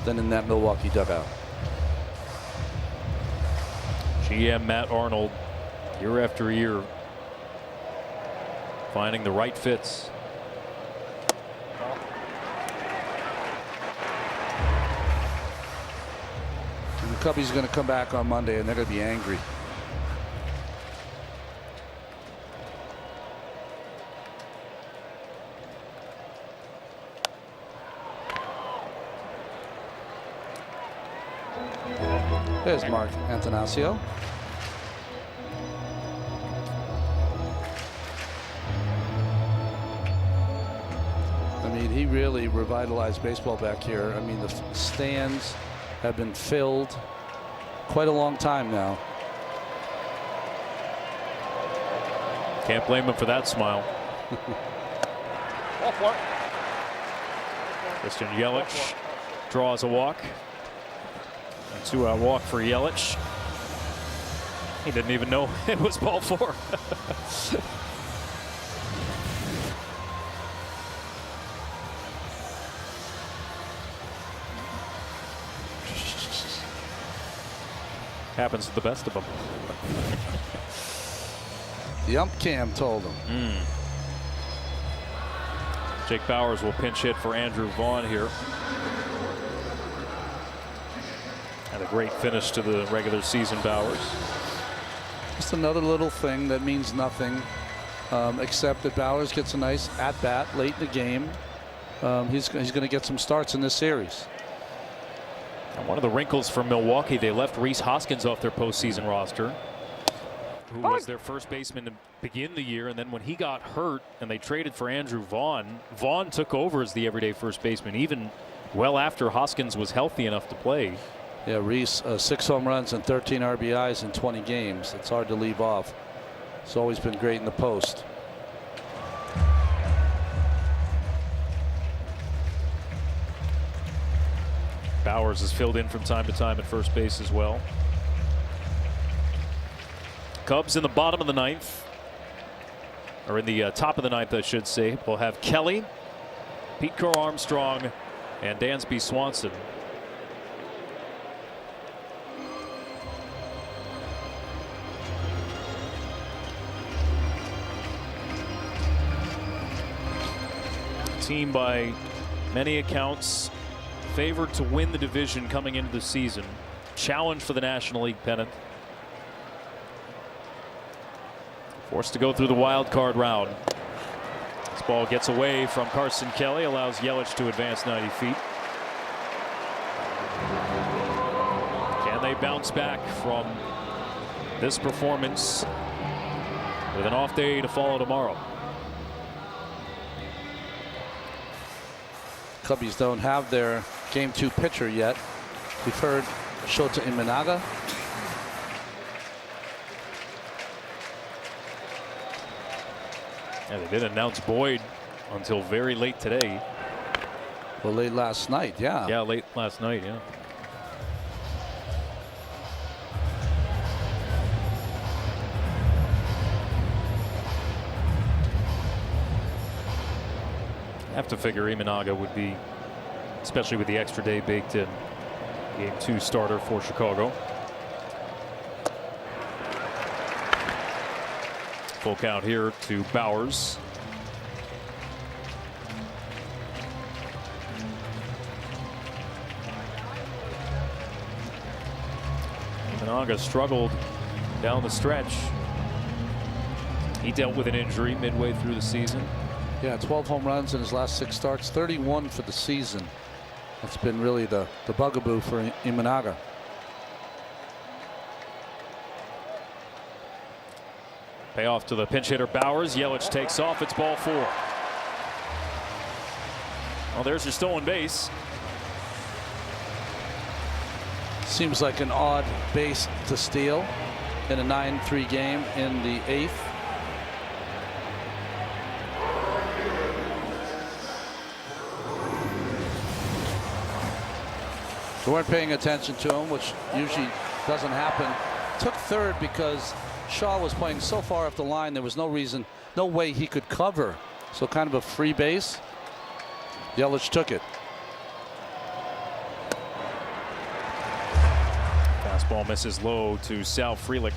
than in that Milwaukee dugout. GM Matt Arnold, year after year, finding the right fits. And the Cubbies are going to come back on Monday, and they're going to be angry. There's Mark Antanasio. I mean, he really revitalized baseball back here. I mean, the stands have been filled quite a long time now. Can't blame him for that smile. Christian Yelich draws a walk. A 2-out walk for Yelich. He didn't even know it was ball 4. Happens to the best of them. The ump cam told him. Jake Bauers will pinch hit for Andrew Vaughn here. And a great finish to the regular season, Bauers. Just another little thing that means nothing, except that Bauers gets a nice at-bat late in the game. He's going to get some starts in this series. And one of the wrinkles for Milwaukee, they left Rhys Hoskins off their postseason roster, who was their first baseman to begin the year. And then when he got hurt and they traded for Andrew Vaughn, Vaughn took over as the everyday first baseman, even well after Hoskins was healthy enough to play. Yeah, Rhys, 6 home runs and 13 RBIs in 20 games. It's hard to leave off. It's always been great in the post. Bauers is filled in from time to time at first base as well. Cubs in the bottom of the 9th, or in the top of the 9th, I should say. We'll have Kelly, Pete Crow Armstrong, and Dansby Swanson. team by many accounts favored to win the division coming into the season. Challenge for the National League pennant. Forced to go through the wild card round. This ball gets away from Carson Kelly, allows Yelich to advance 90 feet. Can they bounce back from this performance with an off day to follow tomorrow? Cubbies don't have their Game 2 pitcher yet. We've heard Shota Imanaga. Yeah, they didn't announce Boyd until very late today. Well, late last night, yeah. Yeah, late last night, yeah. Have to figure Imanaga would be, especially with the extra day baked in, Game 2 starter for Chicago. Full count here to Bowers. Imanaga struggled down the stretch. He dealt with an injury midway through the season. Yeah, 12 home runs in his last 6 starts, 31 for the season. That's been really the bugaboo for Imanaga. Payoff to the pinch hitter Bowers. Yelich takes off. It's ball 4. Well, there's your stolen base. Seems like an odd base to steal in a 9-3 game in the 8th. They weren't paying attention to him, which usually doesn't happen. Took third because Shaw was playing so far off the line, there was no reason, no way he could cover. So kind of a free base. Yelich took it. Fastball misses low to Sal Frelick.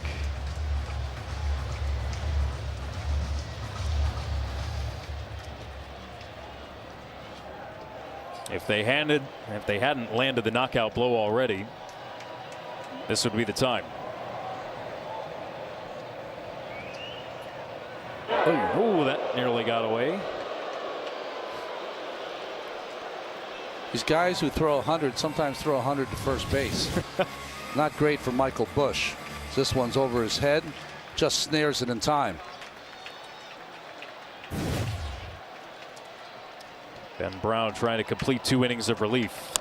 If they hadn't landed the knockout blow already, this would be the time. Oh, that nearly got away. These guys who throw 100 sometimes throw 100 to first base. Not great for Michael Busch. This one's over his head, just snares it in time. Ben Brown trying to complete 2 innings of relief.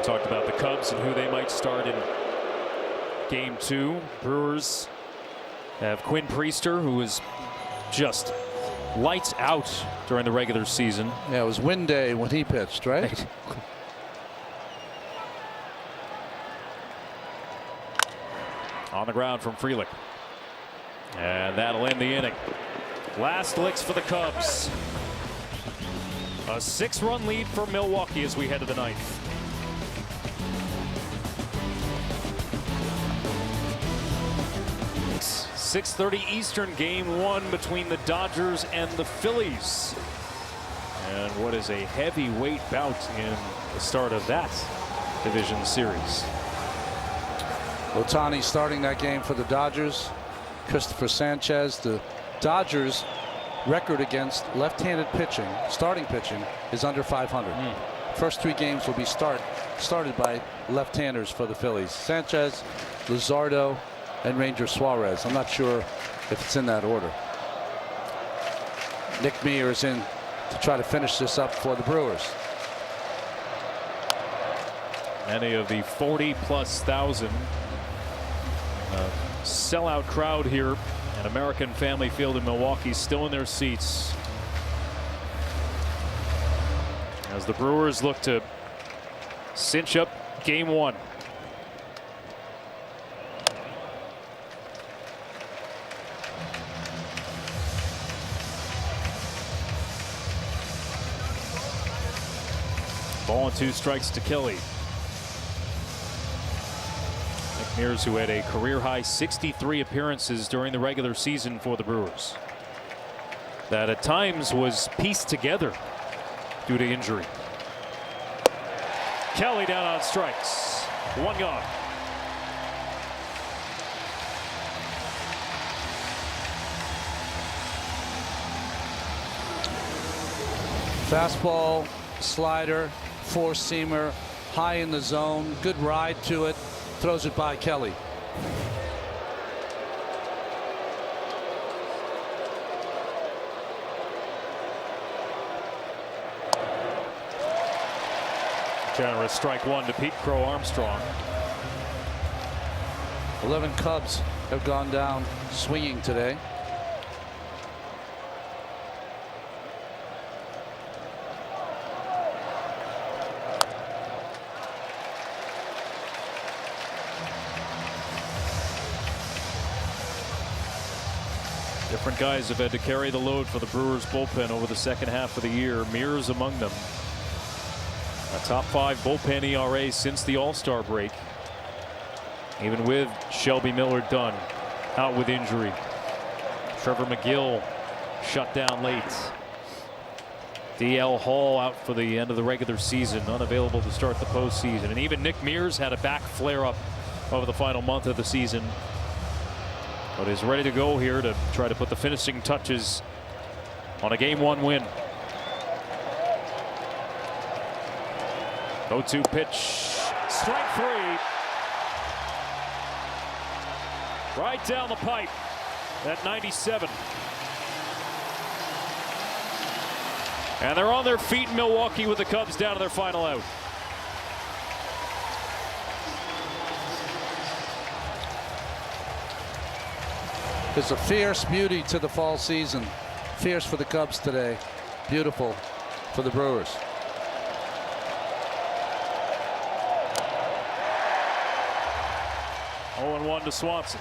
Talked about the Cubs and who they might start in Game 2. Brewers have Quinn Priester, who is just lights out during the regular season. Yeah, it was win day when he pitched, right? On the ground from Frelick. And that'll end the inning. Last licks for the Cubs. A 6-run lead for Milwaukee as we head to the 9th. 6:30 Eastern, Game 1 between the Dodgers and the Phillies. And what is a heavyweight bout in the start of that division series. Ohtani starting that game for the Dodgers. Christopher Sanchez. The Dodgers record against left-handed pitching, starting pitching, is under 500. First 3 games will be started by left-handers for the Phillies. Sanchez, Luzardo, and Ranger Suarez. I'm not sure if it's in that order. Nick Meir is in to try to finish this up for the Brewers. Many of the 40,000+ sellout crowd here at American Family Field in Milwaukee still in their seats as the Brewers look to cinch up game one. Ball and 2 strikes to Kelly. Nick Mears, who had a career-high 63 appearances during the regular season for the Brewers, that at times was pieced together due to injury. Kelly down on strikes. 1 gone. Fastball, slider, four-seamer, high in the zone, good ride to it, throws it by Kelly. Generous strike 1 to Pete Crow Armstrong. 11 Cubs have gone down swinging today. Different guys have had to carry the load for the Brewers bullpen over the second half of the year. Mears among them. A top 5 bullpen ERA since the All-Star break. Even with Shelby Miller Dunn out with injury. Trevor McGill shut down late. DL Hall out for the end of the regular season, unavailable to start the postseason. And even Nick Mears had a back flare-up over the final month of the season, but is ready to go here to try to put the finishing touches on a Game 1 win. 0-2 pitch, strike 3. Right down the pipe at 97. And they're on their feet in Milwaukee with the Cubs down to their final out. There's a fierce beauty to the fall season. Fierce for the Cubs today. Beautiful for the Brewers. Oh, 0-1 to Swanson.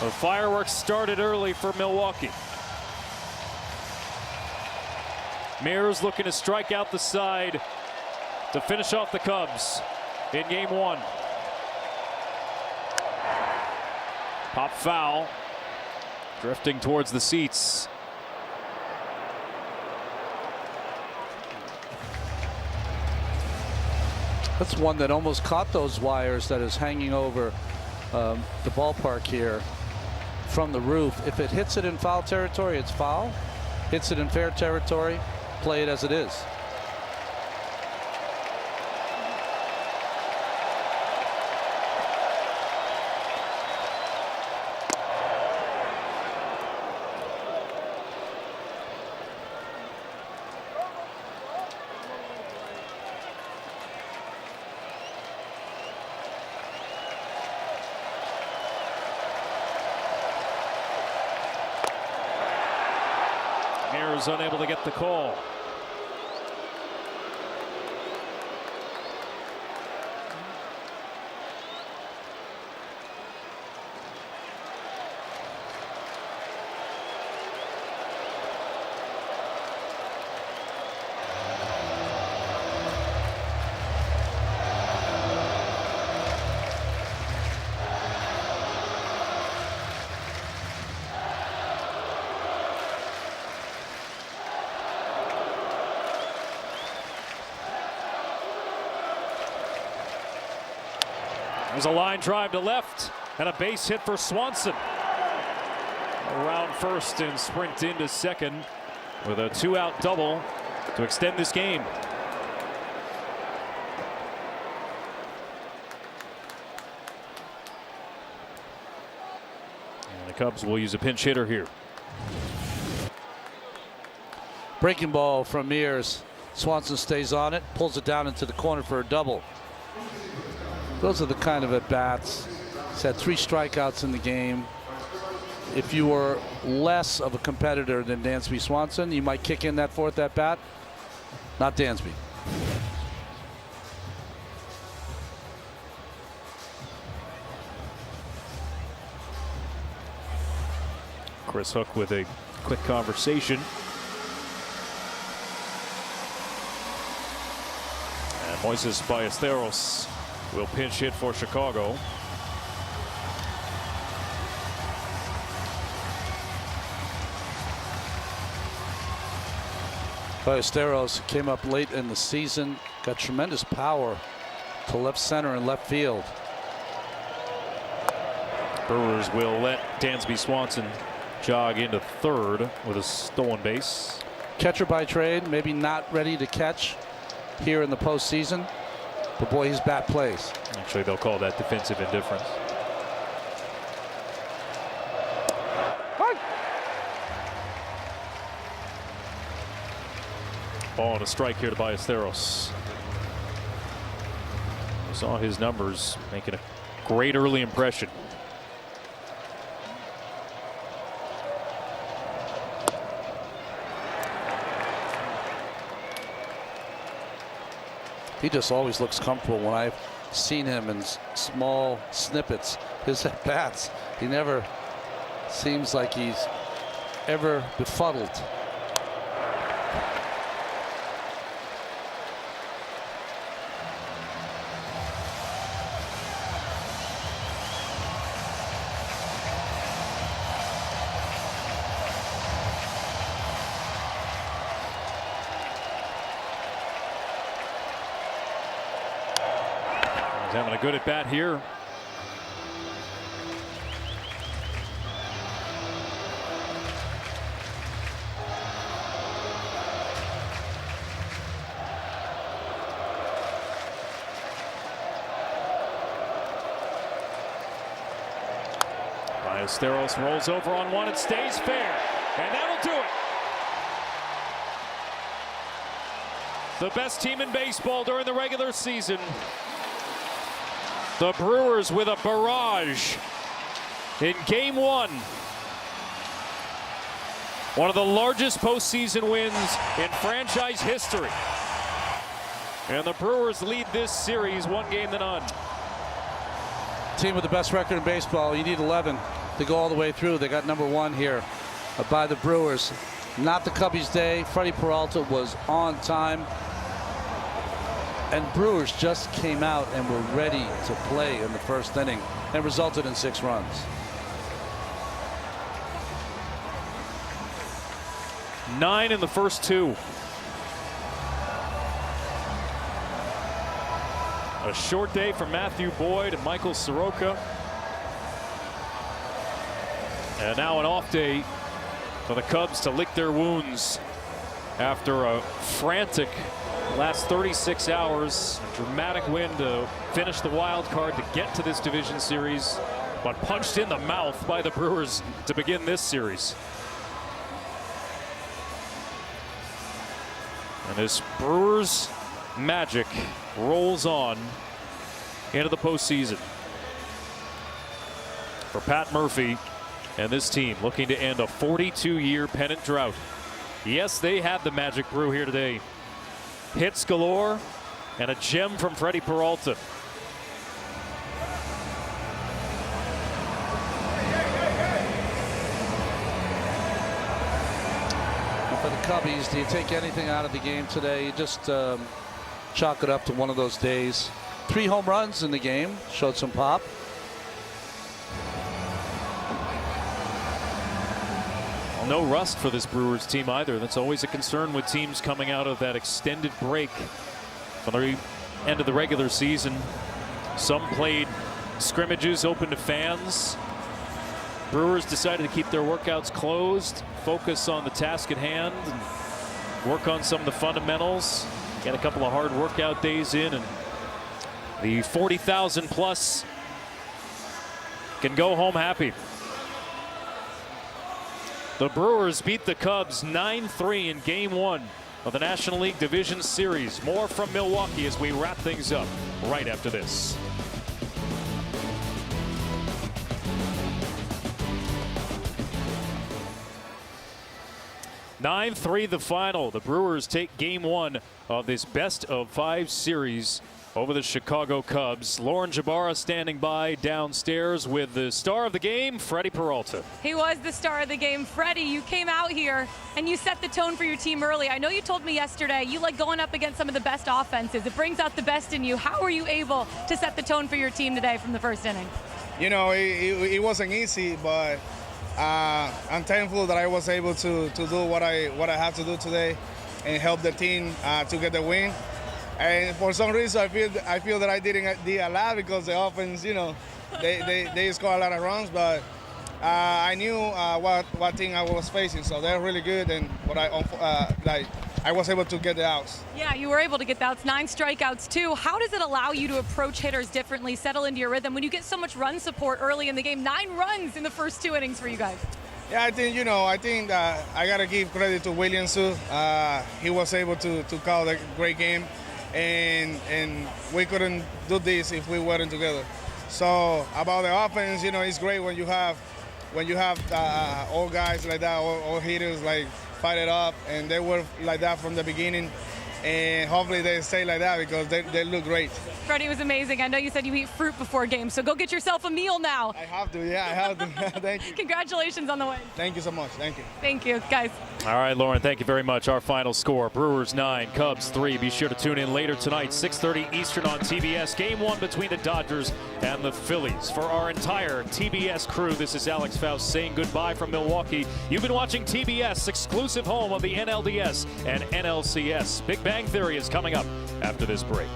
The fireworks started early for Milwaukee. Mears looking to strike out the side to finish off the Cubs in Game 1. Pop foul, drifting towards the seats. That's one that almost caught those wires that is hanging over the ballpark here from the roof. If it hits it in foul territory, it's foul. Hits it in fair territory, play it as it is. Mears unable to get the call. There's a line drive to left and a base hit for Swanson. Around first and sprint into second with a 2-out double to extend this game. And the Cubs will use a pinch hitter here. Breaking ball from Mears. Swanson stays on it, pulls it down into the corner for a double. Those are the kind of at-bats. He's had 3 strikeouts in the game. If you were less of a competitor than Dansby Swanson, you might kick in that 4th at-bat. Not Dansby. Chris Hook with a quick conversation. And Moises Ballesteros will pinch hit for Chicago. Ballesteros came up late in the season, got tremendous power to left center and left field. Brewers will let Dansby Swanson jog into 3rd with a stolen base. Catcher by trade, maybe not ready to catch here in the postseason, but boy, his bat plays. Actually, they'll call that defensive indifference. Ball and a strike here to Ballesteros. We saw his numbers making a great early impression. He just always looks comfortable when I've seen him in small snippets. His at-bats, he never seems like he's ever befuddled. He's having a good at bat here. Ballesteros rolls over on one. It stays fair, and that'll do it. The best team in baseball during the regular season. The Brewers with a barrage in Game 1. One of the largest postseason wins in franchise history. And the Brewers lead this series 1-0. Team with the best record in baseball. You need 11 to go all the way through. They got number 1 here by the Brewers. Not the Cubbies' day. Freddie Peralta was on time. And Brewers just came out and were ready to play in the 1st inning and resulted in 6 runs. Nine in the first 2. A short day for Matthew Boyd and Michael Soroka. And now an off day for the Cubs to lick their wounds after a frantic last 36 hours. A dramatic win to finish the wild card to get to this division series, but punched in the mouth by the Brewers to begin this series. And this Brewers magic rolls on into the postseason. For Pat Murphy and this team looking to end a 42-year pennant drought. Yes, they had the magic brew here today. Hits galore and a gem from Freddie Peralta. For the Cubbies, do you take anything out of the game today? You just chalk it up to one of those days. 3 home runs in the game, showed some pop. Well, no rust for this Brewers team either. That's always a concern with teams coming out of that extended break from the end of the regular season. Some played scrimmages open to fans. Brewers decided to keep their workouts closed, focus on the task at hand, and work on some of the fundamentals. Get a couple of hard workout days in, and the 40,000 plus can go home happy. The Brewers beat the Cubs 9-3 in Game 1 of the National League Division Series. More from Milwaukee as we wrap things up right after this. (9-3) the final. The Brewers take Game 1 of this best-of-5 series over the Chicago Cubs. Lauren Jabara standing by downstairs with the star of the game, Freddie Peralta. He was the star of the game. Freddie, you came out here and you set the tone for your team early. I know you told me yesterday you like going up against some of the best offenses. It brings out the best in you. How were you able to set the tone for your team today from the first inning? You know, it wasn't easy, but I'm thankful that I was able to do what I had to do today and help the team to get the win. And for some reason, I feel that I did a lot because the offense, you know, they score a lot of runs, but I knew what team I was facing, so they're really good, and I was able to get the outs. Yeah, you were able to get the outs, 9 strikeouts too. How does it allow you to approach hitters differently, settle into your rhythm when you get so much run support early in the game? 9 runs in the first 2 innings for you guys. Yeah, I think I gotta give credit to Williams too. He was able to call a great game, and we couldn't do this if we weren't together. So about the offense, you know, it's great when you have all guys like that, all hitters like fight it up, and they were like that from the beginning. And hopefully they stay like that because they look great. Freddie, was amazing. I know you said you eat fruit before games, so go get yourself a meal now. I have to, yeah, I have to. Thank you. Congratulations on the win. Thank you so much. Thank you. Thank you, guys. All right, Lauren, thank you very much. Our final score, Brewers 9, Cubs 3. Be sure to tune in later tonight, 6:30 Eastern on TBS. Game 1 between the Dodgers and the Phillies. For our entire TBS crew, this is Alex Faust saying goodbye from Milwaukee. You've been watching TBS, exclusive home of the NLDS and NLCS. Big Bang Theory is coming up after this break.